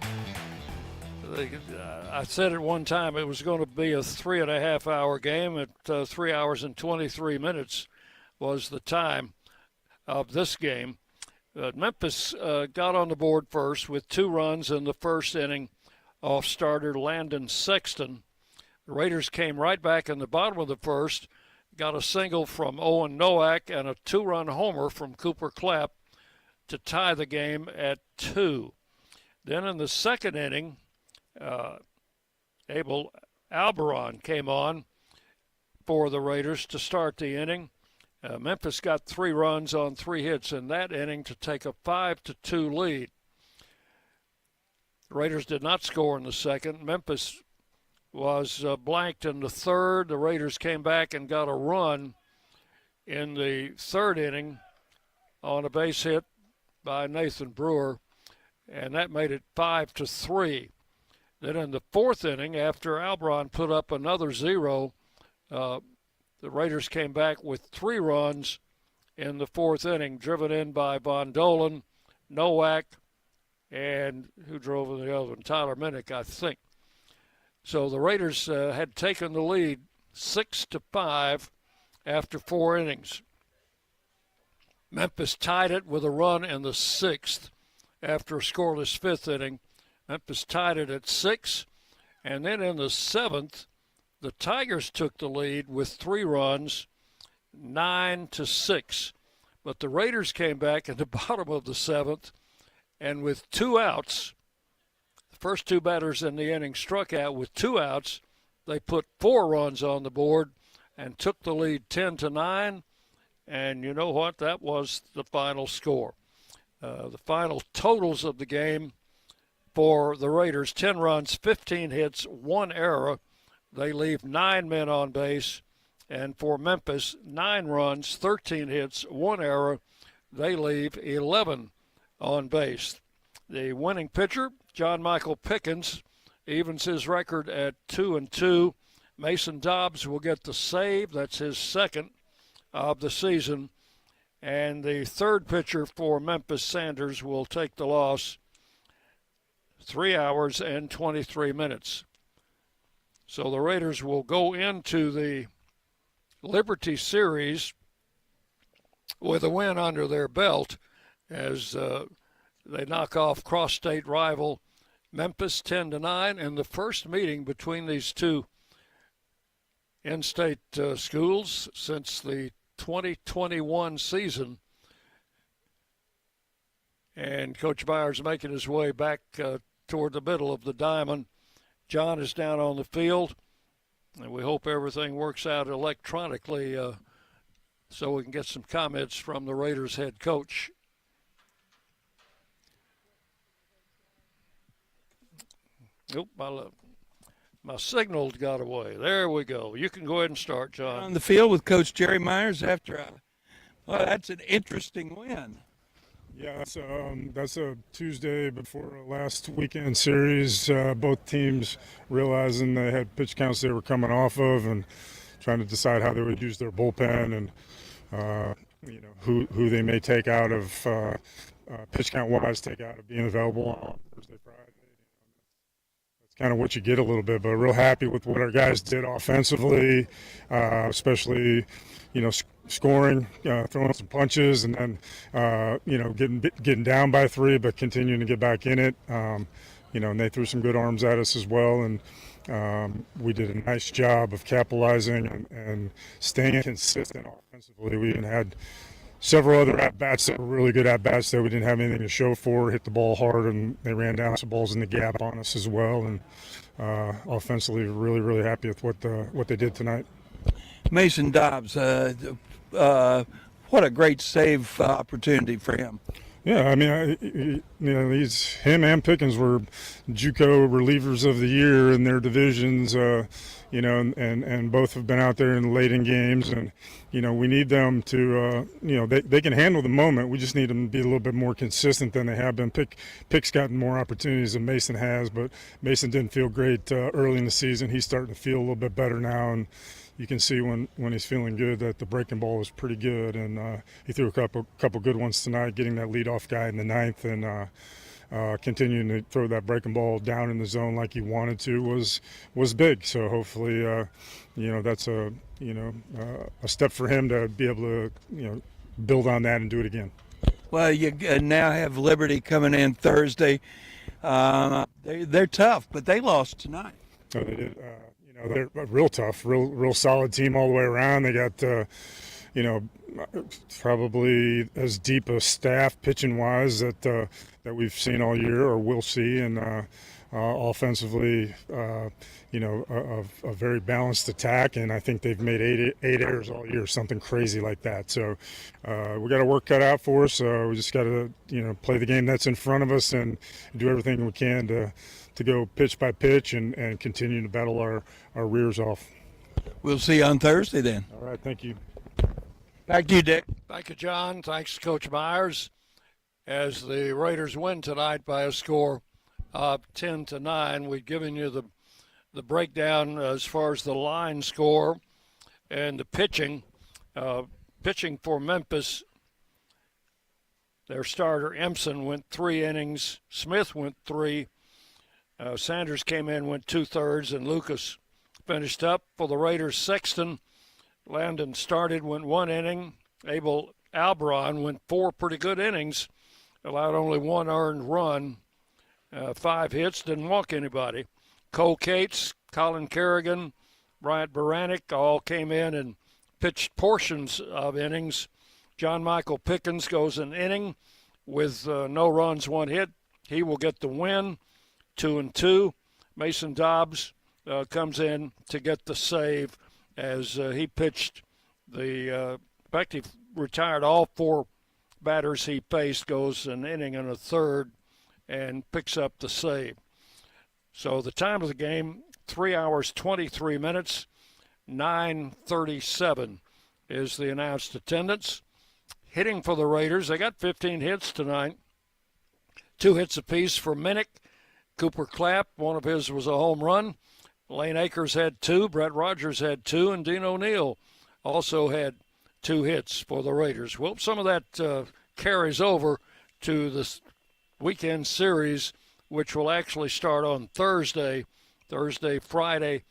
I said at one time it was going to be a 3.5-hour game. At 3 hours and 23 minutes was the time of this game. Memphis got on the board first with 2 runs in the first inning off starter Landon Sexton. The Raiders came right back in the bottom of the first, got a single from Owen Nowak and a 2-run homer from Cooper Clapp to tie the game at 2. Then in the second inning, Abel Alberon came on for the Raiders to start the inning. Memphis got 3 runs on 3 hits in that inning to take a 5-2 lead. The Raiders did not score in the second. Memphis was blanked in the third. The Raiders came back and got a run in the third inning on a base hit by Nathan Brewer, and that made it 5-3. Then in the fourth inning, after Alberon put up another 0, the Raiders came back with 3 runs in the fourth inning, driven in by Von Dolan, Nowak, and who drove in the other one? Tyler Minnick, I think. So the Raiders had taken the lead 6-5 after 4 innings. Memphis tied it with a run in the 6th after a scoreless 5th inning. Memphis tied it at 6, and then in the 7th, the Tigers took the lead with 3 runs, 9-6. But the Raiders came back at the bottom of the 7th, and with 2 outs, the first 2 batters in the inning struck out with 2 outs. They put 4 runs on the board and took the lead 10-9. And you know what? That was the final score. The final totals of the game for the Raiders: 10 runs, 15 hits, 1 error. They leave 9 men on base. And for Memphis, 9 runs, 13 hits, 1 error. They leave 11 on base. The winning pitcher, John Michael Pickens, evens his record at 2-2. Mason Dobbs will get the save. That's his second of the season. And the third pitcher for Memphis, Sanders, will take the loss. 3 hours and 23 minutes. So the Raiders will go into the Liberty Series with a win under their belt as they knock off cross-state rival Memphis 10-9 in the first meeting between these two in-state schools since the 2021 season. And Coach Byers making his way back toward the middle of the diamond. John is down on the field, and we hope everything works out electronically so we can get some comments from the Raiders head coach. Oop, my signal got away. There we go. You can go ahead and start, John. On the field with Coach Jerry Myers after that's an interesting win. Yeah, that's a Tuesday before a last weekend series. Both teams realizing they had pitch counts they were coming off of and trying to decide how they would use their bullpen and who they may take out of pitch count wise, take out of being available on Thursday, Friday. That's kind of what you get a little bit, but real happy with what our guys did offensively, especially scoring, throwing some punches, and then getting down by 3, but continuing to get back in it. And they threw some good arms at us as well, and we did a nice job of capitalizing and staying consistent offensively. We even had several other at-bats that were really good at-bats that we didn't have anything to show for, hit the ball hard, and they ran down some balls in the gap on us as well. And offensively, really, really happy with what they did tonight. Mason Dobbs, what a great save opportunity for him. Yeah, I mean, him and Pickens were JUCO relievers of the year in their divisions, and both have been out there and late in games, and we need them to, they can handle the moment. We just need them to be a little bit more consistent than they have been. Pick's gotten more opportunities than Mason has, but Mason didn't feel great early in the season. He's starting to feel a little bit better now, and you can see when he's feeling good that the breaking ball is pretty good, and he threw a couple good ones tonight, getting that leadoff guy in the 9th, and continuing to throw that breaking ball down in the zone like he wanted to was big. So hopefully, that's a step for him to be able to build on that and do it again. Well, you now have Liberty coming in Thursday. They're tough, but they lost tonight. So they did. They're real tough, real solid team all the way around. They got, probably as deep a staff pitching-wise that we've seen all year or will see, and offensively, a very balanced attack. And I think they've made eight errors all year, something crazy like that. So we got a work cut out for us. We just got to, play the game that's in front of us and do everything we can to go pitch by pitch and continue to battle our rears off. We'll see you on Thursday then. All right, thank you. Back to you, Dick. Thank you, John. Thanks to Coach Myers as the Raiders win tonight by a score of 10-9. We've given you the breakdown as far as the line score and the pitching. Pitching for Memphis, their starter Empson went 3 innings. Smith went 3. Sanders came in, went 2/3, and Lucas finished up. For the Raiders, Sexton, Landon started, went 1 inning. Abel Alberon went 4 pretty good innings, allowed only 1 earned run, 5 hits, didn't walk anybody. Cole Cates, Colin Kerrigan, Bryant Baranek all came in and pitched portions of innings. John Michael Pickens goes an inning with no runs, 1 hit. He will get the win, 2-2. Mason Dobbs comes in to get the save as he pitched in fact, he retired all 4 batters he faced, goes an inning and a third, and picks up the save. So the time of the game, 3 hours, 23 minutes, 9:37 is the announced attendance. Hitting for the Raiders, they got 15 hits tonight. 2 hits apiece for Minnick. Cooper Clapp, one of his was a home run. Lane Akers had 2, Brett Rogers had 2, and Dean O'Neill also had 2 hits for the Raiders. Well, some of that carries over to this weekend series, which will actually start on Thursday, Friday,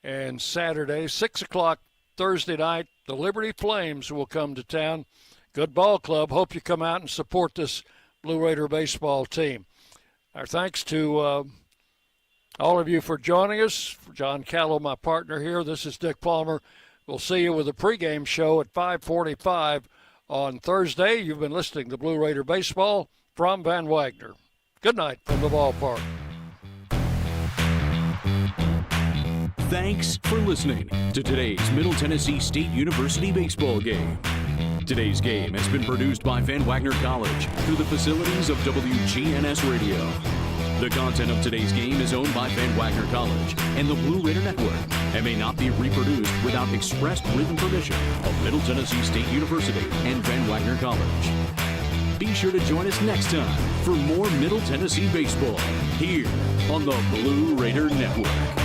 and Saturday. 6 o'clock Thursday night, the Liberty Flames will come to town. Good ball club. Hope you come out and support this Blue Raider baseball team. Our thanks to all of you for joining us. For John Callow, my partner here, this is Dick Palmer. We'll see you with a pregame show at 5:45 on Thursday. You've been listening to Blue Raider Baseball from Van Wagner. Good night from the ballpark. Thanks for listening to today's Middle Tennessee State University baseball game. Today's game has been produced by Van Wagner College through the facilities of WGNS Radio. The content of today's game is owned by Van Wagner College and the Blue Raider Network and may not be reproduced without expressed written permission of Middle Tennessee State University and Van Wagner College. Be sure to join us next time for more Middle Tennessee baseball here on the Blue Raider Network.